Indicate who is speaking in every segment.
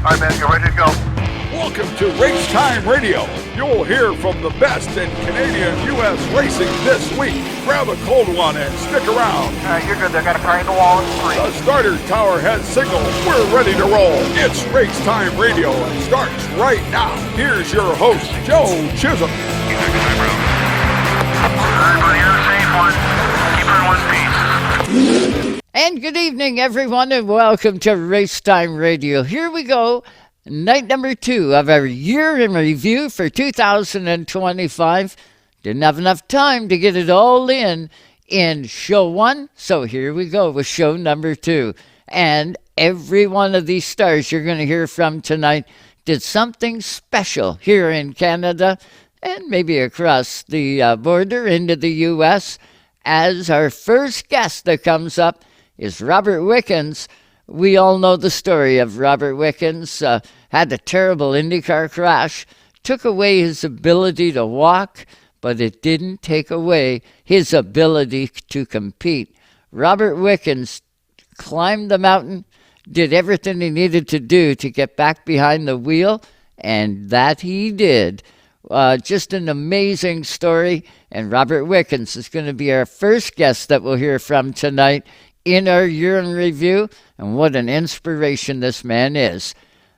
Speaker 1: All right, man, you're ready to go.
Speaker 2: Welcome to Race Time Radio. You'll hear from the best in Canadian U.S. racing this week. Grab a cold one and stick around.
Speaker 1: You're good. They got a car in the wall in 3.
Speaker 2: The starter tower has signaled. We're ready to roll. It's Race Time Radio and starts right now. Here's your host, Joe Chisholm.
Speaker 1: Everybody have a safe one. Keep her in one piece.
Speaker 3: And good evening, everyone, and welcome to Race Time Radio. Here we go. Night number 2 of our year in review for 2025. Didn't have enough time to get it all in show 1. So here we go with show number 2. And every one of these stars you're going to hear from tonight did something special here in Canada and maybe across the border into the U.S. As our first guest that comes up is Robert Wickens. We all know the story of Robert Wickens. Had a terrible IndyCar crash, took away his ability to walk, but it didn't take away his ability to compete. Robert Wickens climbed the mountain, did everything he needed to do to get back behind the wheel, and that he did. Just an amazing story, and Robert Wickens is going to be our first guest that we'll hear from tonight in our year in review, and what an inspiration this man is.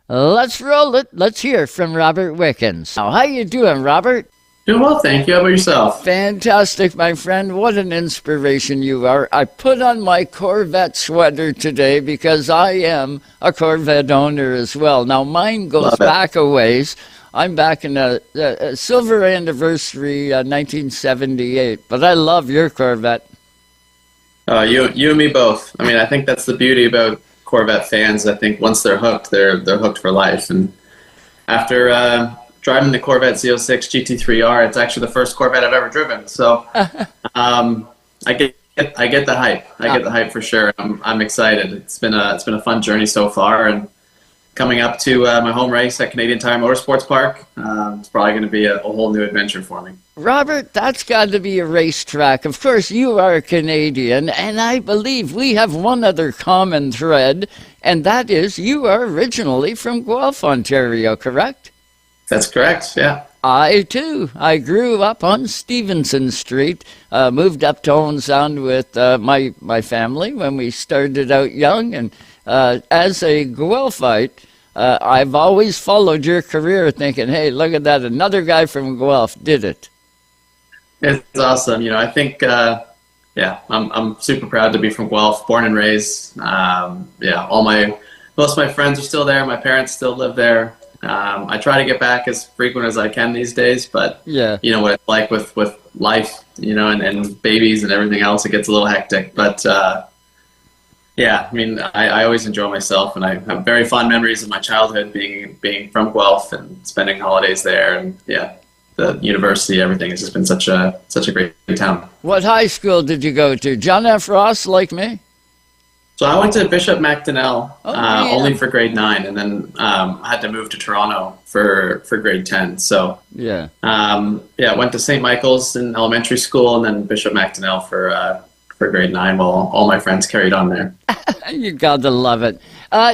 Speaker 3: Let's roll it. Let's hear from Robert Wickens. Now, how you doing, Robert?
Speaker 4: Doing well, thank you. How about yourself?
Speaker 3: Fantastic, my friend. What an inspiration you are. I put on my Corvette sweater today because I am a Corvette owner as well. Now, mine goes back a ways. I'm back in a silver anniversary, 1978, but I love your Corvette.
Speaker 4: You and me both. I mean, I think that's the beauty about Corvette fans. I think once they're hooked for life. And after driving the Corvette Z06 GT3R, it's actually the first Corvette I've ever driven. So I get the hype. I get the hype for sure. I'm excited. It's been a fun journey so far, and coming up to my home race at Canadian Tire Motorsports Park, it's probably going to be a whole new adventure for me.
Speaker 3: Robert, that's got to be a racetrack. Of course, you are a Canadian, and I believe we have one other common thread, and that is you are originally from Guelph, Ontario, correct?
Speaker 4: That's correct, yeah.
Speaker 3: I, too. I grew up on Stevenson Street, moved up to Owen Sound with my family when we started out young, and as a Guelphite, I've always followed your career thinking, hey, look at that, another guy from Guelph did it.
Speaker 4: It's awesome. You know, I think, I'm super proud to be from Guelph, born and raised. Most of my friends are still there. My parents still live there. I try to get back as frequent as I can these days, but you know what it's like with life, you know, and babies and everything else, it gets a little hectic. But I mean, I always enjoy myself, and I have very fond memories of my childhood being from Guelph and spending holidays there, and the university, everything has just been such a great town.
Speaker 3: What high school did you go to? John F. Ross, like me?
Speaker 4: So I went to Bishop MacDonnell only for grade 9, and then I had to move to Toronto for grade 10. So went to St. Michael's in elementary school, and then Bishop MacDonnell for grade 9 while all my friends carried on there.
Speaker 3: You gotta love it.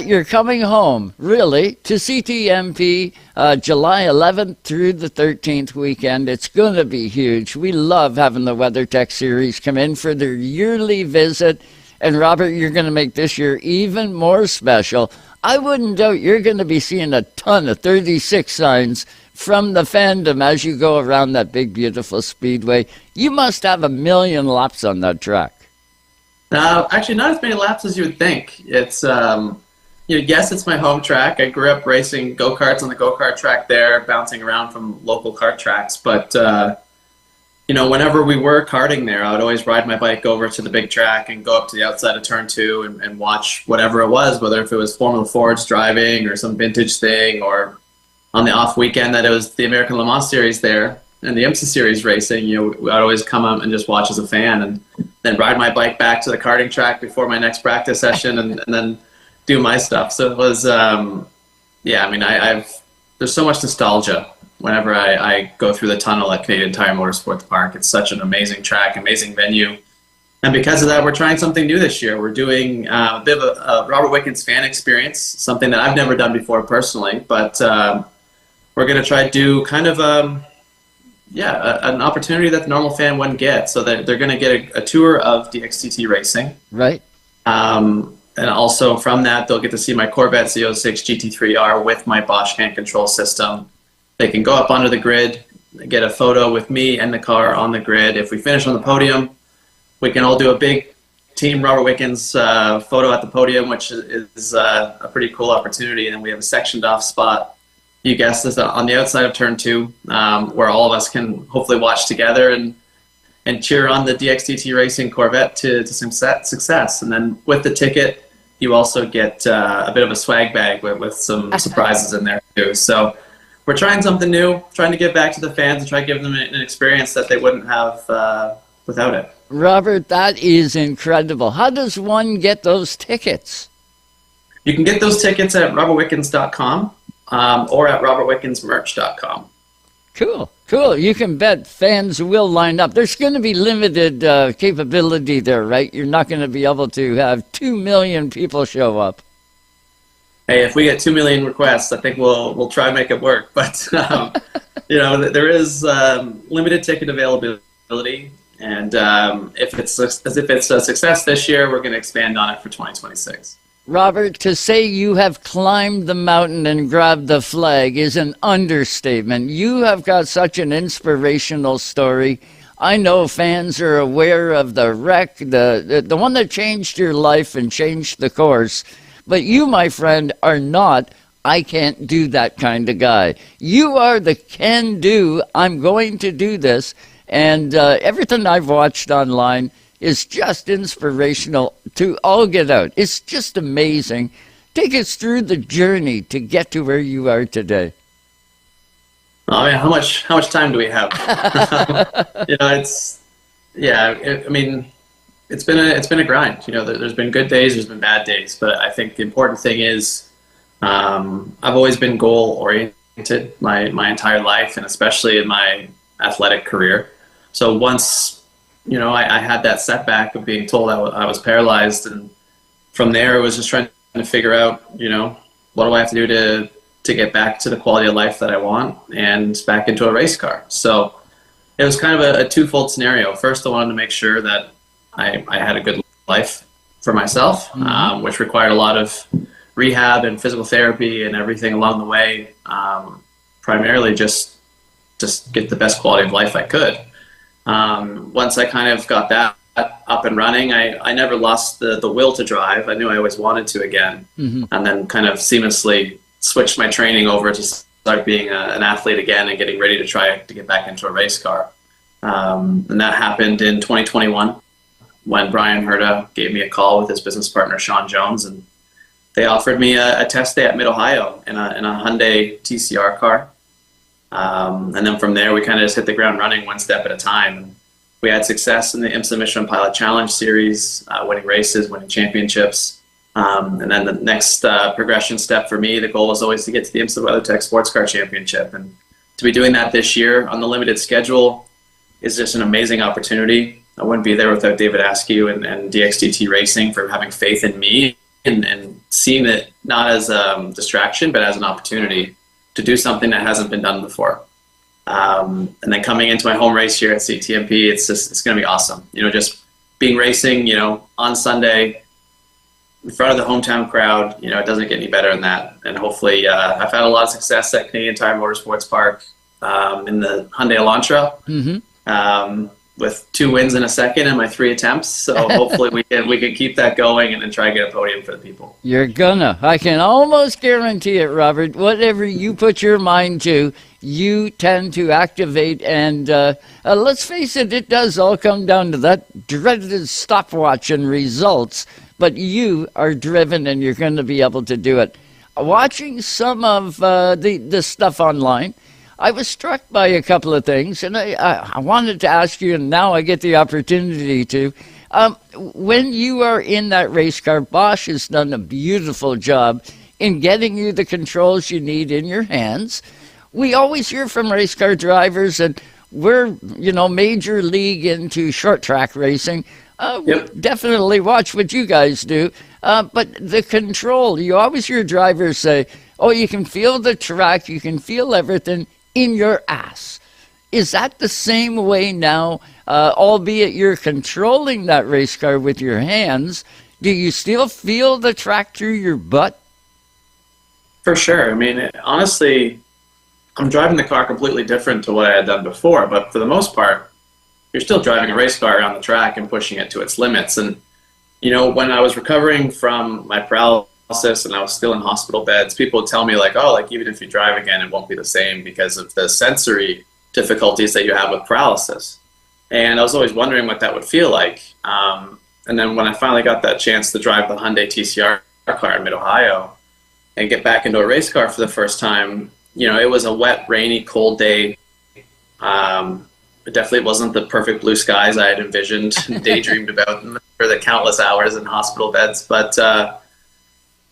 Speaker 3: You're coming home, really, to CTMP July 11th through the 13th weekend. It's going to be huge. We love having the WeatherTech Series come in for their yearly visit. And Robert, you're going to make this year even more special. I wouldn't doubt you're going to be seeing a ton of 36 signs from the fandom as you go around that big, beautiful speedway. You must have 1 million laps on that track.
Speaker 4: Actually, not as many laps as you would think. It's, yes, it's my home track. I grew up racing go-karts on the go-kart track there, bouncing around from local kart tracks. But, whenever we were karting there, I would always ride my bike over to the big track and go up to the outside of Turn 2 and watch whatever it was, whether if it was Formula Ford's driving or some vintage thing, or on the off weekend that it was the American Le Mans Series there and the IMSA Series racing. I'd always come up and just watch as a fan, and then ride my bike back to the karting track before my next practice session, and then do my stuff. So it was, there's so much nostalgia whenever I go through the tunnel at Canadian Tire Motorsports Park. It's such an amazing track, amazing venue. And because of that, we're trying something new this year. We're doing a bit of a Robert Wickens fan experience, something that I've never done before personally. But we're going to try to do kind of an opportunity that the normal fan wouldn't get. So that they're going to get a tour of DXTT racing.
Speaker 3: Right.
Speaker 4: And also from that, they'll get to see my Corvette Z06 GT3R with my Bosch hand control system. They can go up onto the grid, get a photo with me and the car on the grid. If we finish on the podium, we can all do a big Team Robert Wickens photo at the podium, which is a pretty cool opportunity. And then we have a sectioned off spot, you guessed this, on the outside of turn 2, where all of us can hopefully watch together and cheer on the DXTT Racing Corvette to some success. And then with the ticket, you also get a bit of a swag bag with some surprises in there too. So we're trying something new, trying to give back to the fans and try to give them an experience that they wouldn't have without it.
Speaker 3: Robert, that is incredible. How does one get those tickets?
Speaker 4: You can get those tickets at robertwickens.com or at robertwickensmerch.com.
Speaker 3: Cool. You can bet fans will line up. There's going to be limited capability there, right? You're not going to be able to have 2 million people show up.
Speaker 4: Hey, if we get 2 million requests, I think we'll try and make it work. But there is limited ticket availability, and if it's a success this year, we're going to expand on it for 2026.
Speaker 3: Robert, to say you have climbed the mountain and grabbed the flag is an understatement. You have got such an inspirational story. I know fans are aware of the wreck, the one that changed your life and changed the course. But you, my friend, are not, I can't do that kind of guy. You are the can do, I'm going to do this. And everything I've watched online is just inspirational to all get out. It's just amazing. Take us through the journey to get to where you are today.
Speaker 4: Oh man, how much time do we have? It's been a grind. There's been good days, there's been bad days, but I think the important thing is I've always been goal oriented my entire life, and especially in my athletic career. So once I had that setback of being told I was paralyzed, and from there it was just trying to figure out, what do I have to do to get back to the quality of life that I want and back into a race car. So it was kind of a twofold scenario. First, I wanted to make sure that I had a good life for myself, which required a lot of rehab and physical therapy and everything along the way, primarily just get the best quality of life I could. Once I kind of got that up and running, I never lost the will to drive. I knew I always wanted to again, and then kind of seamlessly switched my training over to start being an athlete again and getting ready to try to get back into a race car. And that happened in 2021 when Brian Herta gave me a call with his business partner, Sean Jones, and they offered me a test day at Mid-Ohio in a Hyundai TCR car. And then from there, we kind of just hit the ground running one step at a time. And we had success in the IMSA Michelin Pilot Challenge Series, winning races, winning championships. And then the next progression step for me, the goal was always to get to the IMSA WeatherTech Sports Car Championship. And to be doing that this year on the limited schedule is just an amazing opportunity. I wouldn't be there without David Askew and DXTT Racing for having faith in me and seeing it not as a distraction, but as an opportunity to do something that hasn't been done before. And then coming into my home race here at CTMP, it's going to be awesome. Just being racing, on Sunday in front of the hometown crowd, it doesn't get any better than that. And hopefully I've had a lot of success at Canadian Tire Motorsports Park in the Hyundai Elantra. With 2 wins in a second in my 3 attempts. So hopefully we can keep that going and then try to get a podium for the people.
Speaker 3: You're gonna. I can almost guarantee it, Robert. Whatever you put your mind to, you tend to activate. And let's face it, it does all come down to that dreaded stopwatch and results. But you are driven and you're going to be able to do it. Watching some of the stuff online, I was struck by a couple of things, and I wanted to ask you, and now I get the opportunity to. When you are in that race car, Bosch has done a beautiful job in getting you the controls you need in your hands. We always hear from race car drivers, and we're, major league into short track racing.
Speaker 4: Yep.
Speaker 3: Definitely watch what you guys do. But the control, you always hear drivers say, oh, you can feel the track, you can feel everything in your ass. Is that the same way now, albeit you're controlling that race car with your hands? Do you still feel the track through your butt?
Speaker 4: For sure. I mean, honestly, I'm driving the car completely different to what I had done before, but for the most part, you're still driving a race car around the track and pushing it to its limits. And, when I was recovering from my paralysis and I was still in hospital beds, people would tell me like, oh, like even if you drive again, it won't be the same because of the sensory difficulties that you have with paralysis. And I was always wondering what that would feel like. And then when I finally got that chance to drive the Hyundai TCR car in Mid-Ohio and get back into a race car for the first time, it was a wet, rainy, cold day. It definitely wasn't the perfect blue skies I had envisioned and daydreamed about for the countless hours in hospital beds. But,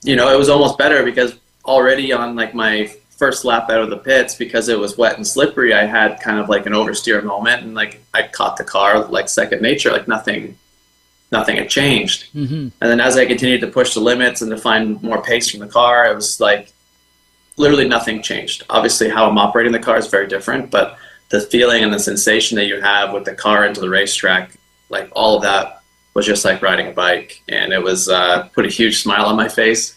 Speaker 4: it was almost better because already on like my first lap out of the pits, because it was wet and slippery, I had kind of like an oversteer moment and like I caught the car like second nature, like nothing had changed. Mm-hmm. And then as I continued to push the limits and to find more pace from the car, it was like literally nothing changed. Obviously how I'm operating the car is very different, but the feeling and the sensation that you have with the car into the racetrack, like all of that was just like riding a bike. And it was put a huge smile on my face.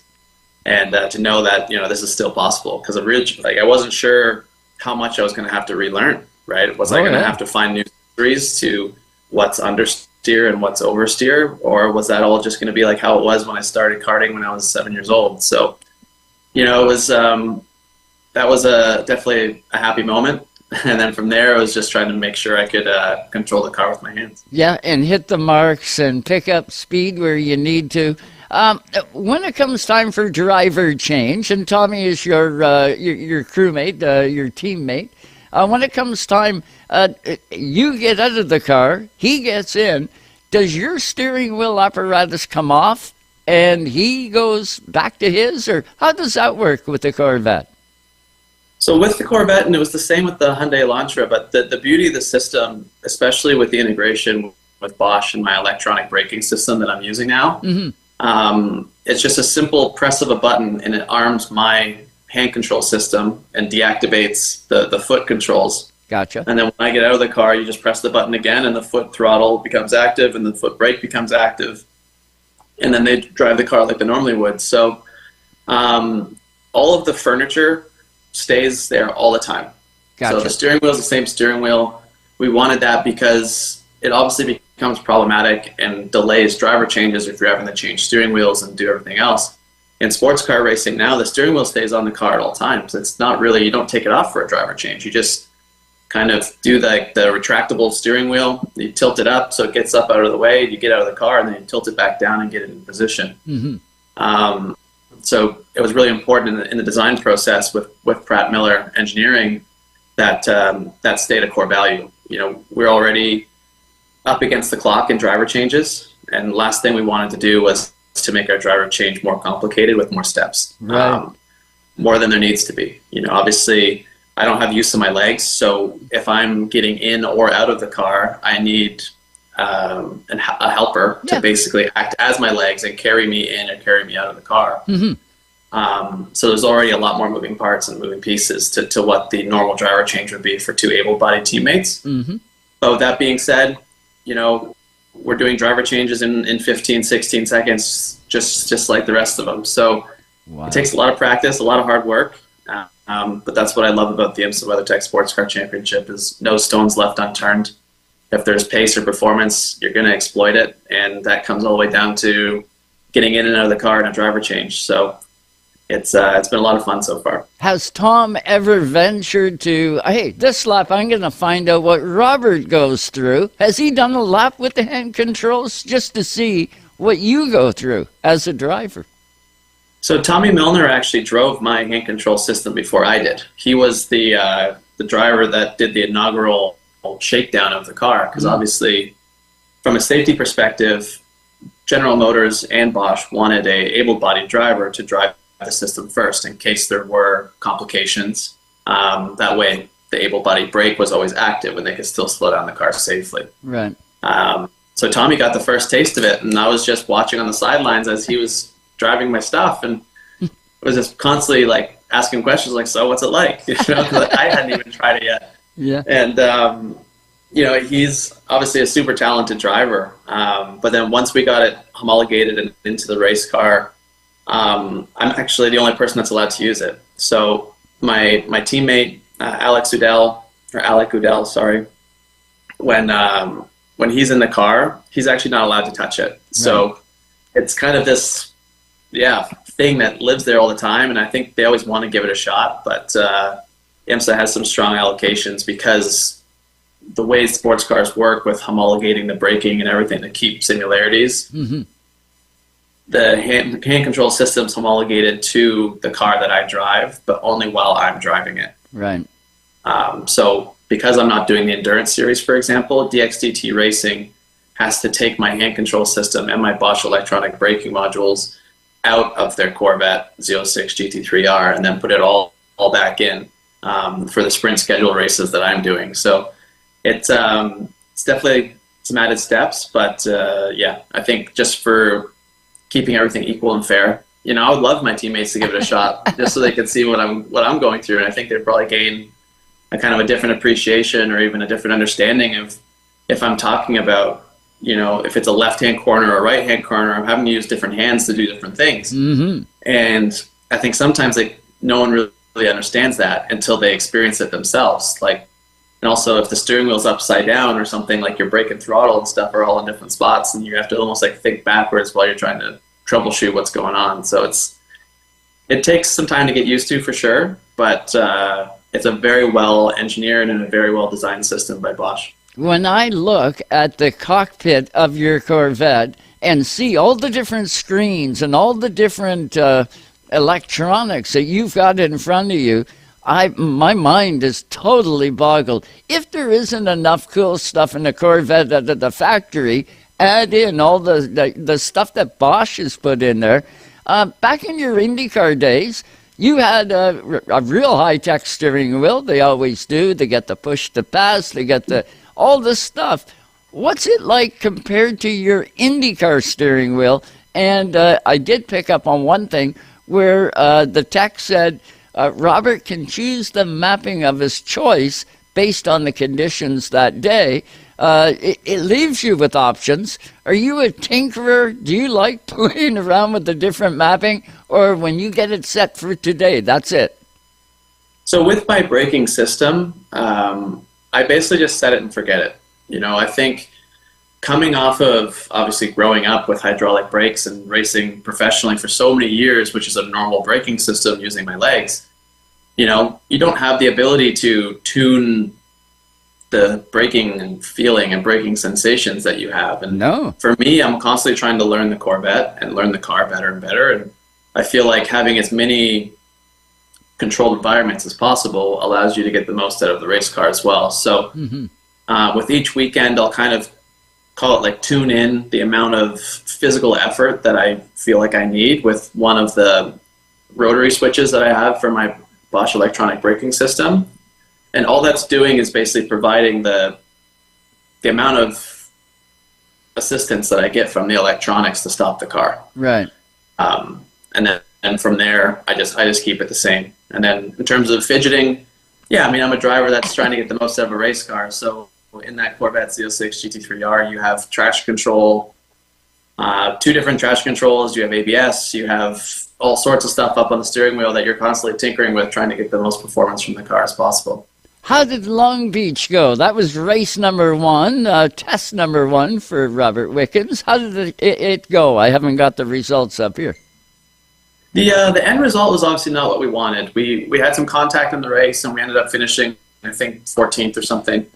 Speaker 4: And to know that, this is still possible, because I wasn't sure how much I was going to have to relearn, right? Was I going to have to find new theories to what's understeer and what's oversteer, or was that all just going to be like how it was when I started karting when I was 7 years old? So, it was, that was definitely a happy moment. And then from there, I was just trying to make sure I could control the car with my hands.
Speaker 3: Yeah, and hit the marks and pick up speed where you need to. When it comes time for driver change, and Tommy is your crewmate, your teammate, when it comes time, you get out of the car, he gets in. Does your steering wheel apparatus come off and he goes back to his, or how does that work with the Corvette?
Speaker 4: So with the Corvette, and it was the same with the Hyundai Elantra, but the beauty of the system, especially with the integration with Bosch and my electronic braking system that I'm using now, it's just a simple press of a button and it arms my hand control system and deactivates the foot controls.
Speaker 3: Gotcha.
Speaker 4: And then when I get out of the car, you just press the button again and the foot throttle becomes active and the foot brake becomes active. And then they drive the car like they normally would. So all of the furniture stays there all the time.
Speaker 3: Gotcha.
Speaker 4: So the steering wheel is the same steering wheel. We wanted that because it obviously becomes problematic and delays driver changes if you're having to change steering wheels and do everything else. In sports car racing now, the steering wheel stays on the car at all times. It's not really, you don't take it off for a driver change. You just kind of do the retractable steering wheel. You tilt it up so it gets up out of the way. You get out of the car and then you tilt it back down and get it in position. Mm-hmm. So it was really important in the design process with Pratt Miller Engineering that that stayed a core value. We're already up against the clock in driver changes, and the last thing we wanted to do was to make our driver change more complicated with more steps,
Speaker 3: right.
Speaker 4: More than there needs to be. Obviously, I don't have use of my legs, so if I'm getting in or out of the car, I need a helper to basically act as my legs and carry me in or carry me out of the car. Mm-hmm. So there's already a lot more moving parts and moving pieces to what the normal driver change would be for two able-bodied teammates. Mm-hmm. But with that being said, we're doing driver changes in 15, 16 seconds, just like the rest of them. So it takes a lot of practice, a lot of hard work. But that's what I love about the IMSA WeatherTech Sports Car Championship is no stones left unturned. If there's pace or performance, you're going to exploit it. And that comes all the way down to getting in and out of the car in a driver change. So it's been a lot of fun so far.
Speaker 3: Has Tom ever ventured to, hey, this lap I'm going to find out what Robert goes through? Has he done a lap with the hand controls just to see what you go through as a driver?
Speaker 4: So Tommy Milner actually drove my hand control system before I did. He was the driver that did the inaugural shakedown of the car, because obviously from a safety perspective, General Motors and Bosch wanted a able-bodied driver to drive the system first in case there were complications. That way the able-bodied brake was always active and they could still slow down the car safely.
Speaker 3: Right.
Speaker 4: so Tommy got the first taste of it, and I was just watching on the sidelines as he was driving my stuff, and was just constantly like asking questions like, so what's it like? You know, 'cause I hadn't even tried it yet.
Speaker 3: Yeah.
Speaker 4: And, you know, he's obviously a super talented driver. But then once we got it homologated and into the race car, I'm actually the only person that's allowed to use it. So my teammate, Alec Udell, sorry, when he's in the car, he's actually not allowed to touch it. Right. So it's kind of this, thing that lives there all the time. And I think they always want to give it a shot, but IMSA has some strong allocations because the way sports cars work with homologating the braking and everything to keep similarities, the hand control system's homologated to the car that I drive, but only while I'm driving it.
Speaker 3: Right.
Speaker 4: So because I'm not doing the endurance series, for example, DXDT Racing has to take my hand control system and my Bosch electronic braking modules out of their Corvette Z06 GT3R and then put it all back in for the sprint schedule races that I'm doing. So it's definitely some added steps, but I think just for keeping everything equal and fair, you know, I would love my teammates to give it a shot just so they could see what I'm going through, and I think they'd probably gain a kind of a different appreciation or even a different understanding of if I'm talking about, you know, if it's a left-hand corner or a right-hand corner, I'm having to use different hands to do different things. And I think sometimes no one really understands that until they experience it themselves. Like, and also if the steering wheel's upside down or something, like your brake and throttle and stuff are all in different spots, and you have to almost like think backwards while you're trying to troubleshoot what's going on. So it takes some time to get used to for sure, but it's a very well engineered and a very well designed system by Bosch.
Speaker 3: When I look at the cockpit of your Corvette and see all the different screens and all the different electronics that you've got in front of you, my mind is totally boggled. If there isn't enough cool stuff in the Corvette at the factory, add in all the stuff that Bosch has put in there. Back in your IndyCar days, you had a real high-tech steering wheel. They always do. They get the push to pass. They get all this stuff. What's it like compared to your IndyCar steering wheel? And I did pick up on one thing where the tech said Robert can choose the mapping of his choice based on the conditions that day. It leaves you with options. Are you a tinkerer? Do you like playing around with the different mapping? Or when you get it set for today, that's it?
Speaker 4: So with my braking system, I basically just set it and forget it. You know, I think coming off of obviously growing up with hydraulic brakes and racing professionally for so many years, which is a normal braking system using my legs, you know, you don't have the ability to tune the braking and feeling and braking sensations that you have. And
Speaker 3: no.
Speaker 4: For me, I'm constantly trying to learn the Corvette and learn the car better and better. And I feel like having as many controlled environments as possible allows you to get the most out of the race car as well. So with each weekend, I'll kind of call it like tune in the amount of physical effort that I feel like I need with one of the rotary switches that I have for my Bosch electronic braking system. And all that's doing is basically providing the amount of assistance that I get from the electronics to stop the car.
Speaker 3: Right.
Speaker 4: And from there, I just keep it the same. And then in terms of fidgeting, yeah, I mean, I'm a driver that's trying to get the most out of a race car. So in that Corvette Z06 GT3R, you have traction control, 2 different traction controls. You have ABS. You have all sorts of stuff up on the steering wheel that you're constantly tinkering with, trying to get the most performance from the car as possible.
Speaker 3: How did Long Beach go? That was race number 1, test number 1 for Robert Wickens. How did it go? I haven't got the results up here.
Speaker 4: The end result was obviously not what we wanted. We had some contact in the race, and we ended up finishing, I think, 14th or something.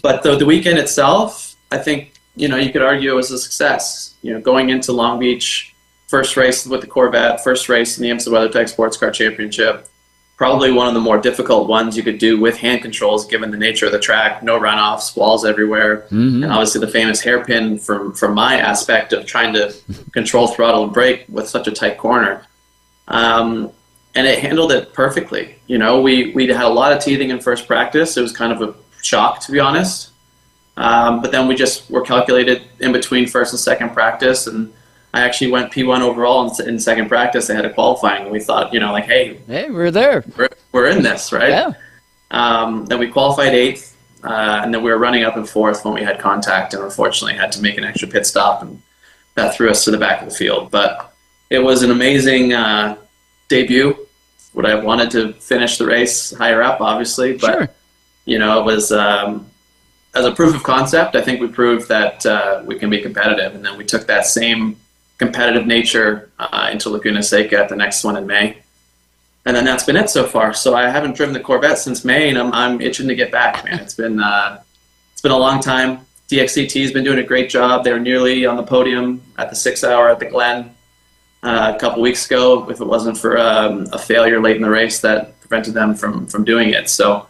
Speaker 4: But the weekend itself, I think, you know, you could argue it was a success. You know, going into Long Beach, first race with the Corvette, first race in the IMSA WeatherTech Sports Car Championship, probably one of the more difficult ones you could do with hand controls, given the nature of the track, no runoffs, walls everywhere, and obviously the famous hairpin from my aspect of trying to control throttle and brake with such a tight corner. And it handled it perfectly. You know, we had a lot of teething in first practice. It was kind of a shock, to be honest. But then we just were calculated in between first and second practice, and I actually went P1 overall in second practice ahead of qualifying, and we thought, like, hey,
Speaker 3: we're there.
Speaker 4: We're in this, right?
Speaker 3: Yeah.
Speaker 4: Then we qualified 8th, and then we were running up in 4th when we had contact, and unfortunately had to make an extra pit stop, and that threw us to the back of the field. But it was an amazing debut. Would I have wanted to finish the race higher up, obviously, but
Speaker 3: Sure.
Speaker 4: it was as a proof of concept. I think we proved that we can be competitive, and then we took that same competitive nature into Laguna Seca at the next one in May. And then that's been it so far. So I haven't driven the Corvette since May, and I'm itching to get back, man. It's been a long time. DXCT has been doing a great job. They were nearly on the podium at the 6 hour at the Glen a couple weeks ago. If it wasn't for a failure late in the race that prevented them from doing it. So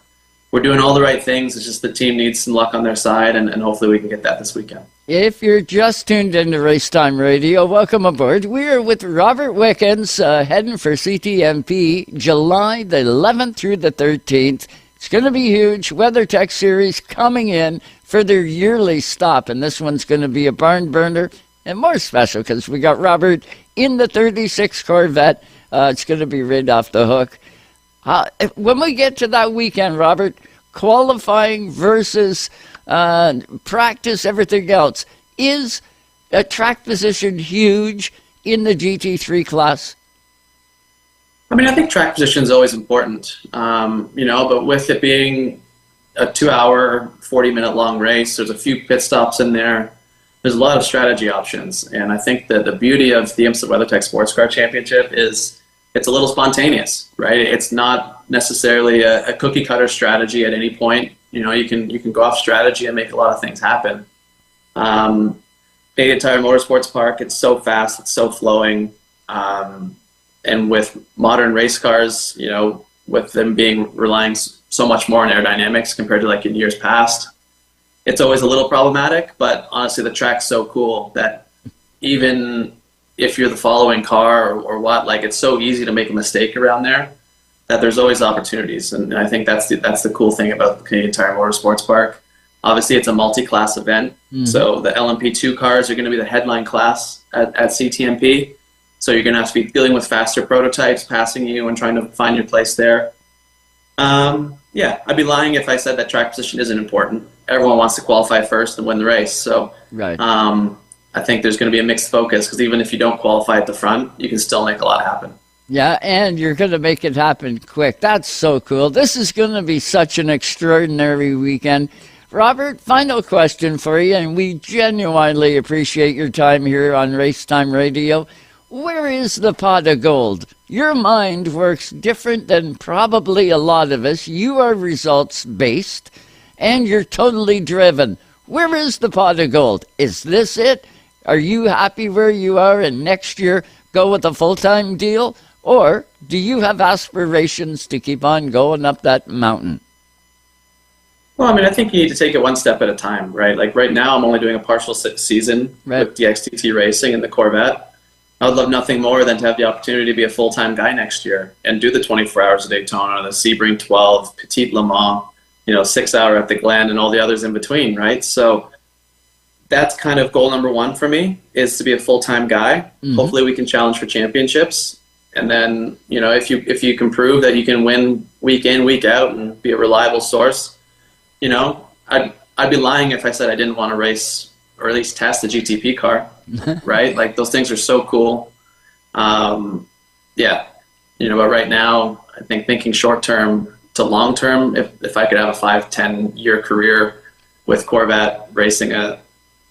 Speaker 4: we're doing all the right things. It's just the team needs some luck on their side, and hopefully we can get that this weekend.
Speaker 3: If you're just tuned into Race Time Radio, welcome aboard. We are with Robert Wickens heading for CTMP July the 11th through the 13th. It's going to be huge. WeatherTech Series coming in for their yearly stop, and this one's going to be a barn burner and more special because we got Robert in the 36 Corvette. It's going to be right off the hook. When we get to that weekend, Robert, qualifying versus practice, everything else, is a track position huge in the GT3 class?
Speaker 4: I mean, I think track position is always important, but with it being a 2 hour, 40-minute long race, there's a few pit stops in there. There's a lot of strategy options. And I think that the beauty of the IMSA WeatherTech Sports Car Championship is it's a little spontaneous, right? It's not necessarily a cookie cutter strategy at any point. You can go off strategy and make a lot of things happen. Canadian Tire Motorsports Park, it's so fast, it's so flowing. And with modern race cars, with them relying so much more on aerodynamics compared to like in years past, it's always a little problematic. But honestly, the track's so cool that even if you're the following car or what, like it's so easy to make a mistake around there that there's always opportunities. And I think that's the cool thing about the Canadian Tire Motorsports Park. Obviously, it's a multi-class event. Mm-hmm. So the LMP2 cars are going to be the headline class at CTMP. So you're going to have to be dealing with faster prototypes passing you and trying to find your place there. I'd be lying if I said that track position isn't important. Everyone wants to qualify first and win the race. So
Speaker 3: right.
Speaker 4: I think there's going to be a mixed focus because even if you don't qualify at the front, you can still make a lot happen.
Speaker 3: Yeah, and you're going to make it happen quick. That's so cool. This is going to be such an extraordinary weekend. Robert, final question for you, and we genuinely appreciate your time here on Race Time Radio. Where is the pot of gold? Your mind works different than probably a lot of us. You are results-based, and you're totally driven. Where is the pot of gold? Is this it? Are you happy where you are and next year go with a full-time deal? Or do you have aspirations to keep on going up that mountain?
Speaker 4: Well, I mean, I think you need to take it one step at a time, right? Like right now, I'm only doing a partial season with DXTT Racing and the Corvette. I would love nothing more than to have the opportunity to be a full-time guy next year and do the 24 hours of Daytona, the Sebring 12, Petite Le Mans, 6 hour at the Glen, and all the others in between, right? So that's kind of goal number one for me, is to be a full-time guy. Mm-hmm. Hopefully we can challenge for championships. And then, if you can prove that you can win week in, week out and be a reliable source, I'd be lying if I said I didn't want to race or at least test the GTP car, right? Like those things are so cool. But right now, I think thinking short term to long term, if I could have a 5-10 year career with Corvette racing in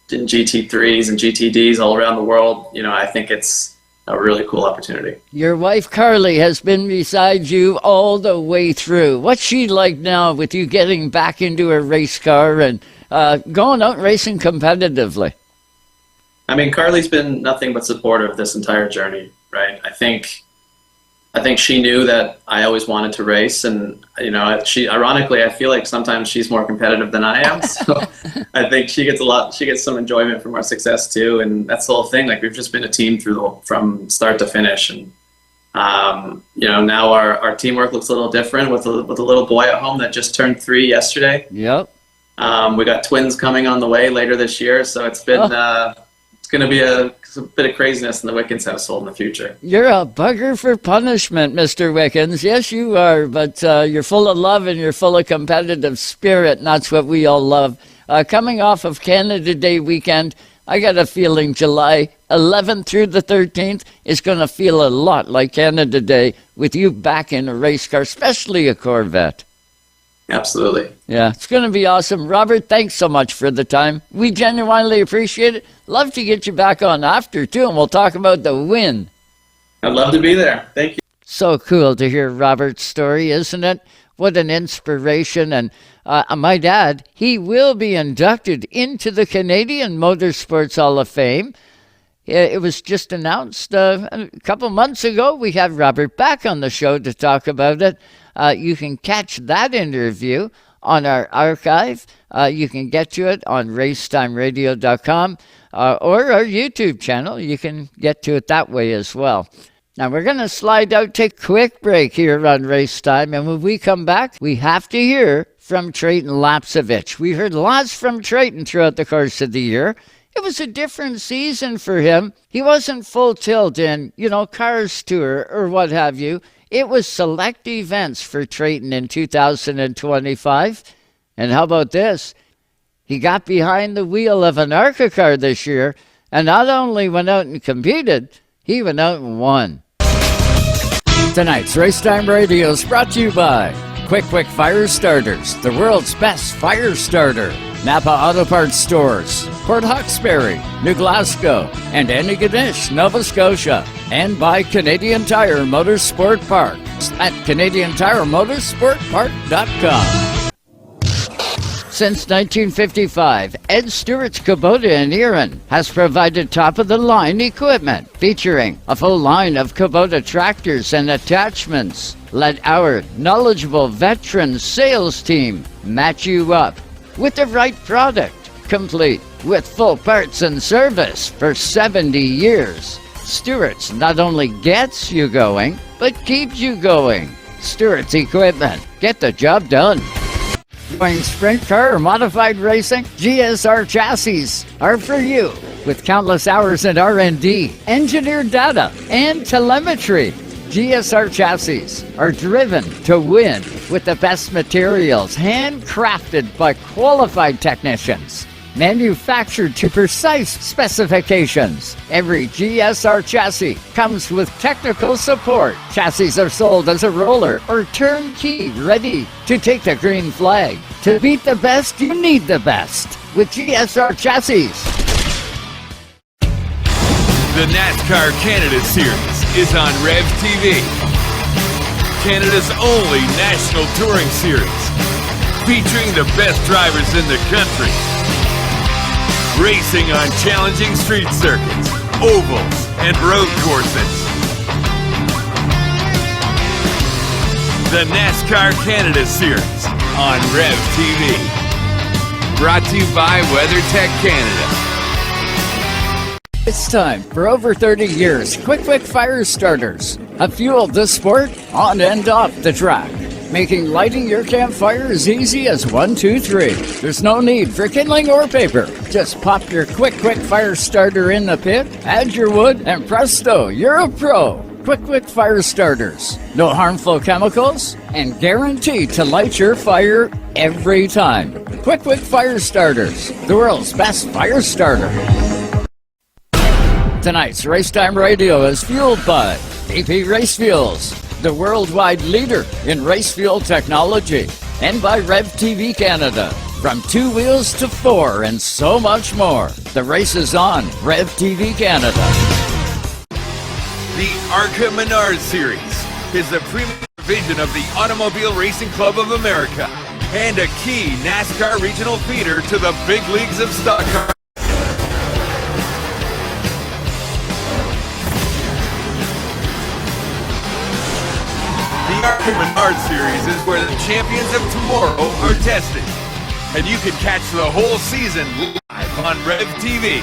Speaker 4: GT3s and GTDs all around the world, I think it's a really cool opportunity. Your
Speaker 3: wife Carly has been beside you all the way through. What's she like now with you getting back into a race car and going out racing competitively?
Speaker 4: I mean, Carly's been nothing but supportive this entire journey, right? I think she knew that I always wanted to race, and ironically, I feel like sometimes she's more competitive than I am. So I think she gets some enjoyment from our success too, and that's the whole thing. Like we've just been a team from start to finish, and now our teamwork looks a little different with a little boy at home that just turned 3 yesterday.
Speaker 3: Yep.
Speaker 4: We got twins coming on the way later this year, so it's been it's going to be a bit of craziness in the Wickens household in the future.
Speaker 3: You're a bugger for punishment, Mr. Wickens. Yes, you are, but you're full of love and you're full of competitive spirit, and that's what we all love. Coming off of Canada Day weekend, I got a feeling July 11th through the 13th is going to feel a lot like Canada Day with you back in a race car, especially a Corvette.
Speaker 4: Absolutely.
Speaker 3: Yeah, it's going to be awesome. Robert, thanks so much for the time. We genuinely appreciate it. Love to get you back on after, too, and we'll talk about the win.
Speaker 4: I'd love to be there. Thank you.
Speaker 3: So cool to hear Robert's story, isn't it? What an inspiration. And my dad, he will be inducted into the Canadian Motorsports Hall of Fame. It was just announced a couple months ago. We had Robert back on the show to talk about it. You can catch that interview on our archive. You can get to it on racetimeradio.com or our YouTube channel. You can get to it that way as well. Now we're going to slide out, take a quick break here on Race Time. And when we come back, we have to hear from Trayton Lapcevich. We heard lots from Trayton throughout the course of the year. It was a different season for him. He wasn't full tilt in, Cars Tour or what have you. It was select events for Trayton in 2025. And how about this? He got behind the wheel of an ARCA car this year and not only went out and competed, he went out and won. Tonight's Racetime Radio is brought to you by Quick Fire Starters, the world's best fire starter. Napa Auto Parts Stores, Port Hawkesbury, New Glasgow, and Antigonish, Nova Scotia. And by Canadian Tire Motorsport Parks at CanadianTireMotorsportPark.com. Since 1955, Ed Stewart's Kubota in Erin has provided top-of-the-line equipment featuring a full line of Kubota tractors and attachments. Let our knowledgeable veteran sales team match you up with the right product, complete with full parts and service for 70 years. Stewart's not only gets you going, but keeps you going. Stewart's Equipment. Get the job done. Going sprint car or modified racing? GSR chassis are for you. With countless hours in R&D, engineered data, and telemetry, GSR chassis are driven to win with the best materials, handcrafted by qualified technicians, manufactured to precise specifications. Every GSR chassis comes with technical support. Chassis are sold as a roller or turnkey, ready to take the green flag. To beat the best, you need the best with GSR chassis.
Speaker 5: The NASCAR Canada Series is on Rev TV, Canada's only national touring series, featuring the best drivers in the country, racing on challenging street circuits, ovals, and road courses. The NASCAR Canada Series on Rev TV. Brought to you by WeatherTech Canada.
Speaker 3: It's time for over 30 years. Quick Fire Starters have fueled this sport on and off the track, making lighting your campfire as easy as 1, 2, 3. There's no need for kindling or paper. Just pop your Quick Fire Starter in the pit, add your wood, and presto, you're a pro. Quick Fire Starters. No harmful chemicals, and guaranteed to light your fire every time. Quick Fire Starters, the world's best fire starter. Tonight's Racetime Radio is fueled by AP Race Fuels, the worldwide leader in race fuel technology, and by Rev TV Canada. From 2 wheels to 4 and so much more. The race is on Rev TV Canada.
Speaker 5: The ARCA Menard Series is the premium division of the Automobile Racing Club of America and a key NASCAR regional feeder to the big leagues of stock car. The ARCA Menard Series is where the champions of tomorrow are tested, and you can catch the whole season live on Rev TV.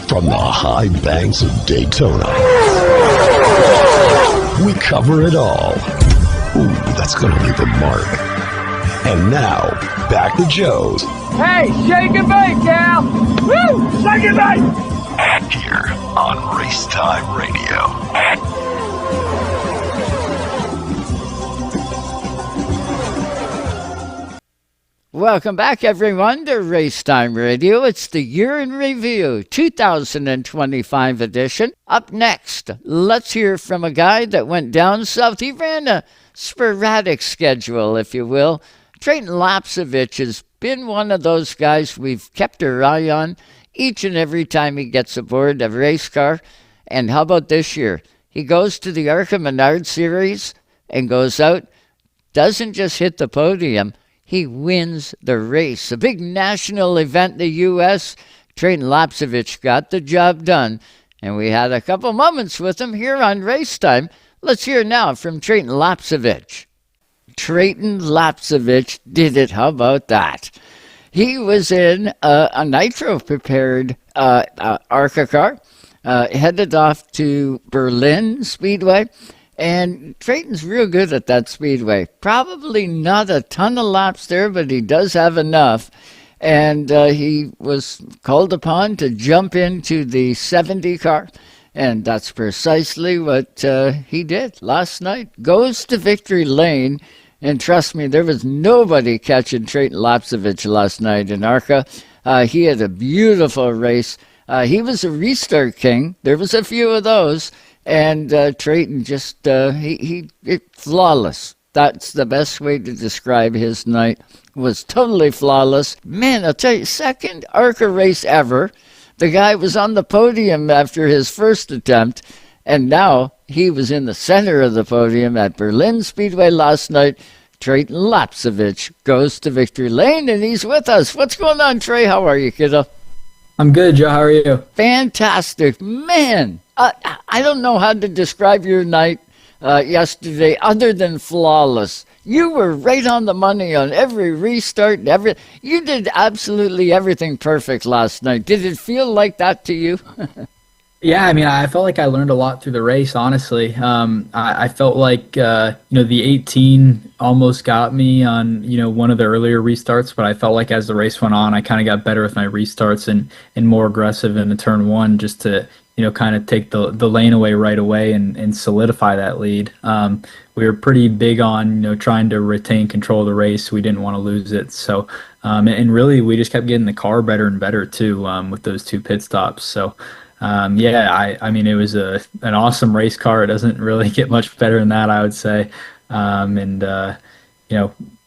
Speaker 6: From the high banks of Daytona, we cover it all. Ooh, that's going to leave a mark. And now, back to Joe's.
Speaker 7: Hey, shake and bake, Cal! Woo! Shake and bake!
Speaker 6: Here on Race Time Radio.
Speaker 3: Welcome back, everyone, to Race Time Radio. It's the Year in Review 2025 edition. Up next, let's hear from a guy that went down south. He ran a sporadic schedule, if you will. Trayton Lapcevich has been one of those guys we've kept our eye on each and every time he gets aboard a race car. And how about this year? He goes to the ARCA Menard Series and goes out, doesn't just hit the podium, he wins the race. A big national event in the U.S. Trayton Lapcevich got the job done, and we had a couple moments with him here on Race Time. Let's hear now from Trayton Lapcevich. Trayton Lapcevich did it. How about that? He was in a nitro-prepared ARCA car, headed off to Berlin Speedway. And Trayton's real good at that speedway. Probably not a ton of laps there, but he does have enough. And he was called upon to jump into the 70 car. And that's precisely what he did last night. Goes to victory lane. And trust me, there was nobody catching Trayton Lapcevich last night in ARCA. He had a beautiful race. He was a restart king. There was a few of those. And Trayton just, he flawless. That's the best way to describe his night. Was totally flawless. Man, I'll tell you, second ARCA race ever. The guy was on the podium after his first attempt, and now he was in the center of the podium at Berlin Speedway last night. Trayton Lapcevich goes to victory lane, and he's with us. What's going on, Trey? How are you, kiddo?
Speaker 8: I'm good, Joe. How are you?
Speaker 3: Fantastic. Man, I don't know how to describe your night yesterday other than flawless. You were right on the money on every restart. You did absolutely everything perfect last night. Did it feel like that to you?
Speaker 8: Yeah, I mean, I felt like I learned a lot through the race, honestly. I felt like, the 18 almost got me on, one of the earlier restarts, but I felt like as the race went on, I kind of got better with my restarts and more aggressive in the turn one just to, kind of take the lane away right away and solidify that lead. We were pretty big on, trying to retain control of the race. We didn't want to lose it. So, and really, we just kept getting the car better and better, too, with those two pit stops. So, I mean, it was an awesome race car. It doesn't really get much better than that, I would say.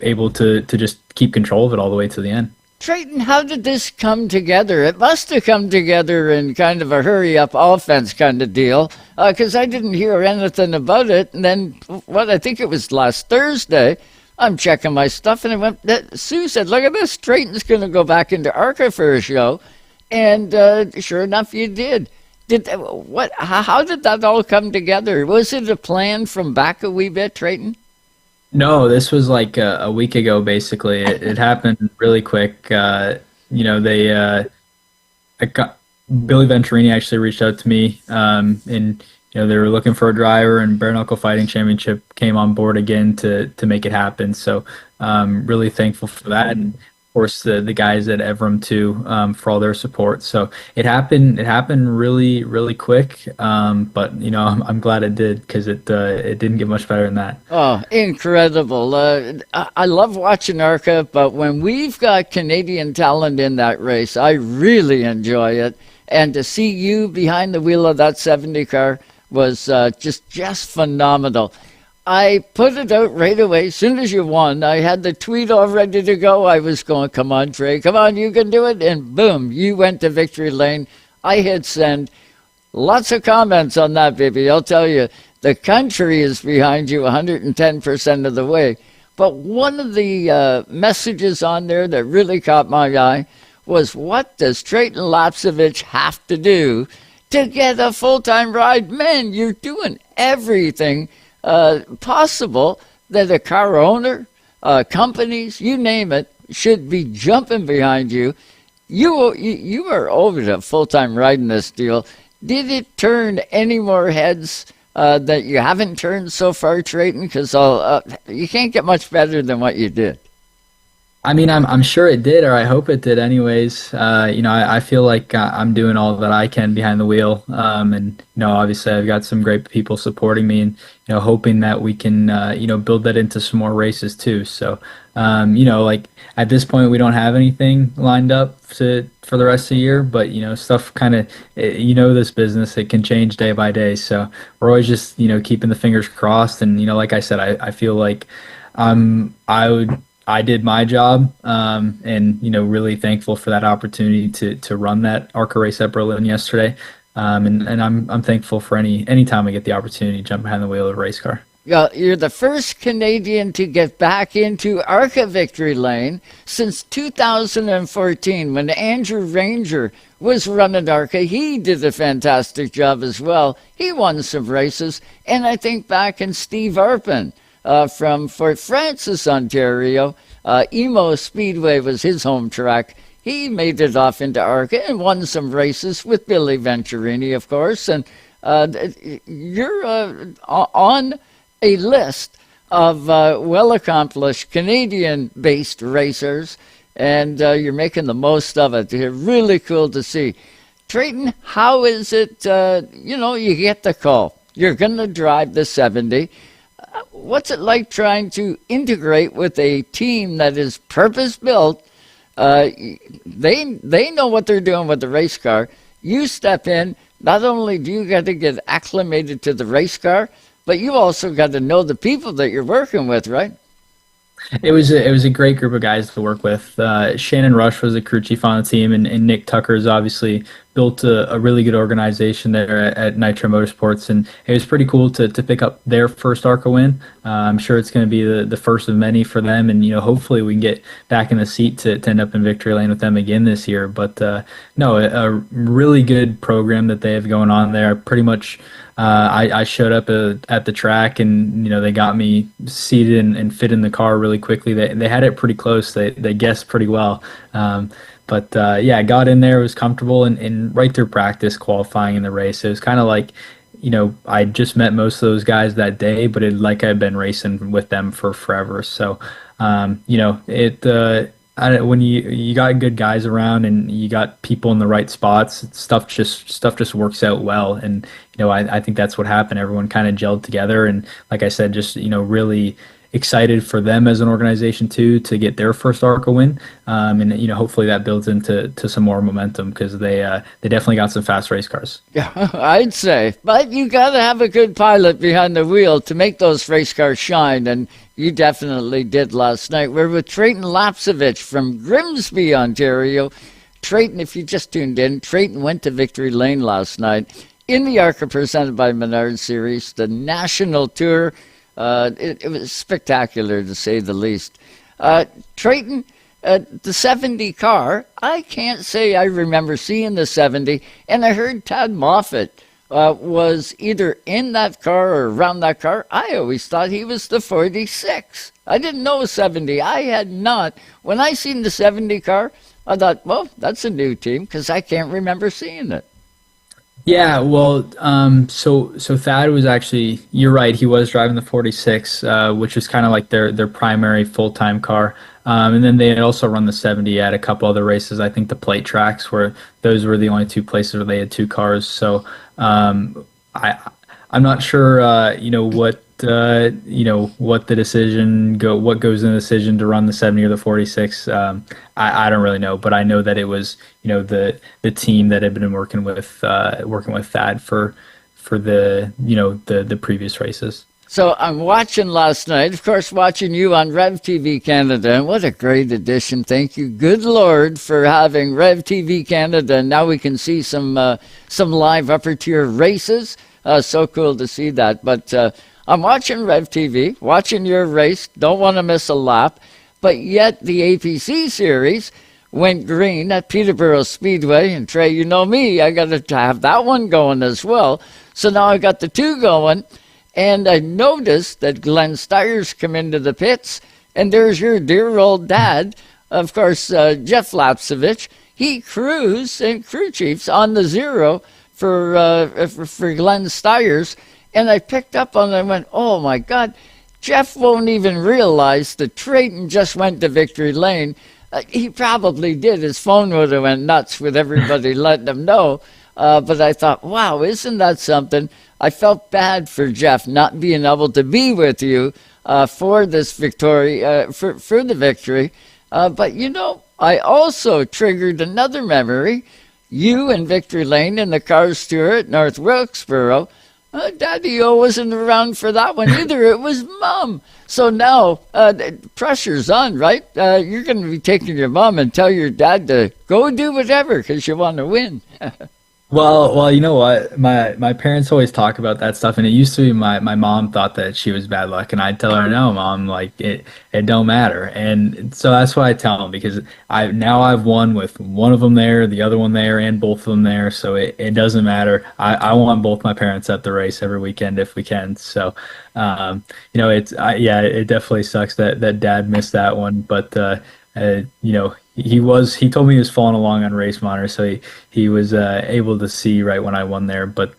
Speaker 8: Able to just keep control of it all the way to the end.
Speaker 3: Trayton, how did this come together? It must have come together in kind of a hurry-up offense kind of deal, because I didn't hear anything about it. And then, I think it was last Thursday, I'm checking my stuff, and Sue said, look at this, Trayton's going to go back into ARCA for a show. And sure enough, you did. How did that all come together? Was it a plan from back a wee bit, Trayton?
Speaker 8: No, this was like a week ago, basically. It happened really quick. Billy Venturini actually reached out to me, and they were looking for a driver, and Bare Knuckle Fighting Championship came on board again to make it happen. So really thankful for that. And of course, the guys at Evram too, for all their support. So it happened really, really quick. But I'm glad it did, because it didn't get much better than that.
Speaker 3: Oh, incredible! I love watching ARCA, but when we've got Canadian talent in that race, I really enjoy it. And to see you behind the wheel of that 70 car was just phenomenal. I put it out right away. As soon as you won, I had the tweet all ready to go. I was going, come on, Trey, come on, you can do it. And boom, you went to victory lane. I hit send. Lots of comments on that, baby. I'll tell you, the country is behind you 110% of the way. But one of the messages on there that really caught my eye was, what does Trayton Lapcevich have to do to get a full-time ride? Man, you're doing everything possible that a car owner, companies, you name it, should be jumping behind you. You are over to full-time riding this deal. Did it turn any more heads that you haven't turned so far, Trayton? Because you can't get much better than what you did.
Speaker 8: I mean, I'm sure it did, or I hope it did anyways. I feel like I'm doing all that I can behind the wheel. And obviously I've got some great people supporting me and, hoping that we can, build that into some more races too. So, like at this point, we don't have anything lined up for the rest of the year, but, stuff kind of, this business, it can change day by day. So we're always just, keeping the fingers crossed. And, like I said, I feel like I did my job, and really thankful for that opportunity to run that ARCA race at Berlin yesterday, and I'm thankful for any time I get the opportunity to jump behind the wheel of a race car.
Speaker 3: Yeah, you're the first Canadian to get back into ARCA victory lane since 2014 when Andrew Ranger was running ARCA. He did a fantastic job as well. He won some races, and I think back in Steve Arpin. From Fort Francis, Ontario. Emo Speedway was his home track. He made it off into ARCA and won some races with Billy Venturini, of course. And you're on a list of well-accomplished Canadian-based racers, and you're making the most of it. It's really cool to see. Trayton, how is it, you get the call. You're going to drive the 70. What's it like trying to integrate with a team that is purpose-built? They know what they're doing with the race car. You step in, not only do you got to get acclimated to the race car, but you also got to know the people that you're working with, right?
Speaker 8: It was a great group of guys to work with. Shannon Rush was the crew chief on the team, and Nick Tucker's obviously built a really good organization there at Nitro Motorsports, and it was pretty cool to pick up their first ARCA win. I'm sure it's going to be the first of many for them, and hopefully we can get back in the seat to end up in victory lane with them again this year. But no, a really good program that they have going on there. Pretty much. I showed up at the track, and they got me seated and fit in the car really quickly. They had it pretty close. They guessed pretty well. But I got in there, was comfortable, and right through practice, qualifying in the race, it was kind of like, I just met most of those guys that day, but it like I'd been racing with them for forever. So, when you got good guys around and you got people in the right spots, stuff just works out well. And I think that's what happened. Everyone kind of gelled together, and like I said, just really excited for them as an organization too to get their first ARCA win, and hopefully that builds into some more momentum because they definitely got some fast race cars.
Speaker 3: Yeah, I'd say, but you got to have a good pilot behind the wheel to make those race cars shine, and you definitely did last night. We're with Trayton Lapsevich from Grimsby, Ontario. Trayton, if you just tuned in, Trayton went to victory lane last night in the ARCA presented by Menard Series, the national tour. It was spectacular, to say the least. Trayton, the 70 car, I can't say I remember seeing the 70, and I heard Tad Moffat was either in that car or around that car. I always thought he was the 46. I didn't know 70. I had not. When I seen the 70 car, I thought, well, that's a new team, because I can't remember seeing it.
Speaker 8: Yeah, well, so Thad was actually, you're right, he was driving the 46, which is kind of like their primary full-time car. And then they had also run the 70 at a couple other races. I think the plate tracks those were the only two places where they had two cars. So I'm not sure, what the decision what goes in the decision to run the 70 or the 46. I don't really know, but I know that it was the team that had been working with Thad for the previous races.
Speaker 3: So I'm watching last night, of course, watching you on Rev TV Canada, and what a great addition. Thank you, good Lord, for having Rev TV Canada, and now we can see some live upper tier races. So cool to see that. But I'm watching Rev TV, watching your race, don't want to miss a lap, but yet the APC series went green at Peterborough Speedway, and Trey, you know me, I got to have that one going as well. So now I got the two going. And I noticed that Glenn Stiers come into the pits, and there's your dear old dad, of course, Jeff Lapsevich. He crews and crew chiefs on the zero for Glenn Stiers. And I picked up on it and went, oh my God, Jeff won't even realize that Trayton just went to Victory Lane. He probably did. His phone would have went nuts with everybody letting him know. But I thought, wow, isn't that something? I felt bad for Jeff not being able to be with you for this victory, for the victory. But, you know, I also triggered another memory. You and Victory Lane in the cars tour at North Wilkesboro. Daddy-O wasn't around for that one either. It was Mom. So now pressure's on, right? You're going to be taking your mom and tell your dad to go do whatever because you want to win.
Speaker 8: Well, you know what? My parents always talk about that stuff, and it used to be my mom thought that she was bad luck, and I'd tell her, no, Mom, like it don't matter. And so that's what I tell them, because I've won with one of them there, the other one there, and both of them there, so it doesn't matter. I want both my parents at the race every weekend if we can. So, you know, it definitely sucks that Dad missed that one, but you know, he told me he was following along on Race Monitor, so he was able to see right when I won there, but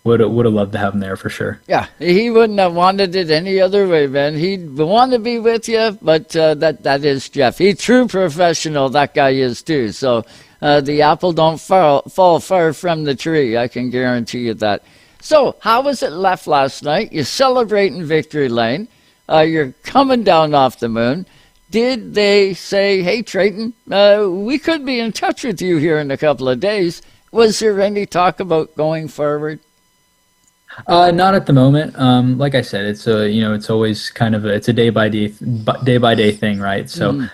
Speaker 8: would have loved to have him there for sure.
Speaker 3: Yeah, he wouldn't have wanted it any other way, man. He'd want to be with you, but that is Jeff. He's true professional, that guy is too. So the apple don't fall far from the tree, I can guarantee you that. So how was it left last night? You're celebrating Victory Lane. You're coming down off the moon. Did they say, hey, Trayton, we could be in touch with you here in a couple of days? Was there any talk about going forward?
Speaker 8: Not at the moment. Like I said, it's always kind of it's a day by day thing, right? So,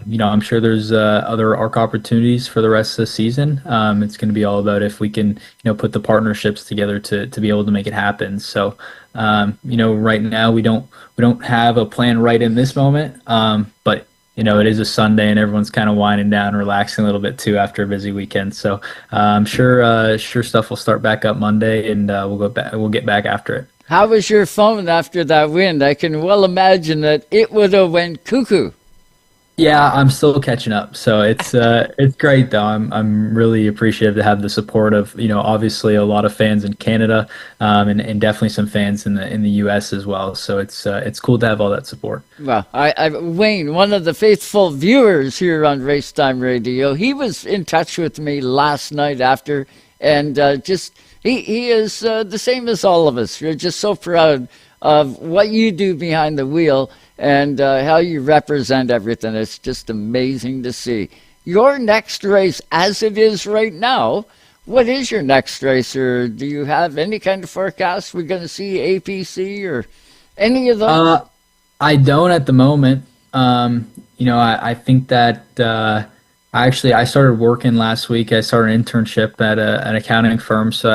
Speaker 8: you know, I'm sure there's other ARC opportunities for the rest of the season. It's going to be all about if we can, you know, put the partnerships together to be able to make it happen. So, you know, right now we don't have a plan right in this moment. But you know, it is a Sunday and everyone's kind of winding down, relaxing a little bit too after a busy weekend. So I'm sure stuff will start back up Monday, and we'll get back after it.
Speaker 3: How was your phone after that win? I can well imagine that it would have went cuckoo.
Speaker 8: Yeah, I'm still catching up. So it's great though. I'm really appreciative to have the support of, you know, obviously a lot of fans in Canada, and definitely some fans in the US as well. So it's cool to have all that support.
Speaker 3: Well, Wayne, one of the faithful viewers here on Racetime Radio, he was in touch with me last night after, and he is the same as all of us. We're just so proud of what you do behind the wheel and how you represent everything. It's just amazing to see. Your next race, as it is right now, what is your next race, or do you have any kind of forecast? We're going to see APC or any of those?
Speaker 8: I don't at the moment. You know, I think that I started working last week. I started an internship at an accounting firm, so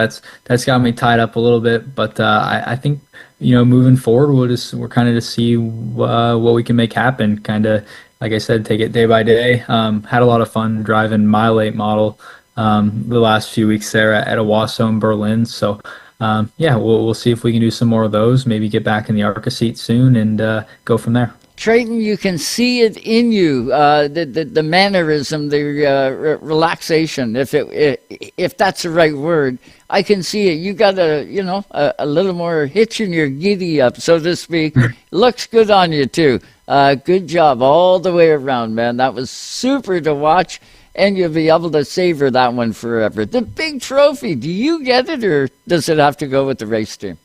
Speaker 8: that's got me tied up a little bit. But I think, you know, moving forward, we're kind of to see what we can make happen. Kind of, like I said, take it day by day. Had a lot of fun driving my late model the last few weeks there at Owasso in Berlin. So yeah, we'll see if we can do some more of those. Maybe get back in the ARCA seat soon and go from there.
Speaker 3: Trayton, you can see it in you, the mannerism, the relaxation, if that's the right word. I can see it. You got a little more hitch in your giddy up, so to speak. Looks good on you too. Good job all the way around, man. That was super to watch, and you'll be able to savor that one forever. The big trophy, do you get it, or does it have to go with the race team?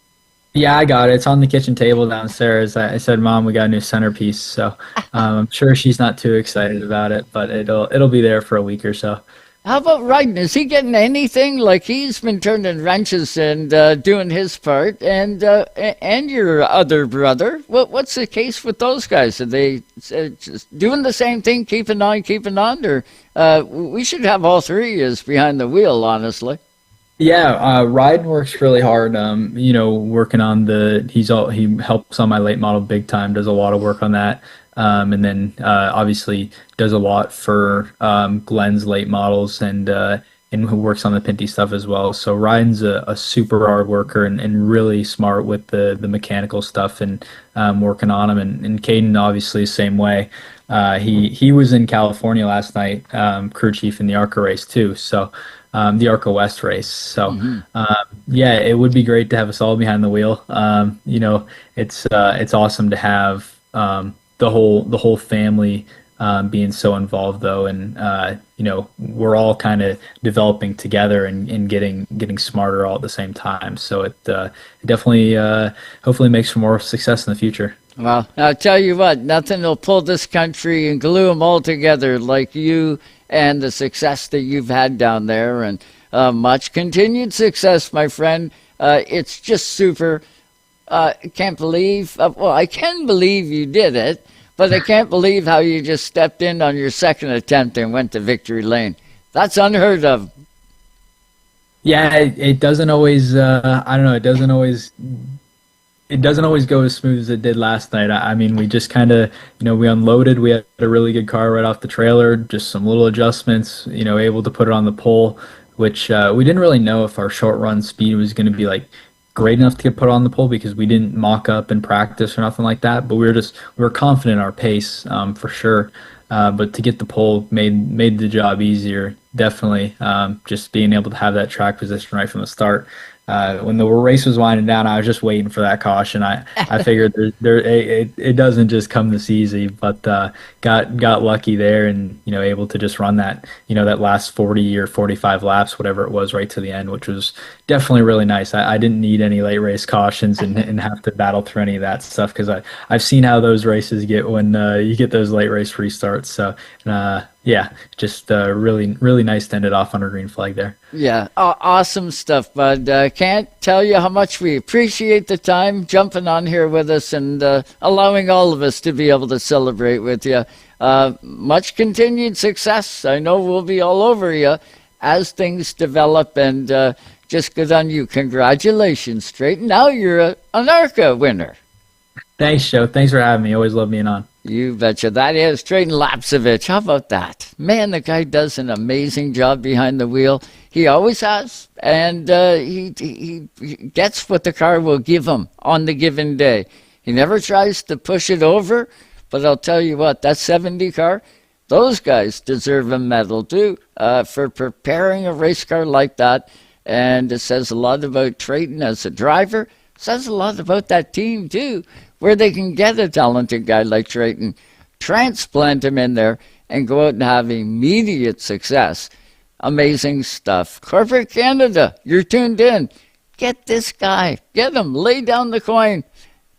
Speaker 8: Yeah, I got it. It's on the kitchen table downstairs. I said, Mom, we got a new centerpiece, so I'm sure she's not too excited about it, but it'll be there for a week or so.
Speaker 3: How about Ryden? Is he getting anything? Like, he's been turning wrenches and doing his part, and your other brother. What's the case with those guys? Are they just doing the same thing, keeping on, or we should have all three is behind the wheel, honestly.
Speaker 8: Yeah, Ryden works really hard. You know, working on he helps on my late model big time. Does a lot of work on that, and then obviously does a lot for Glenn's late models and who works on the Pinty stuff as well. So Ryden's a super hard worker and really smart with the mechanical stuff and working on them. And Caden obviously same way. He was in California last night, crew chief in the ARCA race too. So. the ARCA West race. So yeah, it would be great to have us all behind the wheel. It's awesome to have the whole family being so involved though, and we're all kind of developing together and getting smarter all at the same time. So it definitely hopefully makes for more success in the future.
Speaker 3: Well, I'll tell you what, nothing will pull this country and glue them all together like you and the success that you've had down there, and much continued success, my friend. It's just super. I can't believe, I can believe you did it, but I can't believe how you just stepped in on your second attempt and went to victory lane. That's unheard of.
Speaker 8: Yeah, it doesn't always, I don't know, it doesn't always go as smooth as it did last night. I mean, we just kind of, we unloaded. We had a really good car right off the trailer, just some little adjustments, able to put it on the pole, which we didn't really know if our short run speed was going to be like great enough to get put on the pole because we didn't mock up in practice or nothing like that. But we were confident in our pace for sure. But to get the pole made the job easier, definitely. Just being able to have that track position right from the start. When the race was winding down, I was just waiting for that caution. I figured it doesn't just come this easy, but got lucky there and able to just run that that last 40 or 45 laps, whatever it was, right to the end, which was definitely really nice. I didn't need any late race cautions and have to battle through any of that stuff because I've seen how those races get when you get those late race restarts. So yeah, just really nice to end it off on a green flag there.
Speaker 3: Yeah, awesome stuff, bud. Can't tell you how much we appreciate the time jumping on here with us and allowing all of us to be able to celebrate with you. Much continued success. I know we'll be all over you as things develop, and just good on you. Congratulations, Straight. Now you're an ARCA winner.
Speaker 8: Thanks, Joe. Thanks for having me. Always love being on.
Speaker 3: You betcha. That is Trayton Lapsevich. How about that? Man, the guy does an amazing job behind the wheel. He always has. And he gets what the car will give him on the given day. He never tries to push it over. But I'll tell you what, that 70 car, those guys deserve a medal too for preparing a race car like that. And it says a lot about Trayton as a driver. It says a lot about that team too, where they can get a talented guy like Trayton, transplant him in there, and go out and have immediate success. Amazing stuff. Corporate Canada, you're tuned in. Get this guy. Get him. Lay down the coin.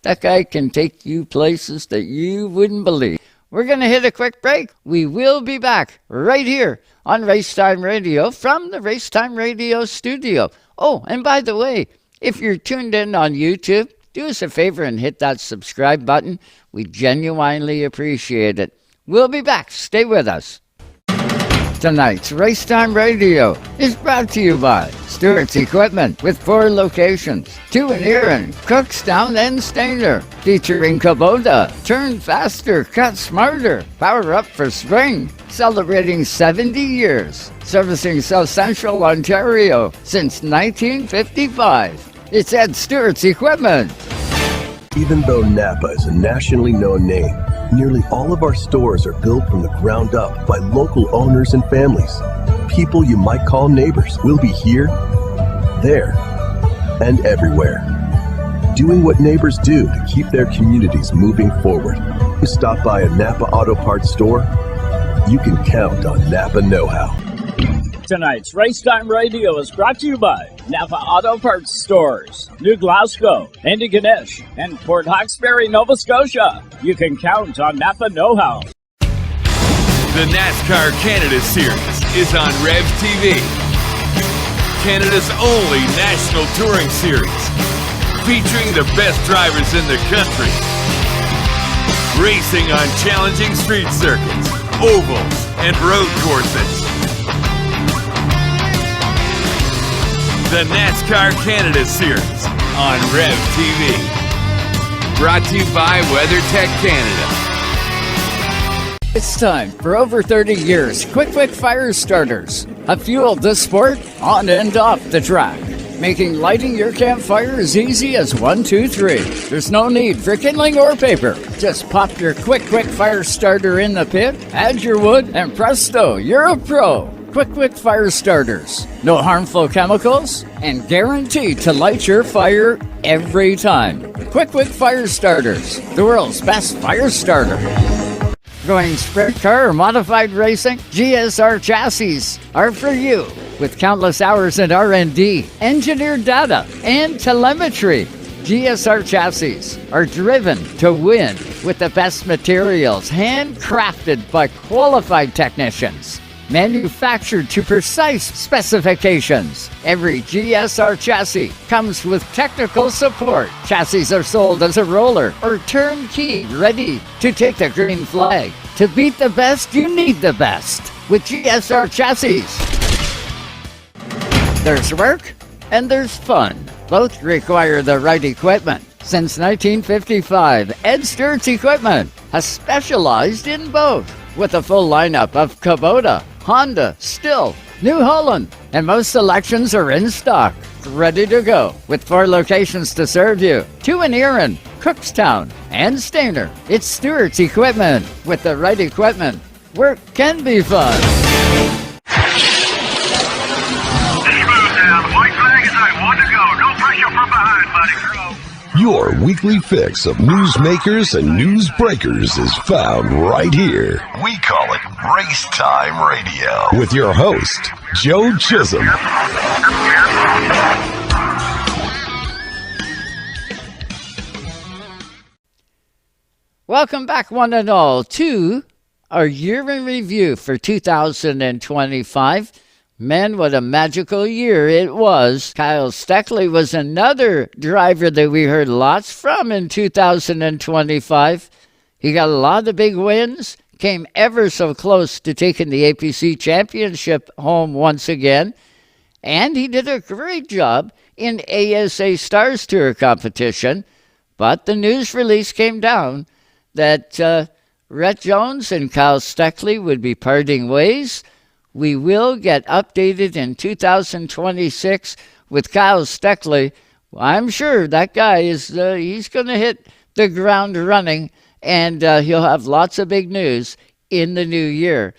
Speaker 3: That guy can take you places that you wouldn't believe. We're going to hit a quick break. We will be back right here on Racetime Radio from the Racetime Radio studio. Oh, and by the way, if you're tuned in on YouTube, do us a favor and hit that subscribe button. We genuinely appreciate it. We'll be back. Stay with us. Tonight's Racetime Radio is brought to you by Stewart's Equipment with 4 locations, 2 in Erin, Cookstown, and Stainer, featuring Kubota, turn faster, cut smarter, power up for spring, celebrating 70 years, servicing South Central Ontario since 1955. It's at Stewart's Equipment.
Speaker 6: Even though Napa is a nationally known name, nearly all of our stores are built from the ground up by local owners and families. People you might call neighbors will be here, there, and everywhere. Doing what neighbors do to keep their communities moving forward. You stop by a Napa Auto Parts store, you can count on Napa know-how.
Speaker 9: Tonight's Racetime Radio is brought to you by Napa Auto Parts Stores, New Glasgow, Antigonish, and Port Hawkesbury, Nova Scotia. You can count on Napa know-how.
Speaker 5: The NASCAR Canada Series is on Rev TV, Canada's only national touring series, featuring the best drivers in the country, racing on challenging street circuits, ovals, and road courses. The NASCAR Canada Series on Rev TV. Brought to you by WeatherTech Canada.
Speaker 3: It's time for over 30 years. Quick fire starters have fueled this sport on and off the track, making lighting your campfire as easy as 1, 2, 3. There's no need for kindling or paper. Just pop your quick fire starter in the pit, add your wood, and presto, you're a pro. Quick fire starters, no harmful chemicals, and guaranteed to light your fire every time. Quick fire starters, the world's best fire starter. Going sprint car or modified racing? GSR chassis are for you. With countless hours in R&D, engineered data, and telemetry, GSR chassis are driven to win with the best materials, handcrafted by qualified technicians. Manufactured to precise specifications. Every GSR chassis comes with technical support. Chassis are sold as a roller or turnkey, ready to take the green flag. To beat the best, you need the best with GSR chassis. There's work and there's fun. Both require the right equipment. Since 1955, Ed Stewart's Equipment has specialized in both, with a full lineup of Kubota, Honda, Stihl, New Holland, and most selections are in stock, ready to go. With 4 locations to serve you, 2 in Erin, Cookstown, and Stayner. It's Stewart's Equipment. With the right equipment, work can be fun.
Speaker 1: Smooth down. White flag is out. 1 to go. No pressure from behind, buddy.
Speaker 6: Your weekly fix of newsmakers and news breakers is found right here. We call it Race Time Radio with your host, Joe Chisholm.
Speaker 3: Welcome back, one and all, to our year in review for 2025. Man, what a magical year it was. Kyle Steckley was another driver that we heard lots from in 2025. He got a lot of big wins, came ever so close to taking the APC championship home once again, and he did a great job in ASA Stars Tour competition. But the news release came down that Rhett Jones and Kyle Steckley would be parting ways. We will get updated in 2026 with Kyle Steckley. I'm sure that guy is he's going to hit the ground running, and he'll have lots of big news in the new year.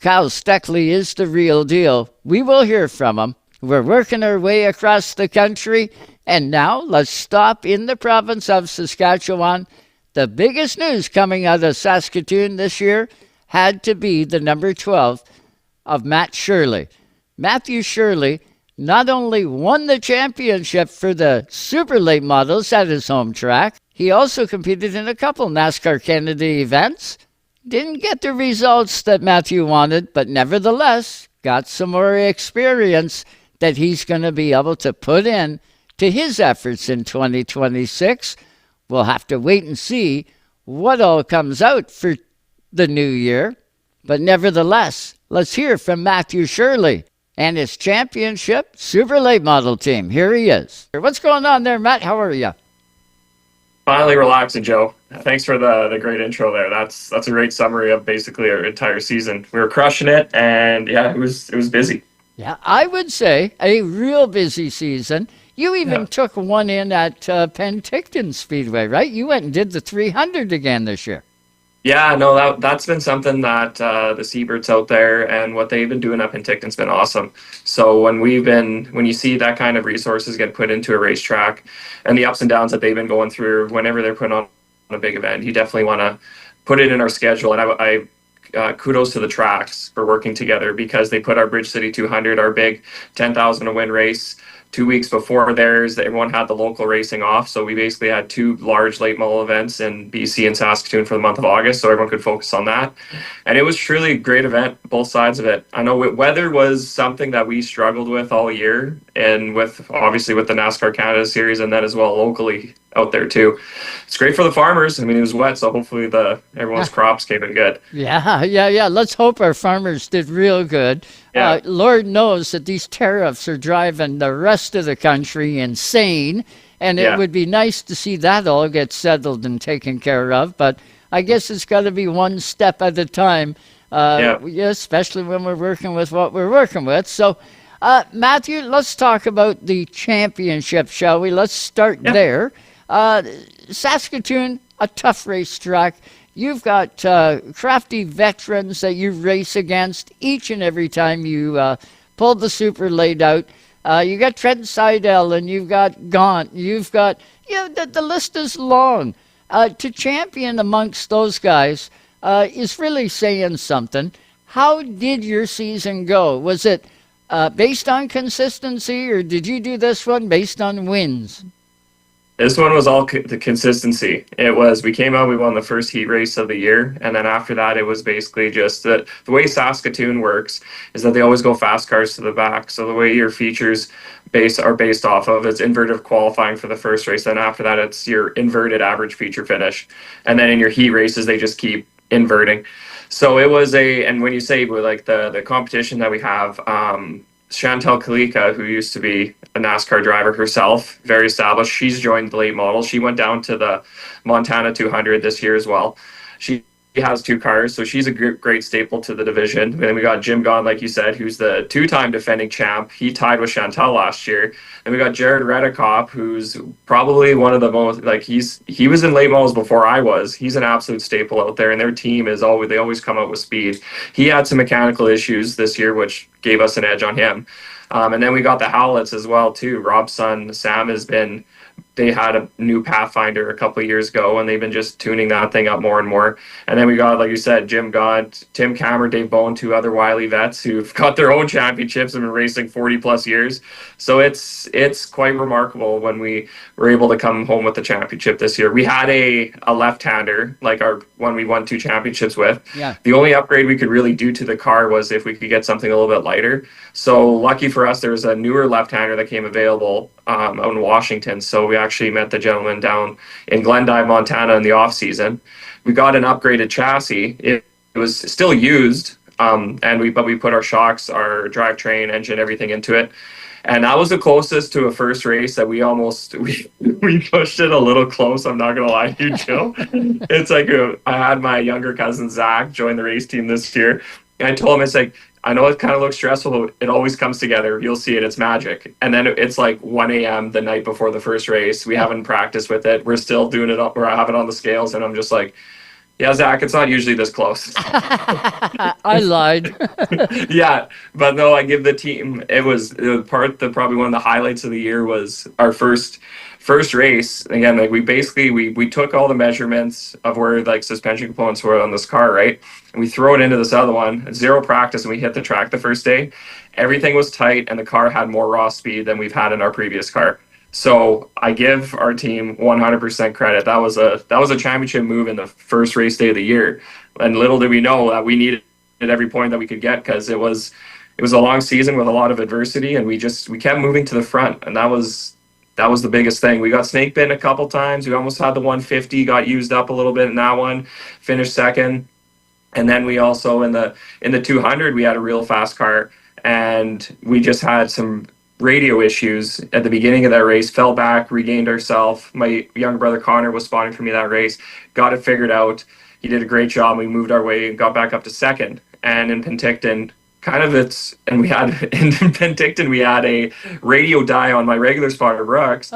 Speaker 3: Kyle Steckley is the real deal. We will hear from him. We're working our way across the country, and now let's stop in the province of Saskatchewan. The biggest news coming out of Saskatoon this year had to be the number 12 of Matt Shirley. Matthew Shirley not only won the championship for the super late models at his home track, he also competed in a couple NASCAR Canada events. Didn't get the results that Matthew wanted, but nevertheless got some more experience that he's going to be able to put in to his efforts in 2026. We'll have to wait and see what all comes out for the new year. But nevertheless, let's hear from Matthew Shirley and his championship super late model team. Here he is. What's going on there, Matt? How are you?
Speaker 10: Finally relaxing, Joe. Thanks for the great intro there. That's a great summary of basically our entire season. We were crushing it, and yeah, it was busy.
Speaker 3: Yeah, I would say a real busy season. You even took one in at Penticton Speedway, right? You went and did the 300 again this year.
Speaker 10: Yeah, no, that's been something that the Seabirds out there and what they've been doing up in Ticton's been awesome. So when you see that kind of resources get put into a racetrack and the ups and downs that they've been going through whenever they're putting on a big event, you definitely want to put it in our schedule. And I kudos to the tracks for working together, because they put our Bridge City 200, our big 10,000 to win race, 2 weeks before theirs. Everyone had the local racing off, so we basically had 2 large late model events in BC and Saskatoon for the month of August, so everyone could focus on that. And it was truly a great event, both sides of it. I know weather was something that we struggled with all year, and obviously with the NASCAR Canada Series, and then as well locally out there too. It's great for the farmers. I mean, it was wet, so hopefully everyone's crops came in good.
Speaker 3: Yeah. Let's hope our farmers did real good.
Speaker 10: Yeah.
Speaker 3: Lord knows that these tariffs are driving the rest of the country insane, and it would be nice to see that all get settled and taken care of. But I guess it's got to be one step at a time, especially when we're working with what we're working with. So, Matthew, let's talk about the championship, shall we? Let's start there. Saskatoon, a tough racetrack. You've got crafty veterans that you race against each and every time you pull the super laid out. You got Trent Seidel and you've got Gaunt. You've got, the list is long. To champion amongst those guys is really saying something. How did your season go? Was it based on consistency, or did you do this one based on wins?
Speaker 10: This one was all the consistency. It was, we came out, we won the first heat race of the year. And then after that, it was basically just that the way Saskatoon works is that they always go fast cars to the back. So the way your features are based off of, it's inverted qualifying for the first race. Then after that, it's your inverted average feature finish. And then in your heat races, they just keep inverting. So it was and when you say like the competition that we have, Chantal Kalika, who used to be a NASCAR driver herself, very established, she's joined the late model. She went down to the Montana 200 this year as well. She has 2 cars, so she's a great staple to the division. And then we got Jim Gahn, like you said, who's the 2-time defending champ. He tied with Chantal last year. And we got Jared Redekop, who's probably one of the most, like he was in late models before I was. He's an absolute staple out there, and their team is they always come out with speed. He had some mechanical issues this year, which gave us an edge on him. And then we got the Howletts as well too. Rob's son Sam they had a new Pathfinder a couple of years ago, and they've been just tuning that thing up more and more. And then we got, like you said, Jim Gaunt, Tim Cameron, Dave Bowen, 2 other Wiley vets who've got their own championships and been racing 40 plus years. So it's quite remarkable when we were able to come home with the championship this year. We had a left-hander, like our one we won 2 championships with.
Speaker 3: Yeah.
Speaker 10: The only upgrade we could really do to the car was if we could get something a little bit lighter. So lucky for us, there was a newer left-hander that came available out in Washington. So we actually met the gentleman down in Glendive, Montana in the off season. We got an upgraded chassis. It was still used, but we put our shocks, our drivetrain, engine, everything into it. And that was the closest to a first race that we pushed it a little close. I'm not going to lie to you, Joe. It's like I had my younger cousin, Zach, join the race team this year. And I told him, it's like, I know it kind of looks stressful, but it always comes together. You'll see it. It's magic. And then it's like 1 a.m. the night before the first race. We haven't practiced with it. We're still doing it up, or I have it on the scales. And I'm just like, yeah, Zach, it's not usually this close.
Speaker 3: I lied.
Speaker 10: Yeah, but no, I give the team. It was probably one of the highlights of the year was our first race. Again, like we took all the measurements of where like suspension components were on this car, right? And we throw it into this other one, 0 practice, and we hit the track the first day. Everything was tight, and the car had more raw speed than we've had in our previous car. So I give our team 100% credit. That was a championship move in the first race day of the year. And little did we know that we needed every point that we could get, because it was a long season with a lot of adversity, and we kept moving to the front, and that was the biggest thing. We got snake bitten a couple times. We almost had the 150, got used up a little bit in that one, finished second. And then we also in the 200, we had a real fast car, and we just had some radio issues at the beginning of that race, fell back, regained ourselves. My young brother Connor was spotting for me that race, got it figured out. He did a great job. We moved our way and got back up to second. And in Penticton, in Penticton, we had a radio die on my regular spotter, Brooks,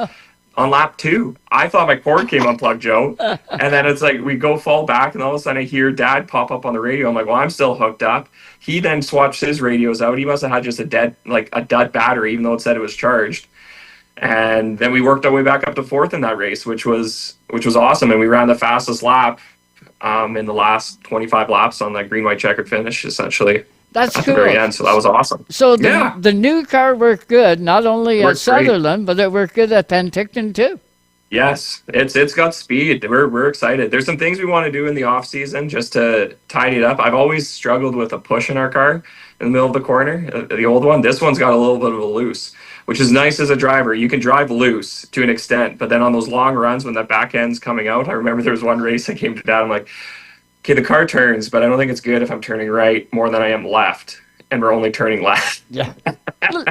Speaker 10: on lap 2. I thought my cord came unplugged, Joe. And then it's like, we fall back, and all of a sudden I hear Dad pop up on the radio. I'm like, well, I'm still hooked up. He then swatched his radios out. He must have had just a dud battery, even though it said it was charged. And then we worked our way back up to 4th in that race, which was awesome. And we ran the fastest lap in the last 25 laps on that green, white checkered finish, essentially.
Speaker 3: That's
Speaker 10: at
Speaker 3: cool.
Speaker 10: the very end, so that was awesome.
Speaker 3: So the new car worked good, not only at Sutherland, but it worked good at Penticton too.
Speaker 10: Yes, it's got speed. We're excited. There's some things we want to do in the off season just to tidy it up. I've always struggled with a push in our car in the middle of the corner, the old one. This one's got a little bit of a loose, which is nice as a driver. You can drive loose to an extent, but then on those long runs when that back end's coming out, I remember there was one race I came to Dad, I'm like, okay, the car turns, but I don't think it's good if I'm turning right more than I am left, and we're only turning left.
Speaker 3: Yeah.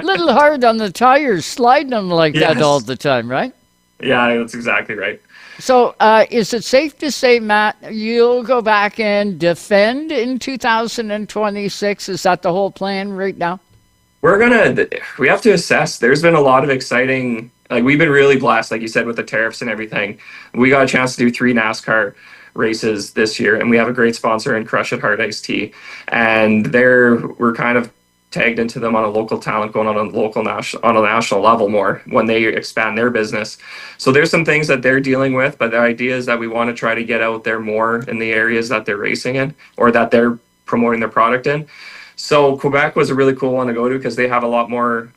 Speaker 3: Little hard on the tires, sliding them like that all the time, right?
Speaker 10: Yeah, that's exactly right.
Speaker 3: So is it safe to say, Matt, you'll go back and defend in 2026? Is that the whole plan right now?
Speaker 10: We have to assess. There's been a lot of exciting, like we've been really blessed, like you said, with the tariffs and everything. We got a chance to do 3 NASCAR races this year, and we have a great sponsor in Crush It Hard Iced Tea, and we're kind of tagged into them on a local talent going on a national level more when they expand their business. So there's some things that they're dealing with, but the idea is that we want to try to get out there more in the areas that they're racing in or that they're promoting their product in. So Quebec was a really cool one to go to because they have a lot more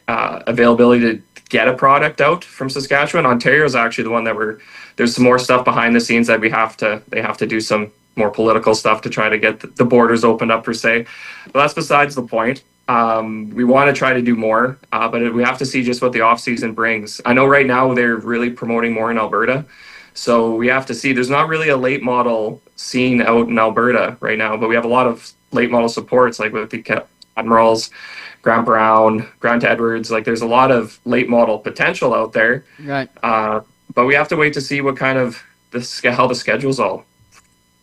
Speaker 10: availability to get a product out from Saskatchewan. Ontario is actually the one that there's some more stuff behind the scenes that they have to do some more political stuff to try to get the borders opened up per se. But that's besides the point. We want to try to do more, but we have to see just what the off season brings. I know right now they're really promoting more in Alberta. So we have to see. There's not really a late model scene out in Alberta right now, but we have a lot of late model supports, like with the Admirals, Grant Brown, Grant Edwards. Like there's a lot of late model potential out there.
Speaker 3: Right.
Speaker 10: But we have to wait to see what kind of how the schedules all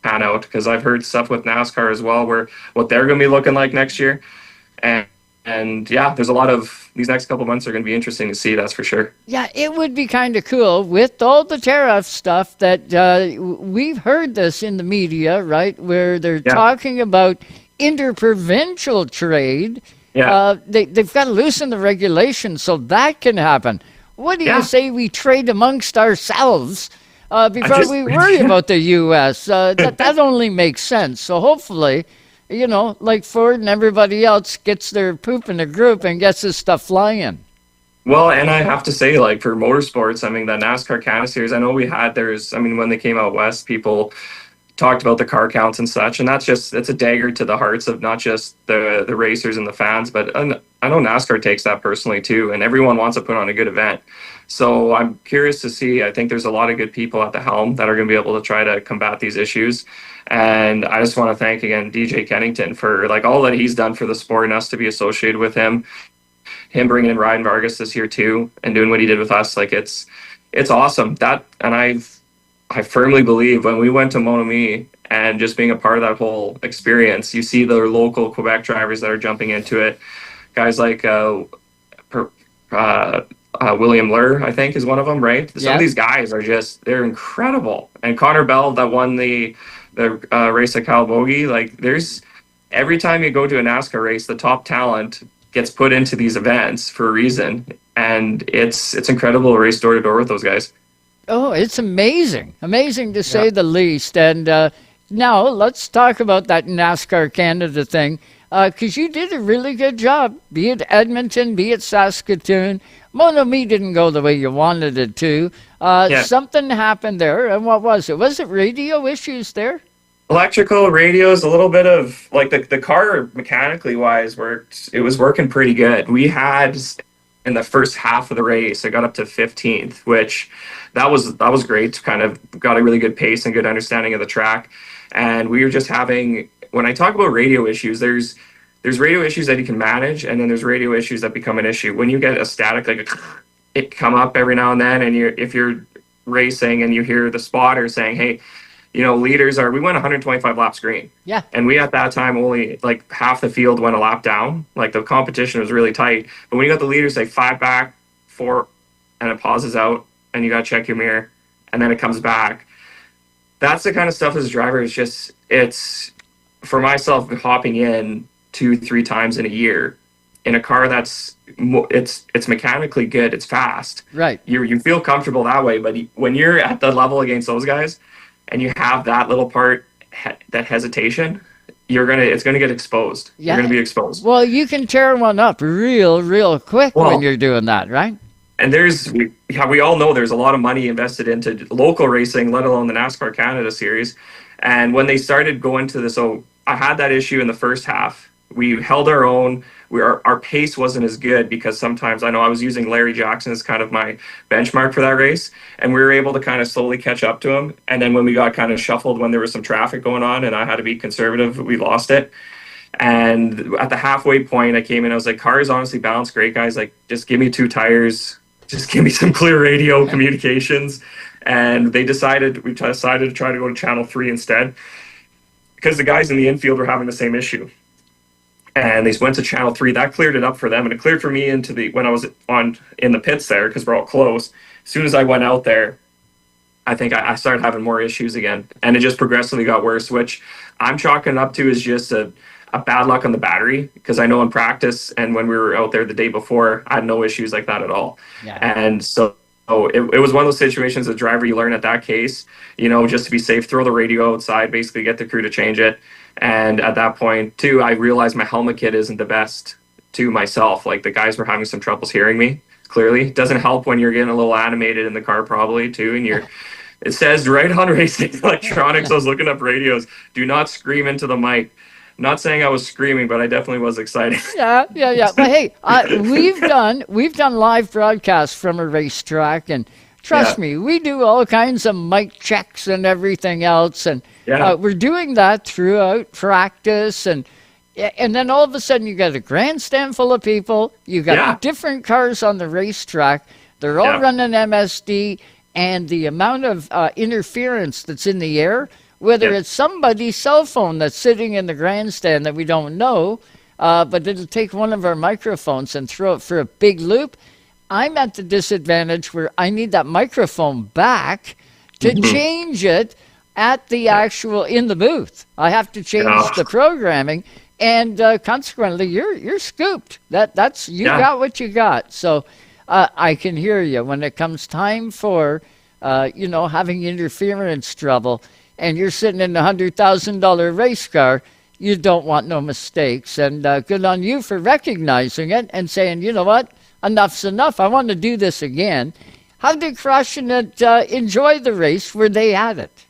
Speaker 10: pan out, because I've heard stuff with NASCAR as well, where what they're going to be looking like next year. And yeah, there's a lot of these next couple months are going to be interesting to see, that's for sure.
Speaker 3: Yeah, it would be kind of cool with all the tariff stuff that we've heard this in the media, right, where they're talking about interprovincial trade.
Speaker 10: Yeah.
Speaker 3: They've got to loosen the regulations so that can happen. What do you say we trade amongst ourselves before we worry about the U.S.? That only makes sense. So hopefully, you know, like Ford and everybody else gets their poop in a group and gets this stuff flying.
Speaker 10: Well, and I have to say, like, for motorsports, I mean, the NASCAR Canada Series, I know when they came out west, people talked about the car counts and such, and it's a dagger to the hearts of not just the racers and the fans, but I know NASCAR takes that personally too, and everyone wants to put on a good event. So I'm curious to see. I think there's a lot of good people at the helm that are going to be able to try to combat these issues. And I just want to thank again DJ Kennington for like all that he's done for the sport and us to be associated with him bringing in Ryan Vargas this year too and doing what he did with us. Like it's awesome. I firmly believe when we went to Monomi and just being a part of that whole experience, you see the local Quebec drivers that are jumping into it. Guys like William Lur, I think, is one of them, right? Some of these guys are they're incredible. And Connor Bell that won the race at Calabogie, like every time you go to a NASCAR race, the top talent gets put into these events for a reason. And it's incredible to race door to door with those guys.
Speaker 3: Oh, it's amazing. Amazing to say the least. And now let's talk about that NASCAR Canada thing, because you did a really good job, be it Edmonton, be it Saskatoon. Monomi didn't go the way you wanted it to. Something happened there, and what was it? Was it radio issues there?
Speaker 10: Electrical, radios, a little bit of, like, the car mechanically wise it was working pretty good. We had, in the first half of the race, I got up to 15th, which that was great. Kind of got a really good pace and good understanding of the track. And we were just having, when I talk about radio issues, there's radio issues that you can manage, and then there's radio issues that become an issue. When you get a static, like it come up every now and then, and if you're racing and you hear the spotter saying, hey, you know, we went 125 laps green. Yeah. And we at that time only like half the field went a lap down. Like the competition was really tight. But when you got the leaders say 5 back, 4, and it pauses out, and you got to check your mirror, and then it comes back. That's the kind of stuff as a driver. It's for myself hopping in 2-3 times in a year in a car that's it's mechanically good, it's fast. Right. You feel comfortable that way, but when you're at the level against those guys, and you have that little part, that hesitation, it's gonna get exposed. Yeah. You're gonna be exposed.
Speaker 3: Well, you can tear one up real quick when you're doing that, right?
Speaker 10: And we all know there's a lot of money invested into local racing, let alone the NASCAR Canada Series. And when they started going to this, so I had that issue in the first half. We held our own. Our pace wasn't as good because sometimes I know I was using Larry Jackson as kind of my benchmark for that race, and we were able to kind of slowly catch up to him. And then when we got kind of shuffled, when there was some traffic going on and I had to be conservative, we lost it. And at the halfway point, I came in, I was like, cars honestly balance great, guys. Like, just give me 2 tires, just give me some clear radio communications. And we decided to try to go to channel 3 instead, because the guys in the infield were having the same issue. And they went to channel 3. That cleared it up for them, and it cleared for me when I was in the pits there, because we're all close. As soon as I went out there, I think I started having more issues again, and it just progressively got worse, which I'm chalking up to is just a bad luck on the battery, because I know in practice and when we were out there the day before, I had no issues like that at all.
Speaker 3: Yeah.
Speaker 10: And so it was one of those situations as a driver, you learn at that case, just to be safe, throw the radio outside, basically get the crew to change it. And at that point too, I realized my helmet kit isn't the best to myself. Like, the guys were having some troubles hearing me. Clearly, it doesn't help when you're getting a little animated in the car, probably too, and it says right on racing electronics. I was looking up radios. Do not scream into the mic. Not saying I was screaming, but I definitely was excited.
Speaker 3: Yeah. But hey, we've done live broadcasts from a racetrack, and trust me, we do all kinds of mic checks and everything else, and we're doing that throughout practice, and then all of a sudden you got a grandstand full of people, you got different cars on the racetrack, they're all running MSD, and the amount of interference that's in the air, whether it's somebody's cell phone that's sitting in the grandstand that we don't know, but it'll take one of our microphones and throw it for a big loop. I'm at the disadvantage where I need that microphone back to change it at the actual, in the booth. I have to change the programming, and consequently, you're scooped. That's got what you got. So I can hear you when it comes time for having interference trouble, and you're sitting in a $100,000 race car. You don't want no mistakes, and good on you for recognizing it and saying, you know what, enough's enough. I want to do this again. How did Crush and it enjoy the race? Were they at it?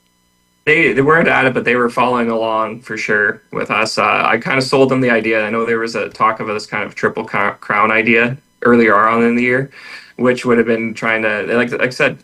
Speaker 10: They weren't at it, but they were following along for sure with us. I kind of sold them the idea. I know there was a talk of this kind of triple crown idea earlier on in the year, which would have been trying to, like I said,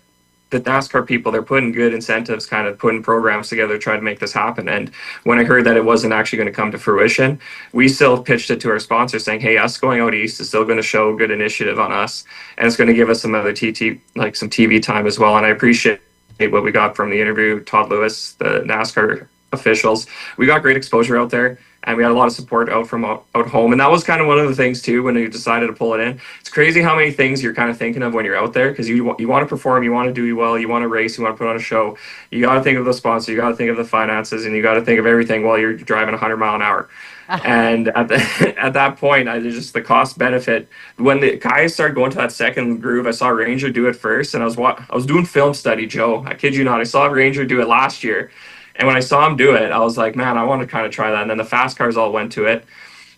Speaker 10: the NASCAR people, they're putting good incentives, kind of putting programs together, trying to make this happen. And when I heard that it wasn't actually going to come to fruition, we still pitched it to our sponsors saying, hey, us going out east is still going to show good initiative on us. And it's going to give us some other some TV time as well. And I appreciate what we got from the interview, Todd Lewis, the NASCAR officials. We got great exposure out there, and we had a lot of support out home. And that was kind of one of the things too when we decided to pull it in. It's crazy how many things you're kind of thinking of when you're out there, because you want to perform, you want to do well, you want to race, you want to put on a show. You got to think of the sponsor, you got to think of the finances, and you got to think of everything while you're driving 100 mile an hour. And at that point, just the cost benefit. When the guys started going to that second groove, I saw Ranger do it first, and I was doing film study, Joe. I kid you not. I saw Ranger do it last year, and when I saw him do it, I was like, man, I want to kind of try that. And then the fast cars all went to it,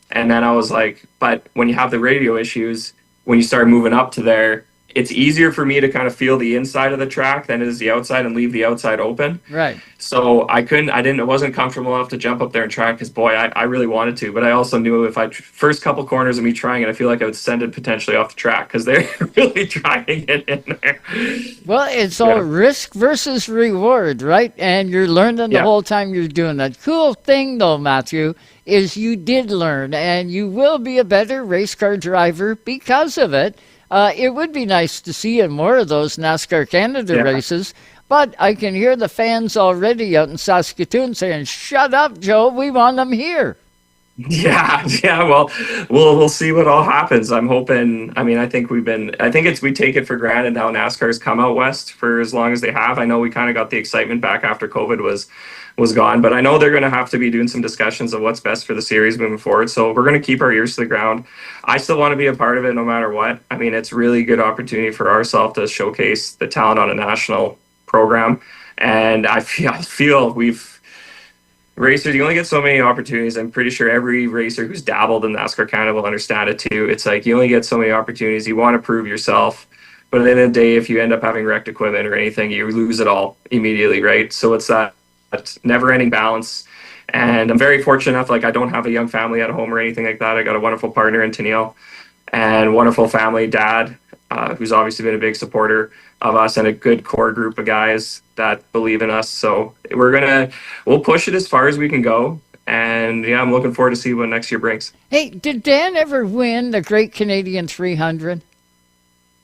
Speaker 10: and then I was like, but when you have the radio issues, when you start moving up to there, it's easier for me to kind of feel the inside of the track than it is the outside and leave the outside open.
Speaker 3: Right.
Speaker 10: So I wasn't comfortable enough to jump up there and try, because boy, I really wanted to, but I also knew if first couple corners of me trying it, I feel like I would send it potentially off the track, because they're really trying it in there.
Speaker 3: Well, it's all risk versus reward, right? And you're learning the whole time you're doing that. Cool thing though, Matthew, is you did learn, and you will be a better race car driver because of it. It would be nice to see in more of those NASCAR Canada races, but I can hear the fans already out in Saskatoon saying, shut up, Joe, we want them here.
Speaker 10: Yeah, well, we'll see what all happens. I'm hoping, I think we take it for granted how NASCAR's come out west for as long as they have. I know we kind of got the excitement back after COVID was gone, but I know they're going to have to be doing some discussions of what's best for the series moving forward. So we're going to keep our ears to the ground. I still want to be a part of it no matter what. It's really good opportunity for ourselves to showcase the talent on a national program. And I feel racers, you only get so many opportunities. I'm pretty sure every racer who's dabbled in NASCAR Canada will understand it too. It's like you only get so many opportunities. You want to prove yourself. But at the end of the day, if you end up having wrecked equipment or anything, you lose it all immediately, right? So it's that never-ending balance. And I'm very fortunate enough, I don't have a young family at home or anything like that. I got a wonderful partner in Tennille and wonderful family, dad, who's obviously been a big supporter of us, and a good core group of guys that believe in us. So we'll push it as far as we can go. And I'm looking forward to see what next year brings.
Speaker 3: Hey, did Dan ever win the Great Canadian 300?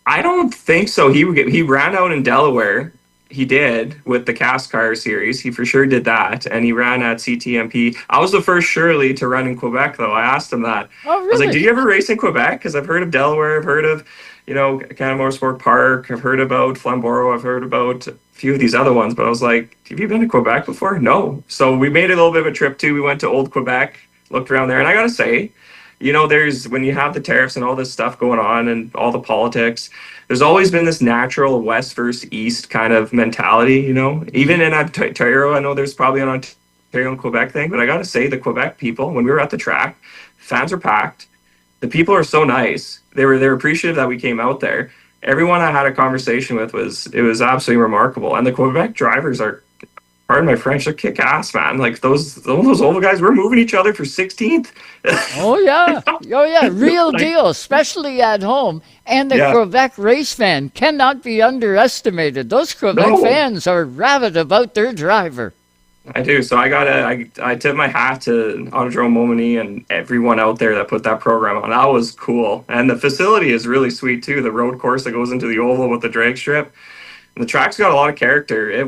Speaker 10: I don't think so. He ran out in Delaware. He did with the Cast Car Series. He for sure did that. And he ran at CTMP. I was the first Shirley to run in Quebec, though. I asked him that.
Speaker 3: Oh, really?
Speaker 10: I was like, did you ever race in Quebec? Because I've heard of Delaware. I've heard of, Canada Motorsport Park. I've heard about Flamborough. I've heard about a few of these other ones, but I was like, have you been to Quebec before? No. So we made a little bit of a trip too. We went to Old Quebec, looked around there, and I gotta say, there's when you have the tariffs and all this stuff going on and all the politics, there's always been this natural West versus East kind of mentality, Even in Ontario, I know there's probably an Ontario and Quebec thing, but I gotta say, the Quebec people, when we were at the track, fans are packed. The people are so nice. They're appreciative that we came out there. Everyone I had a conversation with was absolutely remarkable. And the Quebec drivers are, pardon my French, they're kick ass, man. Like those old guys, we're moving each other for 16th.
Speaker 3: Oh yeah, real deal, especially at home. And the Quebec race fan cannot be underestimated. Those Quebec fans are rabid about their driver.
Speaker 10: I do. So I tip my hat to Autodrome Montmagny and everyone out there that put that program on. That was cool. And the facility is really sweet too. The road course that goes into the oval with the drag strip. And the track's got a lot of character.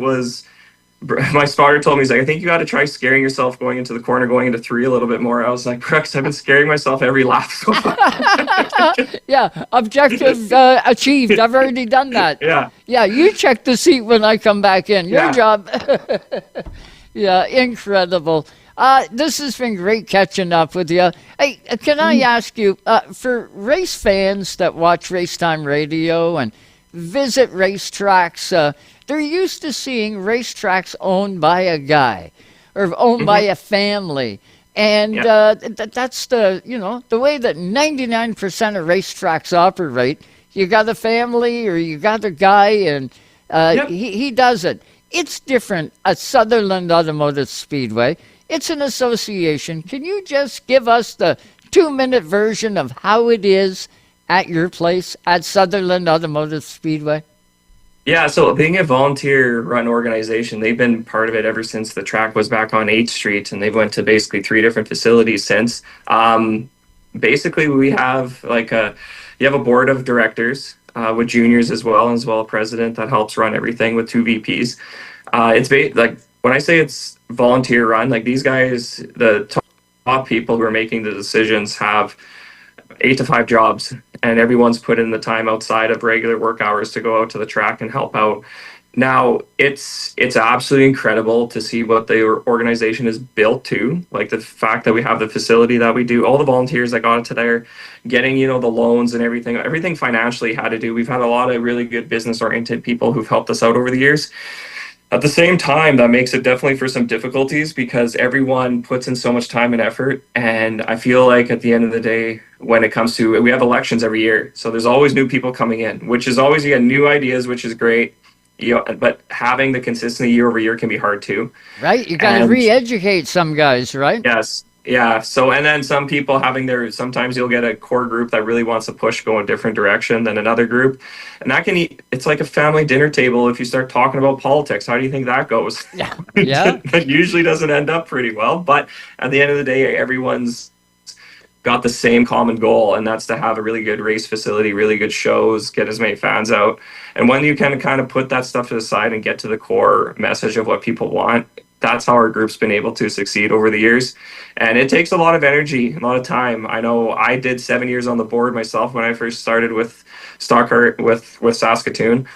Speaker 10: My spotter told me, he's like, I think you got to try scaring yourself going into the corner, going into 3 a little bit more. I was like, Brooks, I've been scaring myself every lap so far.
Speaker 3: Yeah, objective achieved. I've already done that.
Speaker 10: Yeah.
Speaker 3: Yeah, you check the seat when I come back in. Your job. Yeah, incredible. This has been great catching up with you. Hey, can I ask you, for race fans that watch Racetime Radio and visit racetracks, they're used to seeing racetracks owned by a guy or owned by a family. And that's the way that 99% of racetracks operate. You got a family or you got a guy and he does it. It's different at Sutherland Automotive Speedway. It's an association. Can you just give us the 2-minute version of how it is at your place at Sutherland Automotive Speedway?
Speaker 10: Yeah, so being a volunteer-run organization, they've been part of it ever since the track was back on 8th Street, and they've went to basically 3 different facilities since. Basically, we have you have a board of directors with juniors as well a president that helps run everything with 2 VPs. When I say it's volunteer run, like these guys, the top people who are making the decisions have 8 to 5 jobs, and everyone's put in the time outside of regular work hours to go out to the track and help out. Now, it's absolutely incredible to see what the organization is built to, like the fact that we have the facility that we do, all the volunteers that got into there, getting, the loans and everything financially had to do. We've had a lot of really good business-oriented people who've helped us out over the years. At the same time, that makes it definitely for some difficulties because everyone puts in so much time and effort. And I feel like at the end of the day, when it comes to, we have elections every year. So there's always new people coming in, which is always, you get new ideas, which is great. But having the consistency year over year can be hard too.
Speaker 3: Right. You got to re-educate some guys, right?
Speaker 10: Yes. Yeah. So, and then some people sometimes you'll get a core group that really wants to go a different direction than another group. And it's like a family dinner table. If you start talking about politics, how do you think that goes?
Speaker 3: Yeah.
Speaker 10: It usually doesn't end up pretty well. But at the end of the day, everyone's got the same common goal, and that's to have a really good race facility, really good shows, get as many fans out. And when you can kind of put that stuff to the side and get to the core message of what people want, that's how our group's been able to succeed over the years. And it takes a lot of energy, a lot of time. I know I did 7 years on the board myself when I first started with Stockhart with Saskatoon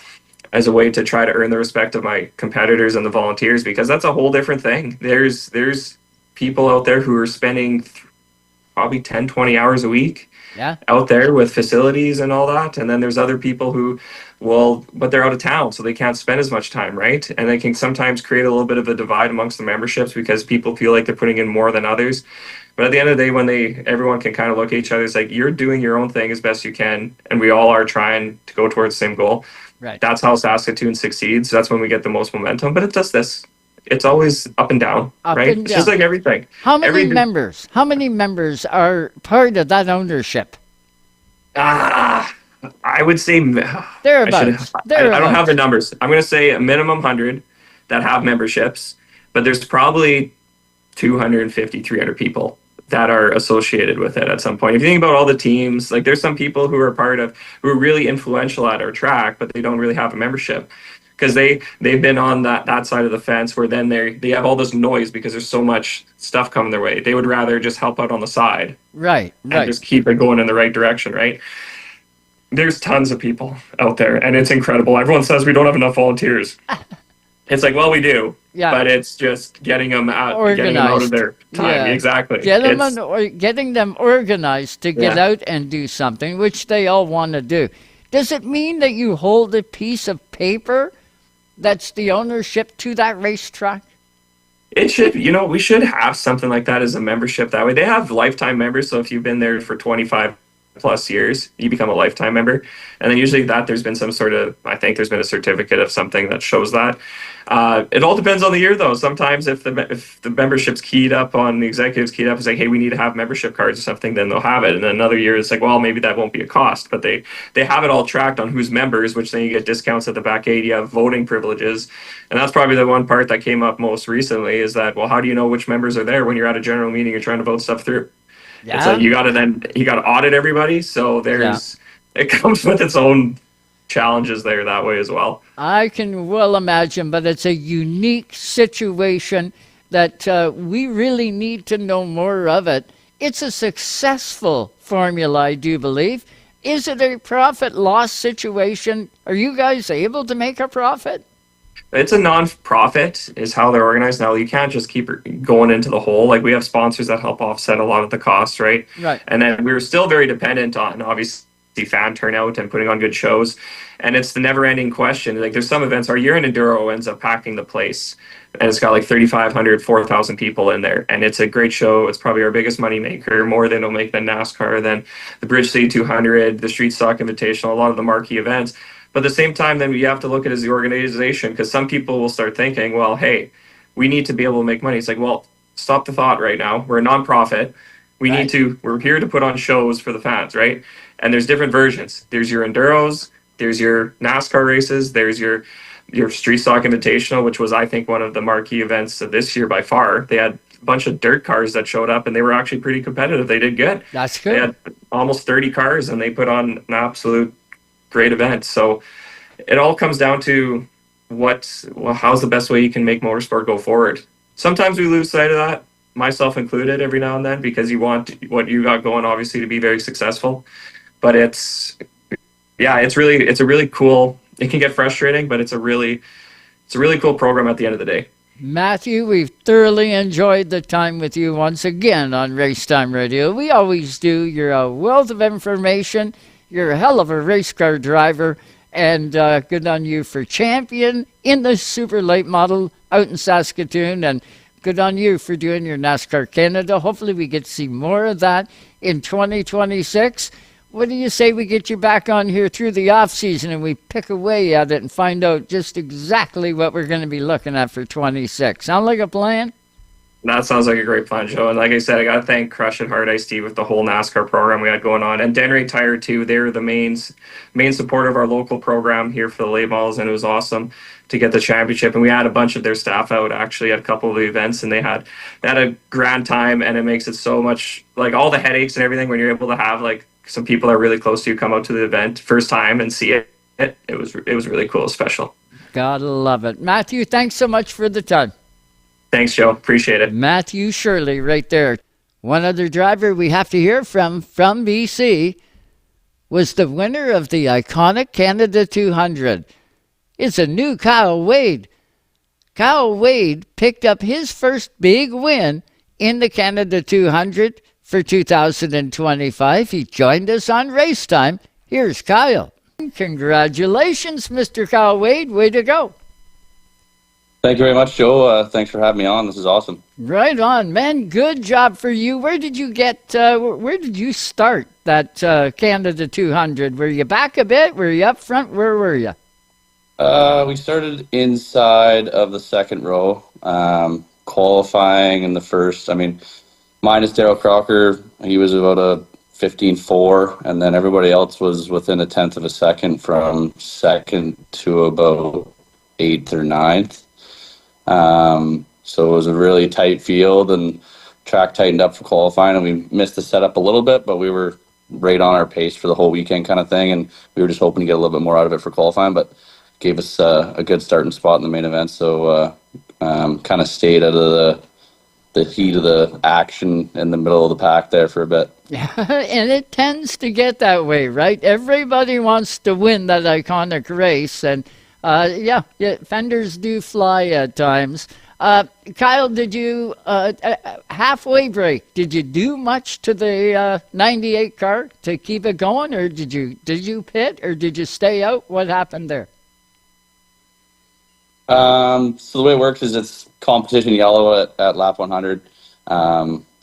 Speaker 10: as a way to try to earn the respect of my competitors and the volunteers, because that's a whole different thing. There's people out there who are spending probably 10, 20 hours a week out there with facilities and all that. And then there's other people who but they're out of town, so they can't spend as much time, right? And they can sometimes create a little bit of a divide amongst the memberships because people feel like they're putting in more than others. But at the end of the day, when everyone can kind of look at each other, it's like, you're doing your own thing as best you can, and we all are trying to go towards the same goal.
Speaker 3: Right.
Speaker 10: That's how Saskatoon succeeds. That's when we get the most momentum. But it does this. It's always up and down, right? It's just like everything.
Speaker 3: How many members are part of that ownership?
Speaker 10: I would say
Speaker 3: thereabouts.
Speaker 10: I don't have the numbers. I'm going to say a minimum 100 that have memberships, but there's probably 250, 300 people that are associated with it at some point. If you think about all the teams, like there's some people who are really influential at our track, but they don't really have a membership because they've been on that side of the fence where then they have all this noise because there's so much stuff coming their way. They would rather just help out on the side.
Speaker 3: Right.
Speaker 10: And just keep it going in the right direction, right? There's tons of people out there, and it's incredible. Everyone says we don't have enough volunteers. It's like, well, we do,
Speaker 3: Yeah.
Speaker 10: but it's just getting them out
Speaker 3: Organized.
Speaker 10: of their time.
Speaker 3: Yeah.
Speaker 10: Exactly.
Speaker 3: Getting them organized to get
Speaker 10: Yeah.
Speaker 3: out and do something, which they all want to do. Does it mean that you hold a piece of paper that's the ownership to that racetrack?
Speaker 10: It should, we should have something like that as a membership that way. They have lifetime members, so if you've been there for 25 plus years, you become a lifetime member. And then usually there's been some sort of, I think there's been a certificate of something that shows that. It all depends on the year, though. Sometimes if the membership's keyed up on the executives keyed up, it's like, hey, we need to have membership cards or something, then they'll have it. And then another year, it's like, well, maybe that won't be a cost, but they have it all tracked on who's members, which then you get discounts at the back gate. You have voting privileges. And that's probably the one part that came up most recently is that, well, how do you know which members are there when you're at a general meeting, you're trying to vote stuff through?
Speaker 3: Yeah.
Speaker 10: It's like you got to audit everybody. So it comes with its own challenges there that way as well.
Speaker 3: I can well imagine, but it's a unique situation that we really need to know more of it. It's a successful formula, I do believe. Is it a profit-loss situation? Are you guys able to make a profit?
Speaker 10: It's a non-profit is how they're organized now. You can't just keep going into the hole. Like we have sponsors that help offset a lot of the costs, right?
Speaker 3: Right.
Speaker 10: And then we're still very dependent on obviously fan turnout and putting on good shows. And it's the never-ending question. Like there's some events, our year-end enduro ends up packing the place, and it's got like 3,500, 4,000 people in there, and it's a great show. It's probably our biggest money maker, more than it'll make than NASCAR, than the Bridge City 200, the Street Stock Invitational, a lot of the marquee events. But at the same time, then you have to look at it as the organization, because some people will start thinking, well, hey, we need to be able to make money. It's like, well, stop the thought right now. We're a nonprofit. We're here to put on shows for the fans, right? And there's different versions. There's your enduros, there's your NASCAR races, there's your Street Stock Invitational, which was, I think, one of the marquee events of this year by far. They had a bunch of dirt cars that showed up, and they were actually pretty competitive. They did good.
Speaker 3: That's good.
Speaker 10: They had almost 30 cars, and they put on an absolute great event. So it all comes down to how's the best way you can make motorsport go forward. Sometimes we lose sight of that, myself included, every now and then, because you want what you got going, obviously, to be very successful. But it's a really cool, it can get frustrating, but it's a really cool program at the end of the day.
Speaker 3: Matthew, we've thoroughly enjoyed the time with you once again on Racetime Radio. We always do. You're a wealth of information. You're a hell of a race car driver, and good on you for champion in the super late model out in Saskatoon, and good on you for doing your NASCAR Canada. Hopefully we get to see more of that in 2026. What do you say we get you back on here through the off season and we pick away at it and find out just exactly what we're going to be looking at for 26? Sound like a plan?
Speaker 10: That sounds like a great plan, Joe. And like I said, I got to thank Crush and Hard Ice Steve with the whole NASCAR program we had going on. And Denry Tire, too. They were the main supporter of our local program here for the late models, and it was awesome to get the championship. And we had a bunch of their staff out, actually, at a couple of the events, and they had a grand time, and it makes it so much, like, all the headaches and everything when you're able to have, like, some people that are really close to you come out to the event first time and see it. It was really cool, special.
Speaker 3: Gotta love it. Matthew, thanks so much for the time.
Speaker 10: Thanks, Joe. Appreciate it.
Speaker 3: Matthew Shirley right there. One other driver we have to hear from BC was the winner of the iconic Canada 200. It's a new Kyle Wade. Kyle Wade picked up his first big win in the Canada 200 for 2025. He joined us on Racetime. Here's Kyle. Congratulations, Mr. Kyle Wade. Way to go.
Speaker 11: Thank you very much, Joe. Thanks for having me on. This is awesome.
Speaker 3: Right on, man. Good job for you. Where did you start that Canada 200? Were you back a bit? Were you up front? Where were you?
Speaker 11: We started inside of the second row, qualifying in the first. I mean, minus Daryl Crocker, he was about a 15.4, and then everybody else was within a tenth of a second from second to about 8th or 9th. So it was a really tight field, and track tightened up for qualifying, and we missed the setup a little bit, but we were right on our pace for the whole weekend kind of thing, and we were just hoping to get a little bit more out of it for qualifying, but gave us a good starting spot in the main event. So kind of stayed out of the heat of the action in the middle of the pack there for a bit.
Speaker 3: And it tends to get that way, right? Everybody wants to win that iconic race, and yeah, fenders do fly at times. Kyle, did you halfway break? Did you do much to the '98 car to keep it going, or did you pit, or did you stay out? What happened there?
Speaker 11: So the way it works is it's competition yellow at lap 100,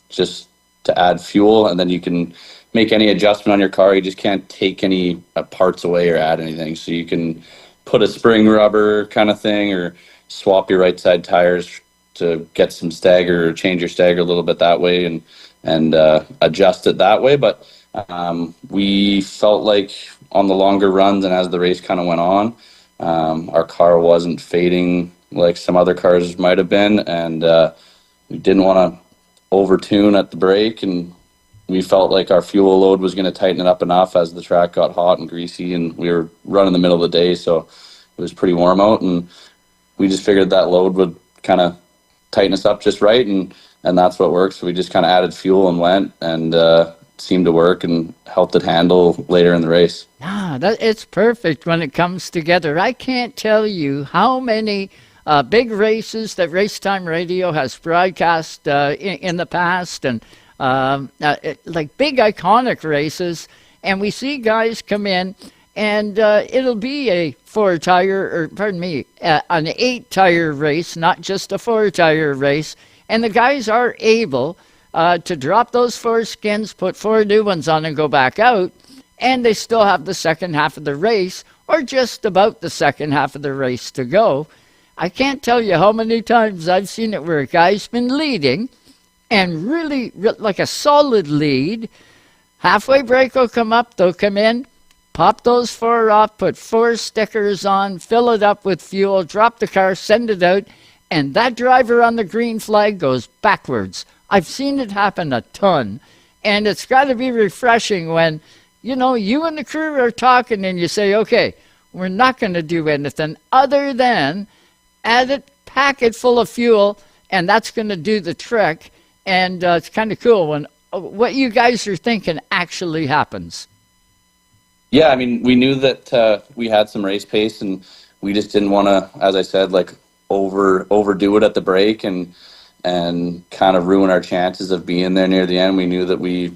Speaker 11: just to add fuel, and then you can make any adjustment on your car. You just can't take any parts away or add anything. So you can put a spring rubber kind of thing, or swap your right side tires to get some stagger, or change your stagger a little bit that way, and adjust it that way. But we felt like on the longer runs and as the race kind of went on, our car wasn't fading like some other cars might have been, and we didn't want to overtune at the brake, and we felt like our fuel load was going to tighten it up enough as the track got hot and greasy, and we were running the middle of the day, so it was pretty warm out, and we just figured that load would kind of tighten us up just right, and that's what worked. So we just kind of added fuel and went, and seemed to work and helped it handle later in the race.
Speaker 3: It's perfect when it comes together. I can't tell you how many big races that Racetime Radio has broadcast in the past, and like big iconic races, and we see guys come in, and it'll be a an 8-tire race, not just a 4-tire race, and the guys are able to drop those 4 skins, put 4 new ones on, and go back out, and they still have the second half of the race, or just about the second half of the race to go. I can't tell you how many times I've seen it where a guy's been leading, and really, like a solid lead, halfway break will come up, they'll come in, pop those 4 off, put 4 stickers on, fill it up with fuel, drop the car, send it out, and that driver on the green flag goes backwards. I've seen it happen a ton, and it's got to be refreshing when, you and the crew are talking and you say, okay, we're not going to do anything other than pack it full of fuel, and that's going to do the trick. And it's kind of cool when what you guys are thinking actually happens.
Speaker 11: Yeah, I mean, we knew that we had some race pace, and we just didn't want to, as I said, like overdo it at the break and kind of ruin our chances of being there near the end. We knew that we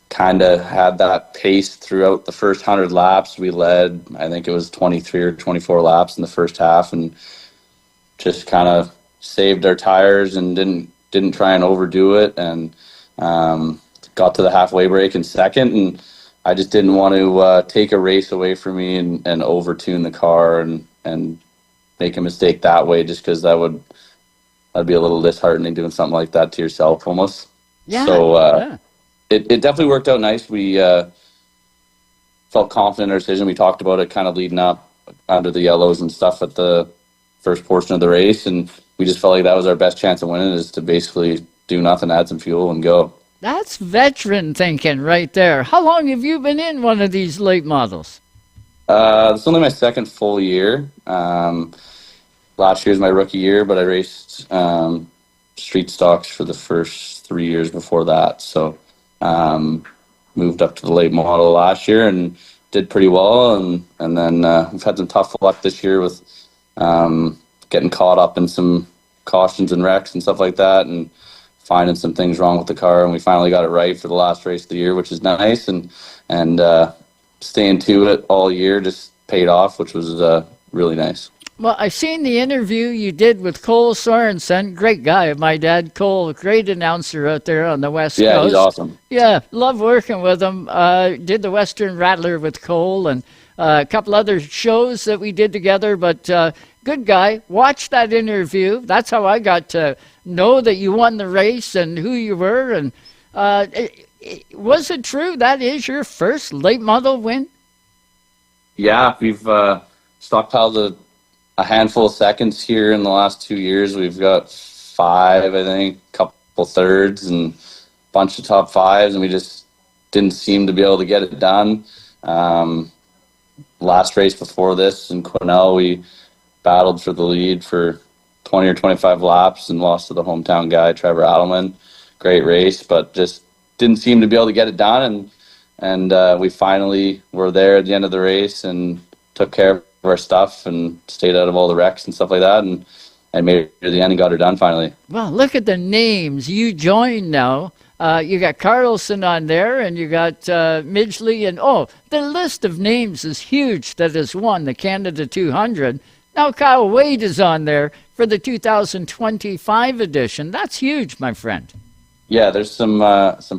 Speaker 11: kind of had that pace throughout the first 100 laps. We led, I think it was 23 or 24 laps in the first half, and just kind of saved our tires and didn't try and overdo it, and got to the halfway break in second, and I just didn't want to take a race away from me and overtune the car and make a mistake that way, just because that'd be a little disheartening doing something like that to yourself almost.
Speaker 3: Yeah.
Speaker 11: So it definitely worked out nice. We felt confident in our decision. We talked about it kind of leading up under the yellows and stuff at the first portion of the race, and we just felt like that was our best chance of winning, is to basically do nothing, add some fuel, and go.
Speaker 3: That's veteran thinking right there. How long have you been in one of these late models?
Speaker 11: It's only my second full year. Last year was my rookie year, but I raced street stocks for the first 3 years before that. So moved up to the late model last year and did pretty well. And then we've had some tough luck this year with getting caught up in some cautions and wrecks and stuff like that, and finding some things wrong with the car. And we finally got it right for the last race of the year, which is nice. And staying to it all year just paid off, which was really nice.
Speaker 3: Well, I've seen the interview you did with Cole Sorensen. Great guy. My dad, Cole, great announcer out there on the West Coast.
Speaker 11: Yeah, he's awesome.
Speaker 3: Yeah, love working with him. Did the Western Rattler with Cole, and a couple other shows that we did together. But good guy. Watch that interview. That's how I got to know that you won the race and who you were. And was it true that is your first late model win?
Speaker 11: Yeah, we've stockpiled a handful of seconds here in the last 2 years. We've got 5, I think, couple thirds and a bunch of top 5s, and we just didn't seem to be able to get it done. Last race before this in Quesnel, we battled for the lead for 20 or 25 laps and lost to the hometown guy, Trevor Adelman. Great race, but just didn't seem to be able to get it done, and we finally were there at the end of the race and took care of our stuff and stayed out of all the wrecks and stuff like that, and made it to the end and got her done finally.
Speaker 3: Well, look at the names you joined now. You got Carlson on there, and you got Midgley, and the list of names is huge that has won the Canada 200. Now Kyle Wade is on there for the 2025 edition. That's huge, my friend.
Speaker 11: Yeah, there's some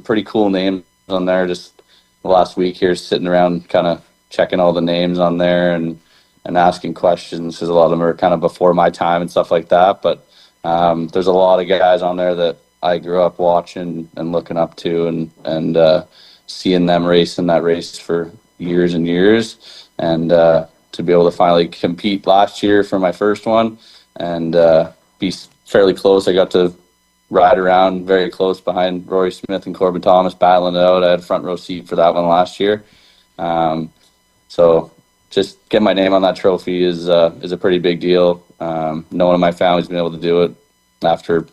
Speaker 11: pretty cool names on there. Just the last week here, sitting around, kind of checking all the names on there and asking questions, because a lot of them are kind of before my time and stuff like that. But there's a lot of guys on there that I grew up watching and looking up to, and seeing them race in that race for years and years, and to be able to finally compete last year for my first one and be fairly close. I got to ride around very close behind Rory Smith and Corbin Thomas battling it out. I had a front row seat for that one last year. So just get my name on that trophy is a pretty big deal. No one in my family's been able to do it after,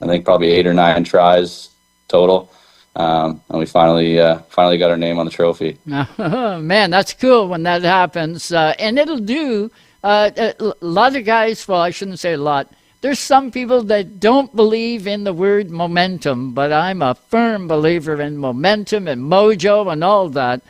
Speaker 11: I think, probably 8 or 9 tries total. And we finally got our name on the trophy.
Speaker 3: Man, that's cool when that happens. And it'll do a lot of guys, well, I shouldn't say a lot. There's some people that don't believe in the word momentum, but I'm a firm believer in momentum and mojo and all that.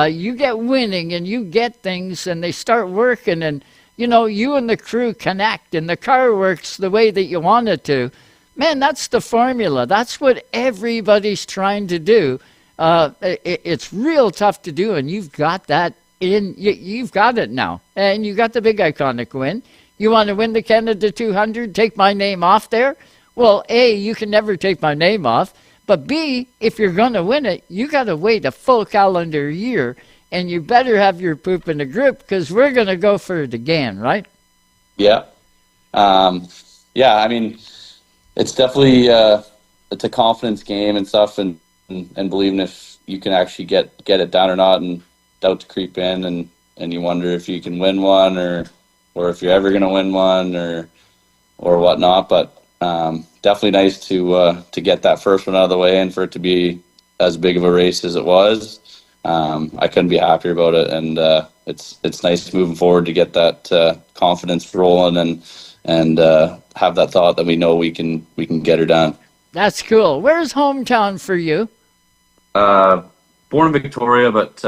Speaker 3: You get winning and you get things and they start working, and, you and the crew connect and the car works the way that you want it to. Man, that's the formula. That's what everybody's trying to do. It's real tough to do, and you've got that you've got it now. And you got the big iconic win. You want to win the Canada 200, take my name off there? Well, A, you can never take my name off. But B, if you're going to win it, you got to wait a full calendar year, and you better have your poop in the grip, because we're going to go for it again, right?
Speaker 11: Yeah. I mean, it's definitely it's a confidence game and stuff, and believing if you can actually get it done or not, and doubt to creep in, and you wonder if you can win one or if you're ever going to win one or whatnot. But definitely nice to get that first one out of the way and for it to be as big of a race as it was. I couldn't be happier about it, and it's nice moving forward to get that confidence rolling and have that thought that we know we can get her done.
Speaker 3: That's cool. Where's hometown for you?
Speaker 11: Born in Victoria, but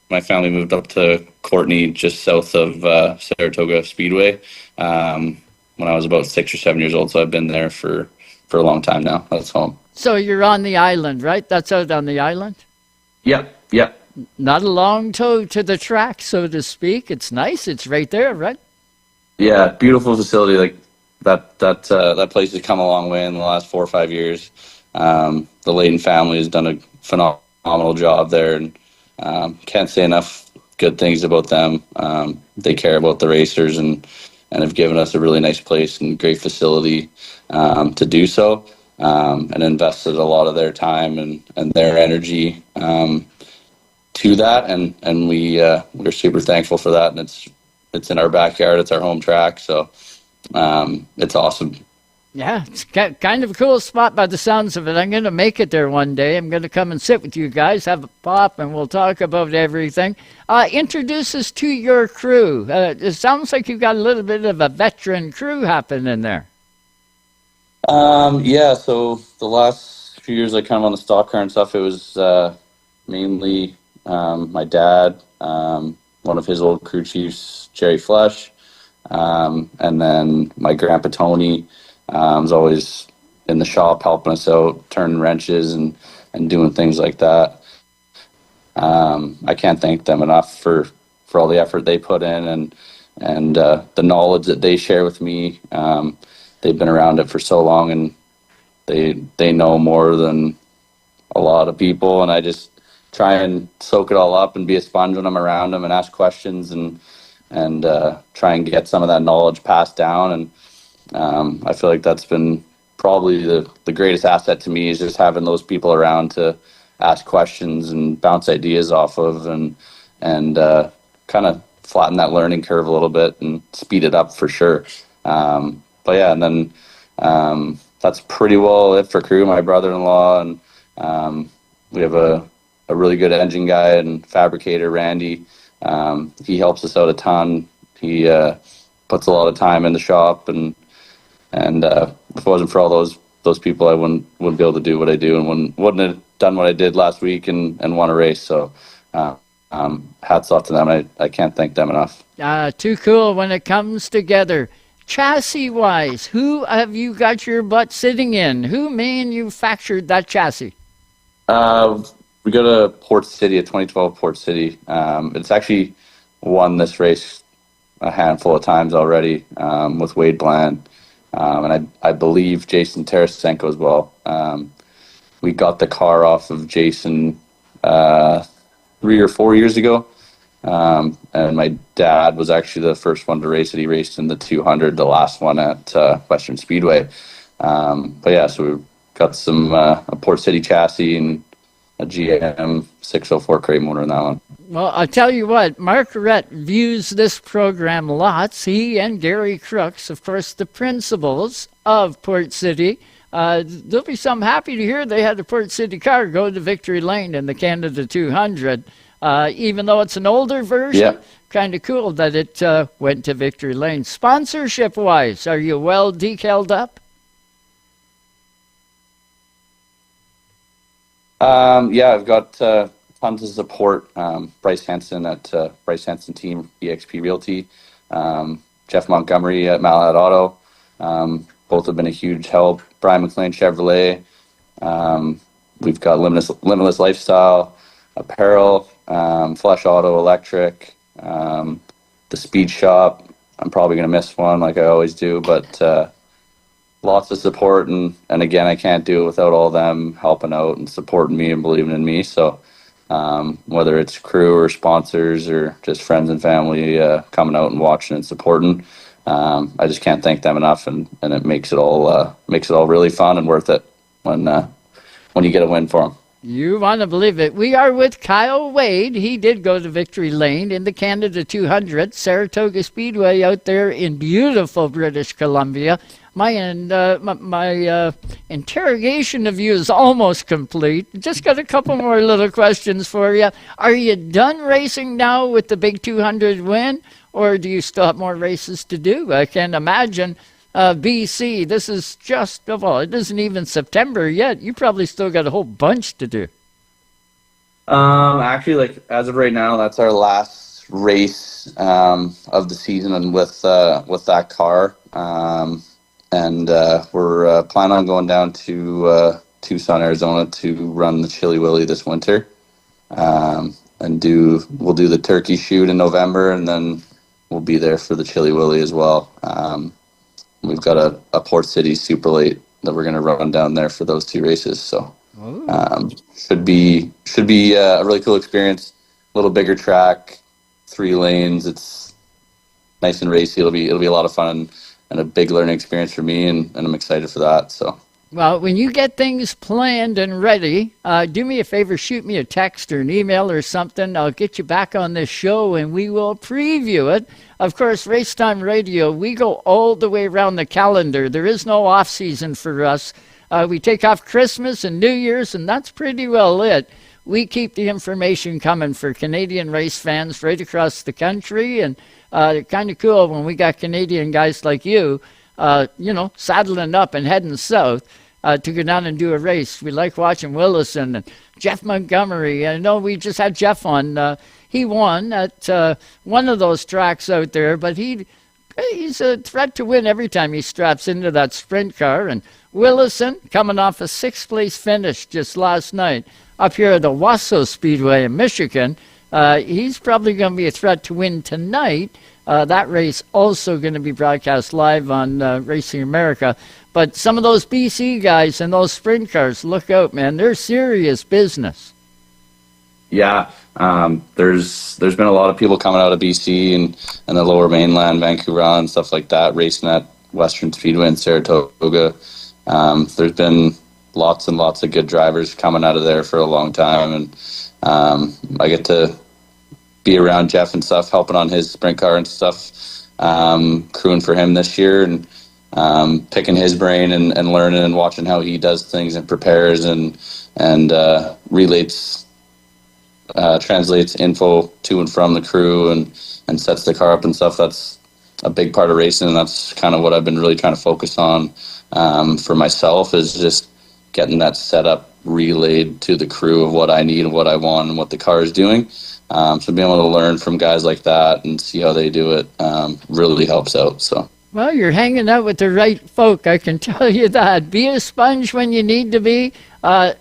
Speaker 11: my family moved up to Courtenay, just south of Saratoga Speedway, when I was about 6 or 7 years old. So I've been there for a long time now. That's home.
Speaker 3: So you're on the island, right? That's out on the island?
Speaker 11: Yep.
Speaker 3: Not a long tow to the track, so to speak. It's nice. It's right there, right? Yeah,
Speaker 11: beautiful facility. Like that place has come a long way in the last 4 or 5 years. The Layton family has done a phenomenal job there, and can't say enough good things about them. They care about the racers and have given us a really nice place and great facility to do so, and invested a lot of their time and their energy to that, and we're super thankful for that. And it's in our backyard. It's our home track, so it's awesome.
Speaker 3: Yeah, it's kind of a cool spot by the sounds of it. I'm going to make it there one day. I'm going to come and sit with you guys, have a pop, and we'll talk about everything. Introduce us to your crew. It sounds like you've got a little bit of a veteran crew happening there.
Speaker 11: So the last few years, kind of on the stock car and stuff, it was mainly my dad, one of his old crew chiefs, Jerry Flesh, and then my grandpa Tony. Was always in the shop helping us out, turning wrenches and doing things like that. I can't thank them enough for all the effort they put in and the knowledge that they share with me. They've been around it for so long, and they know more than a lot of people, and I just try and soak it all up and be a sponge when I'm around them and ask questions and try and get some of that knowledge passed down. And I feel like that's been probably the greatest asset to me, is just having those people around to ask questions and bounce ideas off of, and kind of flatten that learning curve a little bit and speed it up for sure. But yeah, and then that's pretty well it for crew. My brother-in-law and we have a really good engine guy and fabricator, Randy. He helps us out a ton. He puts a lot of time in the shop, and if it wasn't for all those people, I wouldn't be able to do what I do, and wouldn't have done what I did last week and won a race. So hats off to them. I can't thank them enough.
Speaker 3: Too cool when it comes together. Chassis-wise, who have you got your butt sitting in? Who manufactured that chassis?
Speaker 11: We go to Port City, a 2012 Port City. It's actually won this race a handful of times already with Wade Bland. And I believe Jason Tarasenko as well. We got the car off of Jason 3 or 4 years ago. And my dad was actually the first one to race it. He raced in the 200, the last one at Western Speedway. But yeah, so we got some a Port City chassis and a GM 604 crate motor in that one.
Speaker 3: Well, I'll tell you what, Mark Rett views this program lots. He and Gary Crooks, of course, the principals of Port City. They'll be some happy to hear they had a Port City car go to Victory Lane in the Canada 200. Even though it's an older version, kind of cool that it went to Victory Lane. Sponsorship-wise, are you well decaled up?
Speaker 11: Yeah, I've got tons of support. Bryce Henson at Bryce Henson Team, EXP Realty. Jeff Montgomery at Malad Auto. Both have been a huge help. Brian McLean Chevrolet. We've got Limitless Lifestyle, Apparel, Flush Auto Electric, the Speed Shop. I'm probably going to miss one like I always do, but lots of support, and again, I can't do it without all them helping out and supporting me and believing in me. So whether it's crew or sponsors or just friends and family coming out and watching and supporting, I just can't thank them enough, and it makes it all really fun and worth it when you get a win for them.
Speaker 3: You want to believe it. We are with Kyle Wade. He did go to Victory Lane in the Canada 200, Saratoga Speedway out there in beautiful British Columbia. My interrogation of you is almost complete. Just got a couple more little questions for you. Are you done racing now with the big 200 win, or do you still have more races to do? I can imagine BC, this is just, it isn't even September yet. You probably still got a whole bunch to do.
Speaker 11: Actually, like as of right now, that's our last race of the season, and with that car. And we're planning on going down to Tucson, Arizona to run the Chili Willy this winter. And we'll do the turkey shoot in November, and then we'll be there for the Chili Willy as well. We've got a Port City Super Late that we're going to run down there for those two races. So should be a really cool experience. A little bigger track, 3 lanes. It's nice and racy. It'll be a lot of fun and a big learning experience for me, and I'm excited for that. So.
Speaker 3: Well, when you get things planned and ready, do me a favor, shoot me a text or an email or something. I'll get you back on this show and we will preview it. Of course, Racetime Radio, we go all the way around the calendar. There is no off season for us. We take off Christmas and New Year's, and that's pretty well it. We keep the information coming for Canadian race fans right across the country, and kind of cool when we got Canadian guys like you, saddling up and heading south to go down and do a race. We like watching Willison and Jeff Montgomery. I know we just had Jeff on. He won at one of those tracks out there, but he's a threat to win every time he straps into that sprint car. And Willison, coming off a 6th place finish just last night up here at the Wasso Speedway in Michigan. He's probably going to be a threat to win tonight. That race also going to be broadcast live on Racing America. But some of those BC guys and those sprint cars, look out, man. They're serious business.
Speaker 11: Yeah, there's been a lot of people coming out of BC and the Lower Mainland, Vancouver and stuff like that, racing at Western Speedway in Saratoga. There's been lots and lots of good drivers coming out of there for a long time, and I get to be around Jeff and stuff, helping on his sprint car and stuff, crewing for him this year, and picking his brain and learning and watching how he does things and prepares, and relates translates info to and from the crew and sets the car up and stuff. That's a big part of racing, and that's kind of what I've been really trying to focus on for myself, is just getting that setup relayed to the crew of what I need and what I want and what the car is doing. So being able to learn from guys like that and see how they do it really helps out. So.
Speaker 3: Well, you're hanging out with the right folk, I can tell you that. Be a sponge when you need to be.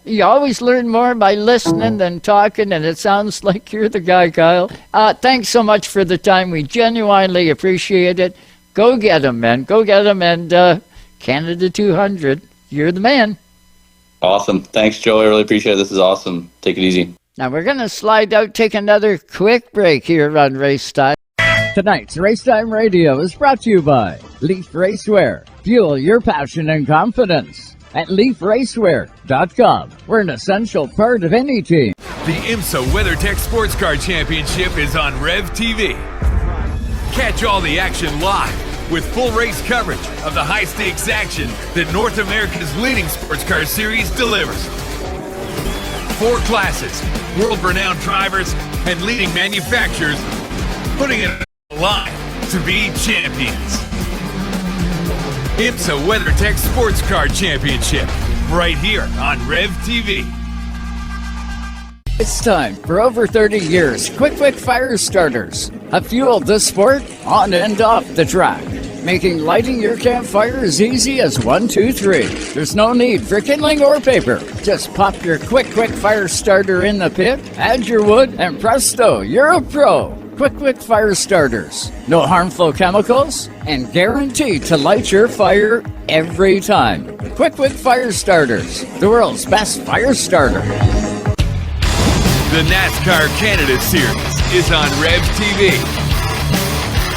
Speaker 3: You always learn more by listening than talking, and it sounds like you're the guy, Kyle. Thanks so much for the time. We genuinely appreciate it. Go get them, man. Go get them, and Canada 200, you're the man.
Speaker 11: Awesome. Thanks, Joe. I really appreciate it. This is awesome. Take it easy.
Speaker 3: Now we're going to slide out, take another quick break here on Race Time. Tonight's Race Time Radio is brought to you by Leaf Racewear. Fuel your passion and confidence at leafracewear.com. We're an essential part of any team.
Speaker 5: The IMSA WeatherTech Sports Car Championship is on Rev TV. Catch all the action live with full race coverage of the high-stakes action that North America's leading sports car series delivers. 4 classes, world-renowned drivers, and leading manufacturers putting it on the line to be champions. IMSA WeatherTech Sports Car Championship, right here on Rev TV.
Speaker 3: It's time. For over 30 years, Quick Fire Starters have fueled the sport on and off the track, making lighting your campfire as easy as 1, 2, 3. There's no need for kindling or paper. Just pop your Quick Fire Starter in the pit, add your wood, and presto, you're a pro. Quick Fire Starters. No harmful chemicals, and guaranteed to light your fire every time. Quick Fire Starters, the world's best fire starter.
Speaker 5: The NASCAR Canada Series is on Rev TV.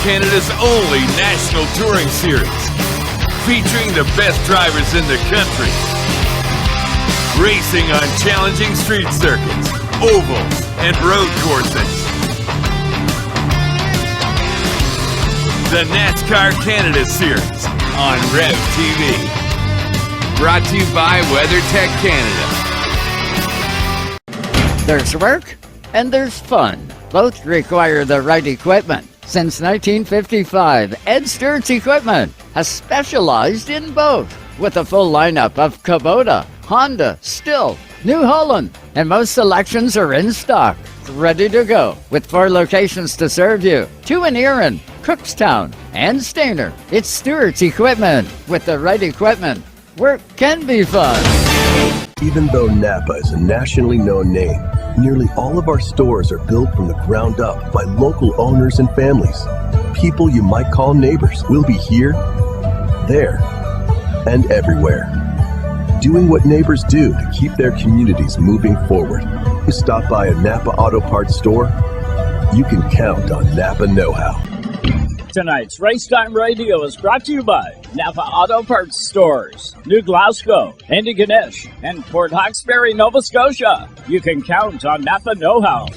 Speaker 5: Canada's only national touring series, featuring the best drivers in the country. Racing on challenging street circuits, ovals, and road courses. The NASCAR Canada Series on Rev TV. Brought to you by WeatherTech Canada.
Speaker 3: There's work and there's fun. Both require the right equipment. Since 1955, Ed Stewart's Equipment has specialized in both, with a full lineup of Kubota, Honda, Stihl, New Holland, and most selections are in stock, ready to go, with 4 locations to serve you. 2 in Erin, Cookstown, and Stayner. It's Stewart's Equipment. With the right equipment, work can be fun.
Speaker 6: Even though Napa is a nationally known name, nearly all of our stores are built from the ground up by local owners and families. People you might call neighbors will be here, there, and everywhere, doing what neighbors do to keep their communities moving forward. You stop by a Napa Auto Parts store, you can count on Napa know-how.
Speaker 9: Tonight's Race Time Radio is brought to you by Napa Auto Parts Stores, New Glasgow, Antigonish, and Port Hawkesbury, Nova Scotia. You can count on Napa know-how.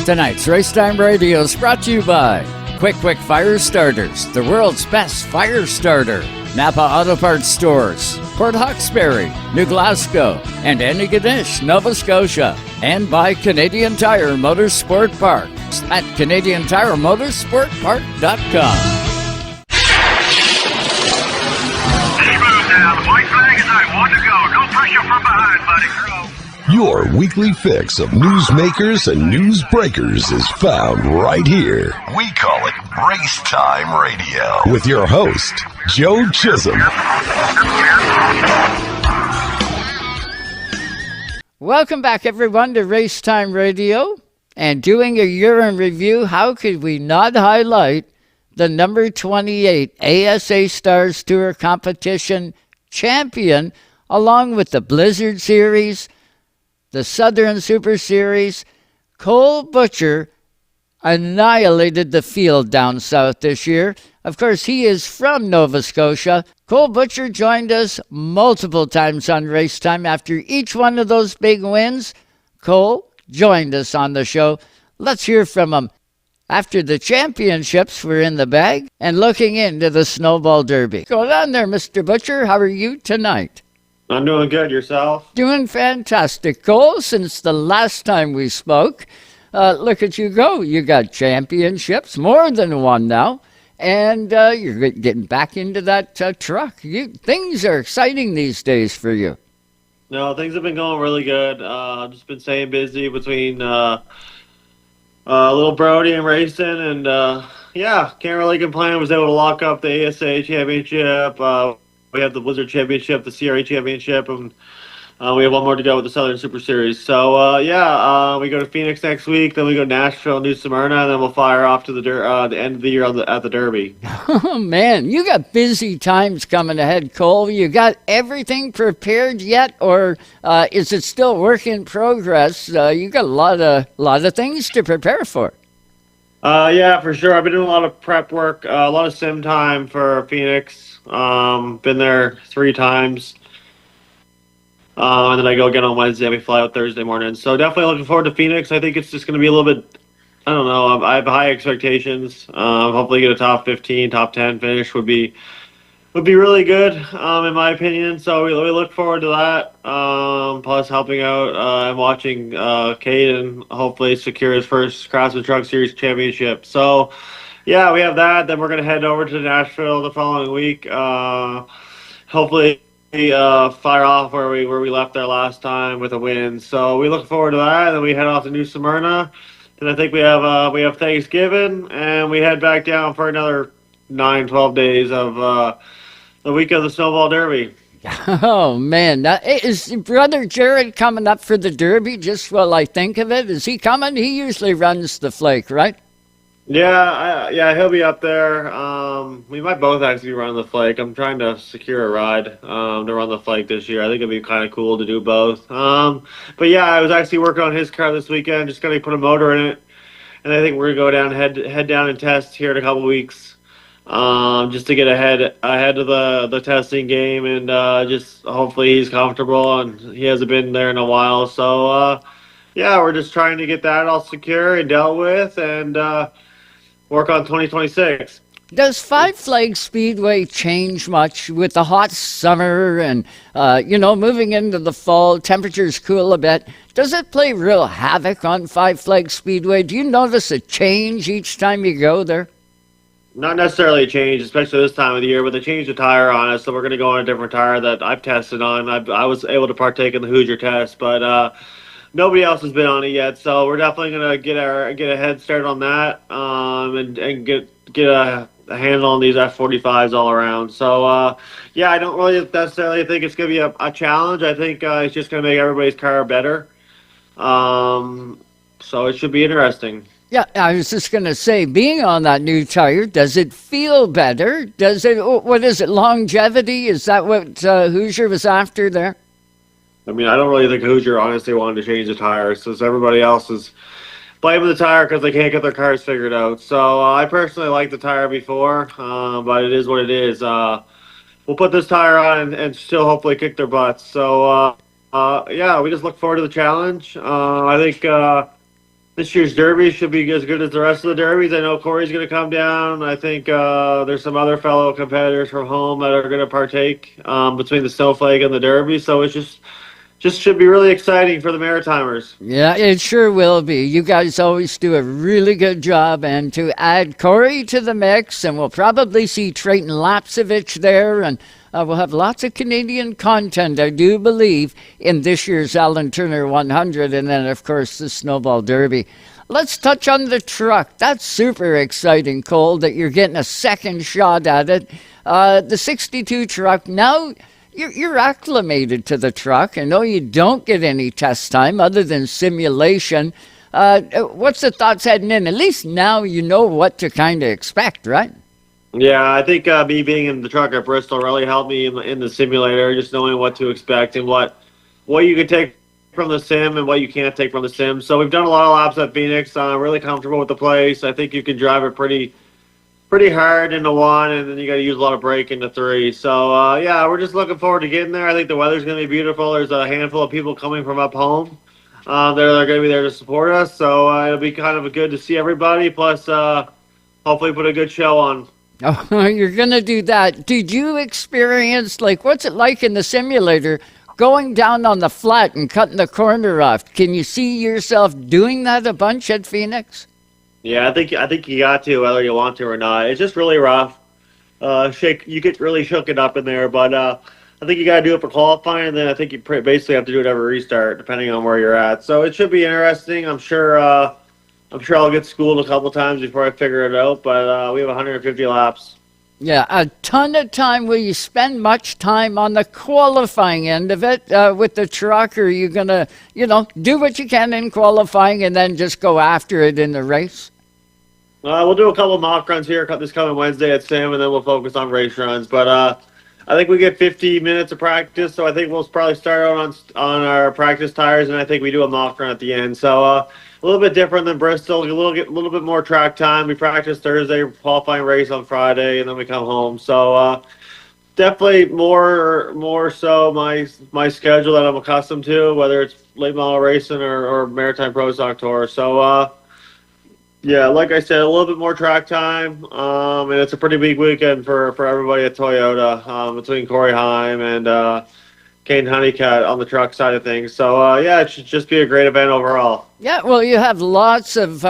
Speaker 3: Tonight's Race Time Radio is brought to you by Quick Fire Starters, the world's best fire starter. Napa Auto Parts Stores, Port Hawkesbury, New Glasgow, and Antigonish, Nova Scotia. And by Canadian Tire Motorsport Park at CanadianTireMotorsportPark.com.
Speaker 1: Smooth down. White flag is out. 1 to go. No pressure from behind, buddy.
Speaker 12: Your weekly fix of newsmakers and news breakers is found right here. We call it Race Time Radio with your host, Joe Chisholm.
Speaker 3: Welcome back, everyone, to Race Time Radio. And doing a year in review, how could we not highlight the number 28 ASA Stars Tour Competition champion, along with the Blizzard Series, the Southern Super Series? Cole Butcher annihilated the field down south this year. Of course, he is from Nova Scotia. Cole Butcher joined us multiple times on Race Time. After each one of those big wins, Cole joined us on the show. Let's hear from him after the championships were in the bag and looking into the Snowball Derby. Go on there, Mr. Butcher. How are you tonight?
Speaker 13: I'm doing good. Yourself?
Speaker 3: Doing fantastic, Cole. Since the last time we spoke, look at you go. You got championships, more than one now, and you're getting back into that truck. Things are exciting these days for you.
Speaker 13: No, things have been going really good. Just been staying busy between little Brody and racing, and yeah, can't really complain. Was able to lock up the ASA championship. We have the Blizzard championship, the CRA championship, and we have one more to go with the Southern Super Series. So yeah, we go to Phoenix next week. Then we go to Nashville, New Smyrna, and then we'll fire off to the end of the year at the Derby.
Speaker 3: Oh, man, you got busy times coming ahead, Cole. You got everything prepared yet, or is it still work in progress? You got a lot of things to prepare for.
Speaker 13: Yeah, for sure. I've been doing a lot of prep work, a lot of sim time for Phoenix. Been there 3 times. And then I go again on Wednesday. We fly out Thursday morning. So definitely looking forward to Phoenix. I think it's just going to be a little bit. I don't know. I have high expectations. Hopefully, get a top 15, top 10 finish would be really good, in my opinion. So we look forward to that. Plus, helping out and watching Caden hopefully secure his first Craftsman Truck Series championship. So yeah, we have that. Then we're gonna head over to Nashville the following week. Hopefully fire off where we left there last time with a win. So we look forward to that. And then we head off to New Smyrna. Then I think we have Thanksgiving, and we head back down for another 9-12 days of the week of the Snowball Derby.
Speaker 3: Oh, man. Now, is brother Jared coming up for the Derby just while I think of it? Is he coming? He usually runs the flake, right?
Speaker 13: Yeah, he'll be up there. We might both actually run the flake. I'm trying to secure a ride to run the flake this year. I think it'd be kind of cool to do both. But yeah, I was actually working on his car this weekend, just gonna put a motor in it, and I think we're gonna go down head down and test here in a couple weeks, just to get ahead of the testing game, and just hopefully he's comfortable, and he hasn't been there in a while. So yeah, we're just trying to get that all secure and dealt with, and work on 2026.
Speaker 3: Does Five Flags Speedway change much with the hot summer and, moving into the fall, temperatures cool a bit? Does it play real havoc on Five Flags Speedway? Do you notice a change each time you go there?
Speaker 13: Not necessarily a change, especially this time of the year, but they changed the tire on us, so we're going to go on a different tire that I've tested on. I was able to partake in the Hoosier test, but nobody else has been on it yet, so we're definitely gonna get a head start on that, and get a handle on these F45s all around. So yeah, I don't really necessarily think it's gonna be a challenge. I think it's just gonna make everybody's car better. So it should be interesting.
Speaker 3: Yeah, I was just going to say, being on that new tire, does it feel better? What is it, longevity? Is that what Hoosier was after there?
Speaker 13: I mean, I don't really think Hoosier honestly wanted to change the tires, since everybody else is blaming the tire because they can't get their cars figured out. So I personally liked the tire before, but it is what it is. We'll put this tire on and still hopefully kick their butts. So yeah, we just look forward to the challenge. I think this year's Derby should be as good as the rest of the Derbies. I know Corey's going to come down. I think there's some other fellow competitors from home that are going to partake between the Snowflake and the Derby. So it's just should be really exciting for the Maritimers.
Speaker 3: Yeah, it sure will be. You guys always do a really good job. And to add Corey to the mix, and we'll probably see Trayton Lapsevich there, and we'll have lots of Canadian content, I do believe, in this year's Alan Turner 100, and then, of course, the Snowball Derby. Let's touch on the truck. That's super exciting, Cole, that you're getting a second shot at it. The 62 truck, now you're acclimated to the truck. I know you don't get any test time other than simulation. What's the thoughts heading in? At least now you know what to kind of expect, right?
Speaker 13: Yeah, I think me being in the truck at Bristol really helped me in the simulator, just knowing what to expect and what you can take from the sim and what you can't take from the sim. So we've done a lot of laps at Phoenix. Really comfortable with the place. I think you can drive it pretty hard into 1, and then you got to use a lot of brake into 3. So yeah, we're just looking forward to getting there. I think the weather's going to be beautiful. There's a handful of people coming from up home. They're going to be there to support us. So it'll be kind of good to see everybody. Plus, hopefully put a good show on.
Speaker 3: Oh, you're going to do that. Did you experience, like, what's it like in the simulator going down on the flat and cutting the corner off? Can you see yourself doing that a bunch at Phoenix?
Speaker 13: Yeah, I think you got to, whether you want to or not. It's just really rough. You get really shook it up in there, but I think you got to do it for qualifying, and then I think you basically have to do it every restart, depending on where you're at. So it should be interesting. I'm sure. I'm sure I'll get schooled a couple times before I figure it out. But we have 150 laps.
Speaker 3: Yeah, a ton of time. Will you spend much time on the qualifying end of it with the truck, or are you going to, do what you can in qualifying and then just go after it in the race?
Speaker 13: We'll do a couple mock runs here this coming Wednesday at Sim, and then we'll focus on race runs. But I think we get 50 minutes of practice, so I think we'll probably start out on our practice tires, and I think we do a mock run at the end. So a little bit different than Bristol, a little bit more track time. We practice Thursday, qualifying race on Friday, and then we come home. So definitely more so my schedule that I'm accustomed to, whether it's late model racing or Maritime Pro Stock Tour. So yeah, like I said, a little bit more track time, and it's a pretty big weekend for everybody at Toyota, between Corey Heim and Kane Honeycutt on the truck side of things. So yeah, it should just be a great event overall.
Speaker 3: Yeah, well, you have lots of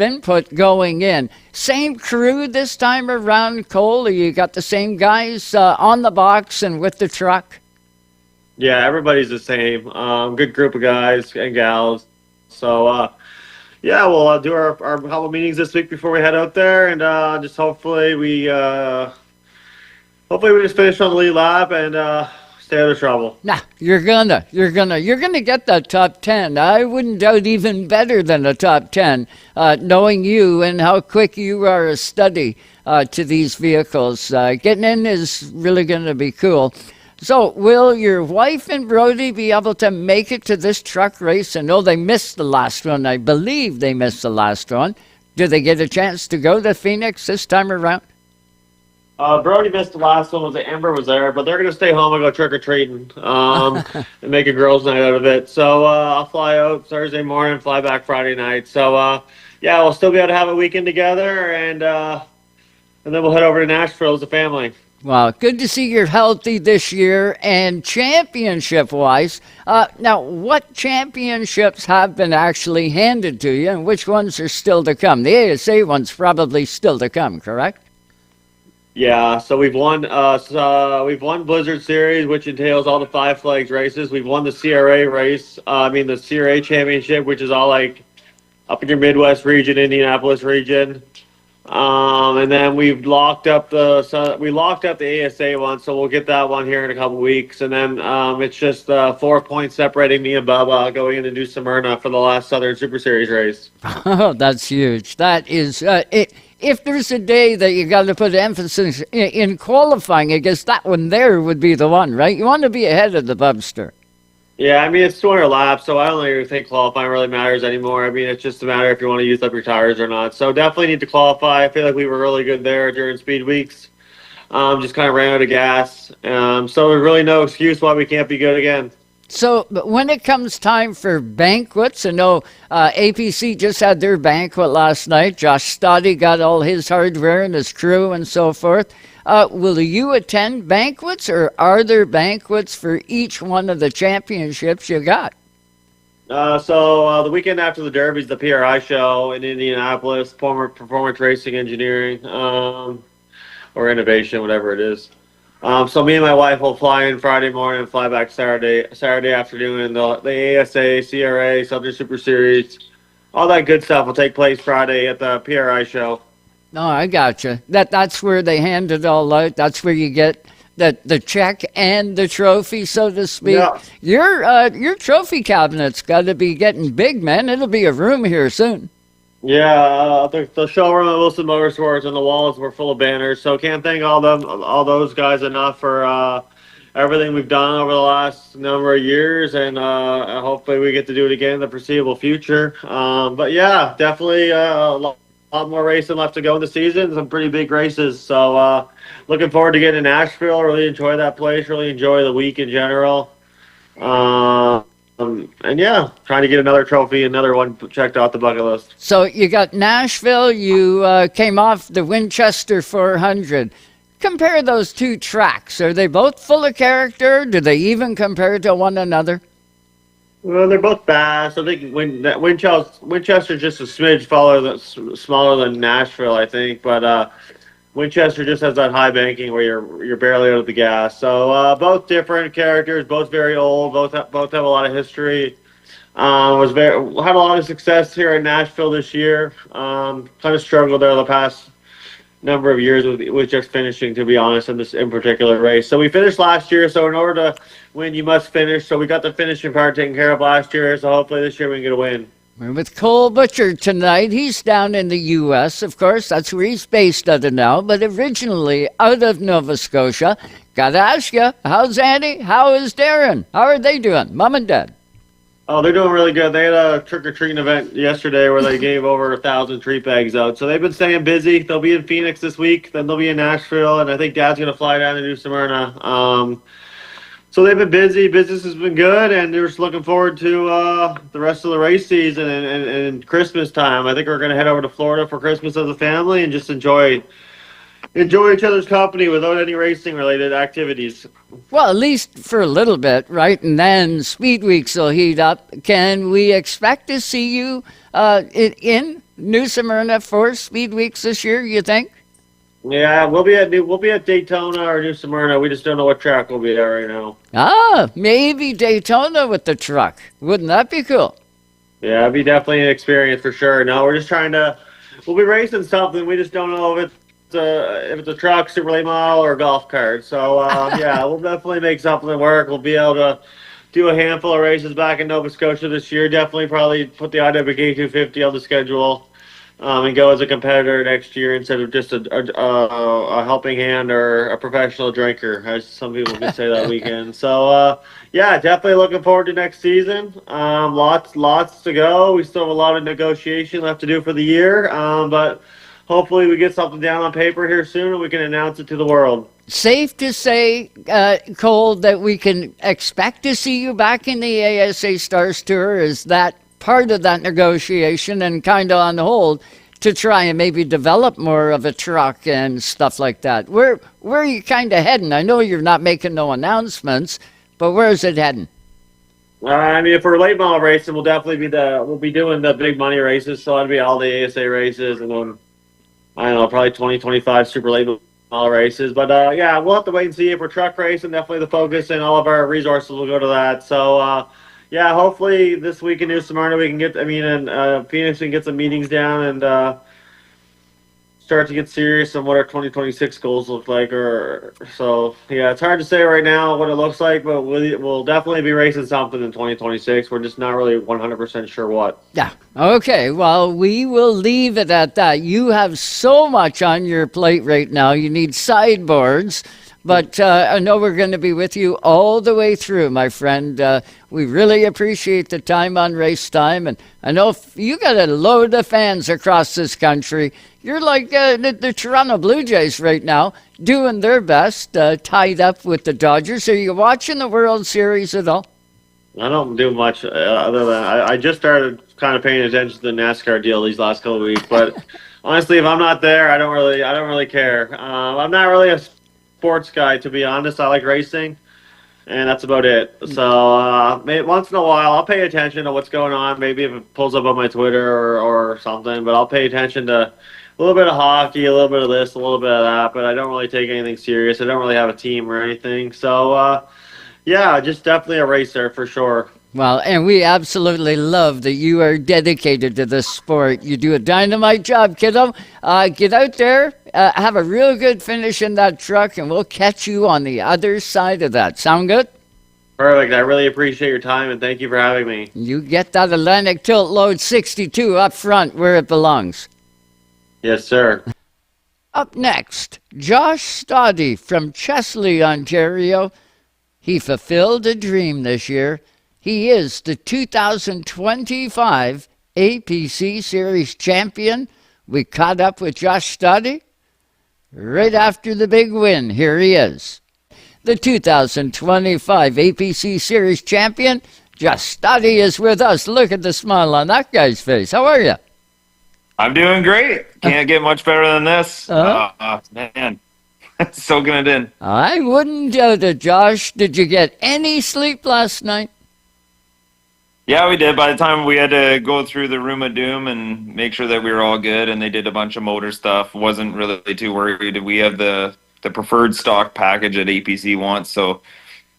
Speaker 3: input going in. Same crew this time around, Cole. Or you got the same guys on the box and with the truck?
Speaker 13: Yeah, everybody's the same. Good group of guys and gals. So yeah, we'll do our couple meetings this week before we head out there, and just hopefully we just finish on the lead lap and stay out of trouble.
Speaker 3: Nah, you're gonna get that top 10. I wouldn't doubt even better than a top 10, knowing you and how quick you are a study to these vehicles. Getting in is really gonna be cool. So, will your wife and Brody be able to make it to this truck race? I know they missed the last one. I believe they missed the last one. Do they get a chance to go to Phoenix this time around?
Speaker 13: Brody missed the last one. Amber was there, but they're going to stay home and go trick-or-treating and make a girls' night out of it. So I'll fly out Thursday morning, fly back Friday night. So, yeah, we'll still be able to have a weekend together, and then we'll head over to Nashville as a family.
Speaker 3: Well, good to see you're healthy this year. And championship-wise, now what championships have been actually handed to you, and which ones are still to come? The ASA one's probably still to come, correct?
Speaker 13: Yeah, so we've won Blizzard Series, which entails all the Five Flags races. We've won the CRA race. The CRA championship, which is all like up in your Midwest region, Indianapolis region. And then we've locked up the ASA one, so we'll get that one here in a couple weeks. And then it's just 4 points separating me and Bubba going into New Smyrna for the last Southern Super Series race.
Speaker 3: Oh, that's huge. That is it. If there's a day that you got to put emphasis in qualifying, I guess that one there would be the one, right? You want to be ahead of the Bubster.
Speaker 13: Yeah, it's 200 laps, so I don't really think qualifying really matters anymore. It's just a matter if you want to use up your tires or not. So definitely need to qualify. I feel like we were really good there during speed weeks. Just kind of ran out of gas. So there's really no excuse why we can't be good again.
Speaker 3: So but when it comes time for banquets, I know APC just had their banquet last night. Josh Stoddy got all his hardware and his crew and so forth. Will you attend banquets, or are there banquets for each one of the championships you got?
Speaker 13: So the weekend after the Derby is the PRI show in Indianapolis, Performance Racing Engineering, or Innovation, whatever it is. So me and my wife will fly in Friday morning and fly back Saturday afternoon. The ASA, CRA, Southern Super Series, all that good stuff will take place Friday at the PRI show.
Speaker 3: No, I gotcha. That's where they hand it all out. That's where you get the check and the trophy, so to speak. Yeah. Your trophy cabinet's got to be getting big, man. It'll be a room here soon.
Speaker 13: Yeah, the showroom at Wilson Motorsports and the walls were full of banners. So can't thank all those guys enough for everything we've done over the last number of years, and hopefully we get to do it again in the foreseeable future. But yeah, definitely a lot more racing left to go in the season. Some pretty big races. So looking forward to getting to Nashville. Really enjoy that place. Really enjoy the week in general. And yeah, trying to get another trophy, another one checked off the bucket list.
Speaker 3: So you got Nashville, you came off the Winchester 400. Compare those two tracks. Are they both full of character? Do they even compare to one another?
Speaker 13: Well, they're both fast. I think Winchester's just a smidge smaller than Nashville, I think. But Winchester just has that high banking where you're barely out of the gas. So both different characters, both very old, both have a lot of history. Had a lot of success here in Nashville this year. Kind of struggled there the past number of years with just finishing, to be honest, in particular race. So we finished last year. So in order to win, you must finish. So we got the finishing part taken care of last year. So hopefully this year we can get a win.
Speaker 3: We're with Cole Butcher tonight. He's down in the U.S., of course. That's where he's based out of now, but originally out of Nova Scotia. Got to ask you, how's Andy? How is Darren? How are they doing, Mom and Dad?
Speaker 13: Oh, they're doing really good. They had a trick-or-treating event yesterday where they gave over 1,000 treat bags out. So they've been staying busy. They'll be in Phoenix this week. Then they'll be in Nashville. And I think Dad's going to fly down to New Smyrna. So they've been busy. Business has been good. And they're just looking forward to the rest of the race season and Christmas time. I think we're going to head over to Florida for Christmas as a family and just enjoy each other's company without any racing-related activities.
Speaker 3: Well, at least for a little bit, right? And then Speed Weeks will heat up. Can we expect to see you in New Smyrna for Speed Weeks this year, you think?
Speaker 13: Yeah, we'll be at Daytona or New Smyrna. We just don't know what track we'll be at right now.
Speaker 3: Ah, maybe Daytona with the truck. Wouldn't that be cool?
Speaker 13: Yeah, it'd be definitely an experience for sure. No, we're just we'll be racing something. We just don't know if it's a truck, super late model, or a golf cart. So, yeah, we'll definitely make something work. We'll be able to do a handful of races back in Nova Scotia this year. Definitely probably put the IWK 250 on the schedule and go as a competitor next year instead of just a helping hand or a professional drinker, as some people could say that weekend. So, yeah, definitely looking forward to next season. Lots to go. We still have a lot of negotiation left to do for the year, but hopefully we get something down on paper here soon and we can announce it to the world.
Speaker 3: Safe to say, Cole, that we can expect to see you back in the ASA Stars Tour. Is that part of that negotiation and kind of on hold to try and maybe develop more of a truck and stuff like that? Where are you kind of heading? I know you're not making no announcements, but where is it heading?
Speaker 13: I mean, if we're late model racing, we'll be doing the big money races. So it'll be all the ASA races and then I don't know, probably 2025 super late model races. But yeah, we'll have to wait and see if we're truck racing. Definitely the focus and all of our resources will go to that. So yeah, hopefully this week in New Smyrna we can in Phoenix we can get some meetings down and start to get serious on what our 2026 goals look like. So yeah, it's hard to say right now what it looks like, but we'll definitely be racing something in 2026. We're just not really 100% sure what.
Speaker 3: Yeah. Okay. Well, we will leave it at that. You have so much on your plate right now. You need sideboards. But I know we're going to be with you all the way through, my friend. We really appreciate the time on Race Time. And I know you got a load of fans across this country. You're like the Toronto Blue Jays right now, doing their best, tied up with the Dodgers. Are you watching the World Series at all?
Speaker 13: I don't do much other than I just started kind of paying attention to the NASCAR deal these last couple of weeks. But honestly, if I'm not there, I don't really care. I'm not really a sports guy, to be honest. I like racing, and that's about it. So once in a while, I'll pay attention to what's going on. Maybe if it pulls up on my Twitter or something, but I'll pay attention to a little bit of hockey, a little bit of this, a little bit of that. But I don't really take anything serious. I don't really have a team or anything. So yeah, just definitely a racer for sure.
Speaker 3: Well, and we absolutely love that you are dedicated to this sport. You do a dynamite job, kiddo. Get out there, have a real good finish in that truck, and we'll catch you on the other side of that. Sound good?
Speaker 13: Perfect. I really appreciate your time, and thank you for having me.
Speaker 3: You get that Atlantic Tilt Load 62 up front where it belongs.
Speaker 13: Yes, sir.
Speaker 3: Up next, Josh Stoddy from Chesley, Ontario. He fulfilled a dream this year. He is the 2025 APC Series champion. We caught up with Josh Stoddy right after the big win. Here he is. The 2025 APC Series champion, Justadi is with us. Look at the smile on that guy's face. How are you?
Speaker 14: I'm doing great. Can't get much better than this. Man, soaking it in.
Speaker 3: I wouldn't doubt it, Josh. Did you get any sleep last night?
Speaker 14: Yeah, we did. By the time we had to go through the room of doom and make sure that we were all good, and they did a bunch of motor stuff, wasn't really too worried. We have the preferred stock package that APC wants, so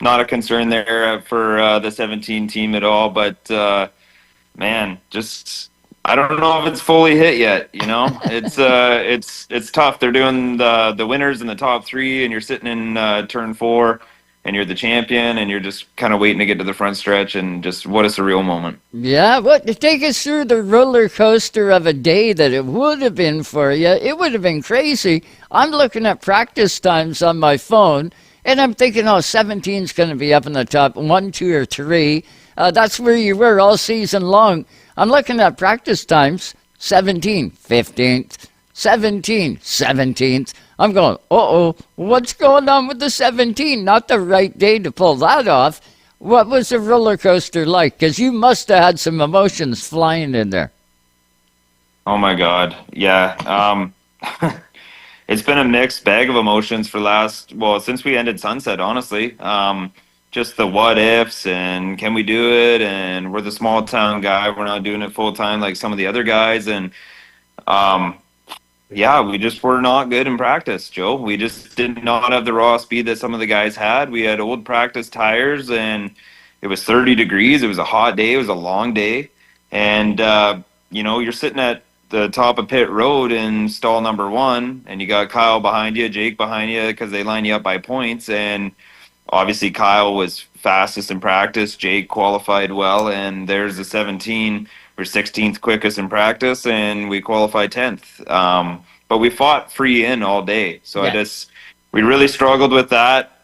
Speaker 14: not a concern there for the 17 team at all. But man, just I don't know if it's fully hit yet. You know, it's tough. They're doing the winners in the top three, and you're sitting in turn 4, and you're the champion, and you're just kind of waiting to get to the front stretch, and just what a surreal moment.
Speaker 3: Yeah, take us through the roller coaster of a day that it would have been for you. It would have been crazy. I'm looking at practice times on my phone, and I'm thinking, 17's going to be up in the top 1, 2, or 3. That's where you were all season long. I'm looking at practice times, 17, 15th, 17, 17th. I'm going, what's going on with the 17? Not the right day to pull that off. What was the roller coaster like? Because you must have had some emotions flying in there.
Speaker 14: Oh my God, yeah. It's been a mixed bag of emotions since we ended Sunset, honestly. Just the what ifs and can we do it? And we're the small town guy. We're not doing it full time like some of the other guys. And yeah, we just were not good in practice, Joe. We just did not have the raw speed that some of the guys had. We had old practice tires, and it was 30 degrees. It was a hot day. It was a long day. And, you're sitting at the top of pit road in stall number 1, and you got Kyle behind you, Jake behind you, because they line you up by points. And obviously Kyle was fastest in practice. Jake qualified well, and there's the 17. We're 16th quickest in practice, and we qualified 10th. But we fought free in all day, so
Speaker 3: Yeah.
Speaker 14: we really struggled with that.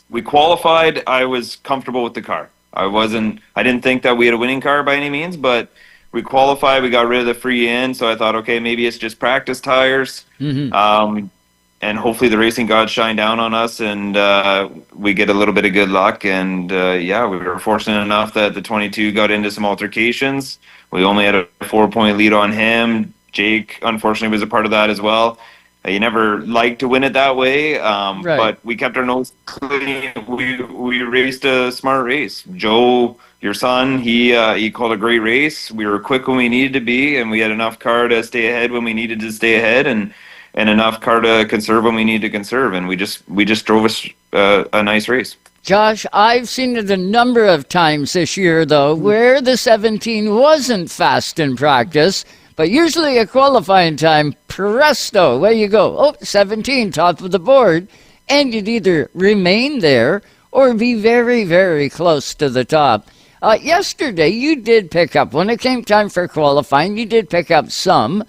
Speaker 14: We qualified. I was comfortable with the car. I didn't think that we had a winning car by any means, but we qualified. We got rid of the free in, so I thought, okay, maybe it's just practice tires.
Speaker 3: Mm-hmm.
Speaker 14: And hopefully the racing gods shine down on us, and we get a little bit of good luck. And we were fortunate enough that the 22 got into some altercations. We only had a 4-point lead on him. Jake, unfortunately, was a part of that as well. You never like to win it that way,
Speaker 3: Right.
Speaker 14: but we kept our nose clean. We raced a smart race. Joe, your son, he called a great race. We were quick when we needed to be, and we had enough car to stay ahead when we needed to stay ahead, and enough car to conserve when we need to conserve, and we just drove a nice race.
Speaker 3: Josh, I've seen it a number of times this year, though, where the 17 wasn't fast in practice, but usually a qualifying time, presto, where you go, 17, top of the board, and you'd either remain there or be very, very close to the top. Yesterday, you did pick up, when it came time for qualifying, you did pick up some.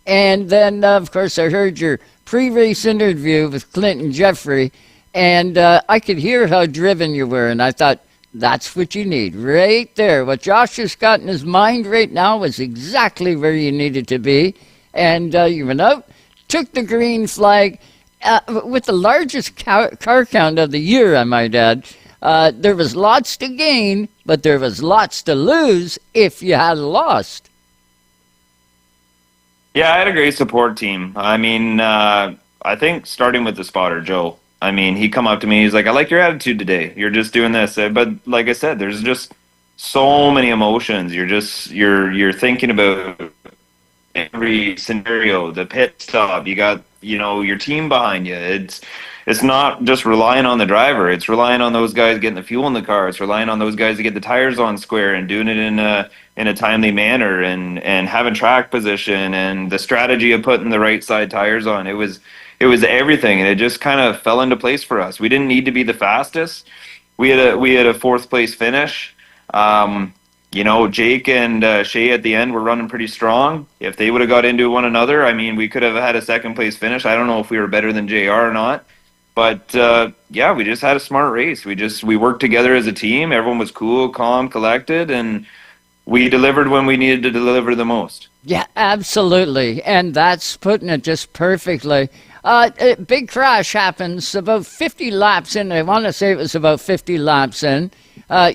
Speaker 3: And then, of course, I heard your pre-race interview with Clinton Jeffrey, and I could hear how driven you were, and I thought, that's what you need right there. What Josh has got in his mind right now is exactly where you needed to be. And you went out, took the green flag with the largest car count of the year, I might add. There was lots to gain, but there was lots to lose if you had lost.
Speaker 14: Yeah, I had a great support team. I mean, I think starting with the spotter, Joe. I mean, he come up to me. He's like, "I like your attitude today. You're just doing this." But like I said, there's just so many emotions. You're thinking about every scenario. The pit stop. You got your team behind you. It's not just relying on the driver. It's relying on those guys getting the fuel in the car. It's relying on those guys to get the tires on square and doing it in a timely manner and having track position and the strategy of putting the right side tires on. It was everything, and it just kind of fell into place for us. We didn't need to be the fastest. We had a 4th place finish. Jake and Shea at the end were running pretty strong. If they would have got into one another, I mean, we could have had a 2nd place finish. I don't know if we were better than JR or not. But we just had a smart race. We worked together as a team. Everyone was cool, calm, collected, and we delivered when we needed to deliver the most.
Speaker 3: Yeah, absolutely. And that's putting it just perfectly. A big crash happens about 50 laps in. I want to say it was about 50 laps in.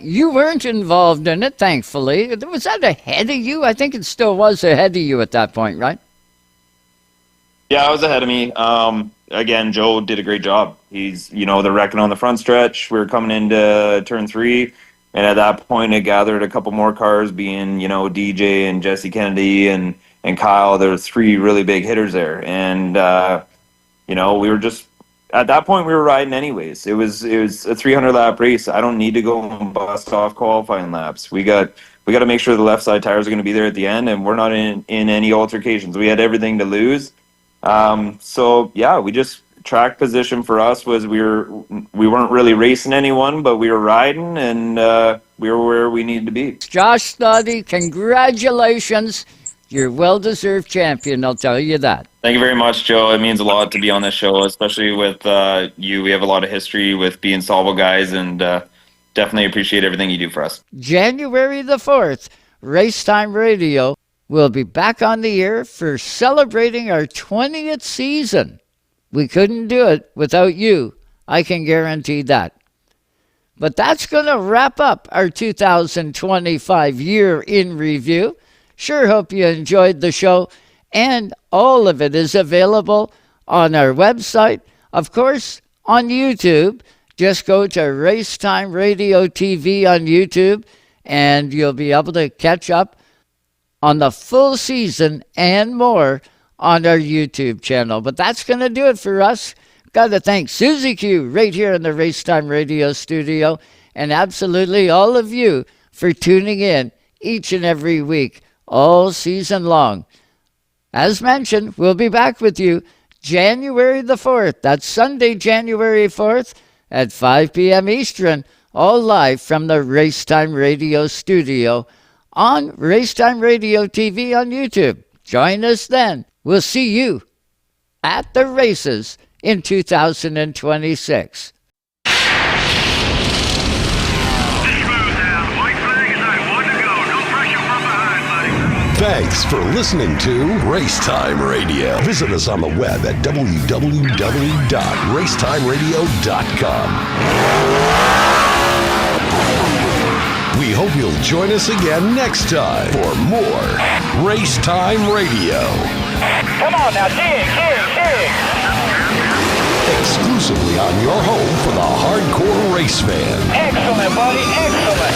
Speaker 3: You weren't involved in it, thankfully. Was that ahead of you? I think it still was ahead of you at that point, right?
Speaker 14: Yeah, it was ahead of me. Again, Joe did a great job. He's, they're wrecking on the front stretch. We were coming into turn 3, and at that point, it gathered a couple more cars, being, DJ and Jesse Kennedy and Kyle. There were 3 really big hitters there, and we were just at that point we were riding anyways. It was a 300 lap race. I don't need to go and bust off qualifying laps. We got to make sure the left side tires are going to be there at the end, and we're not in any altercations. We had everything to lose. So yeah, we just track position for us was we weren't really racing anyone, but we were riding, and we were where we needed to be.
Speaker 3: Josh Stoddy, congratulations. You're well-deserved champion, I'll tell you that.
Speaker 14: Thank you very much, Joe. It means a lot to be on this show, especially with you. We have a lot of history with being Salvo guys, and definitely appreciate everything you do for us.
Speaker 3: January the 4th, Racetime Radio will be back on the air for celebrating our 20th season. We couldn't do it without you. I can guarantee that. But that's going to wrap up our 2025 year in review. Sure hope you enjoyed the show, and all of it is available on our website. Of course, on YouTube. Just go to Racetime Radio TV on YouTube, and you'll be able to catch up on the full season and more on our YouTube channel. But that's going to do it for us. Got to thank Susie Q right here in the Racetime Radio studio, and absolutely all of you for tuning in each and every week, all season long. As mentioned, we'll be back with you January the 4th. That's Sunday, January 4th at 5 p.m. Eastern, all live from the Racetime Radio studio on Racetime Radio TV on YouTube. Join us then. We'll see you at the races in 2026.
Speaker 12: Thanks for listening to Racetime Radio. Visit us on the web at www.racetimeradio.com. We hope you'll join us again next time for more Racetime Radio.
Speaker 7: Come on now, dig.
Speaker 12: Exclusively on your home for the hardcore race fan.
Speaker 7: Excellent, buddy, excellent.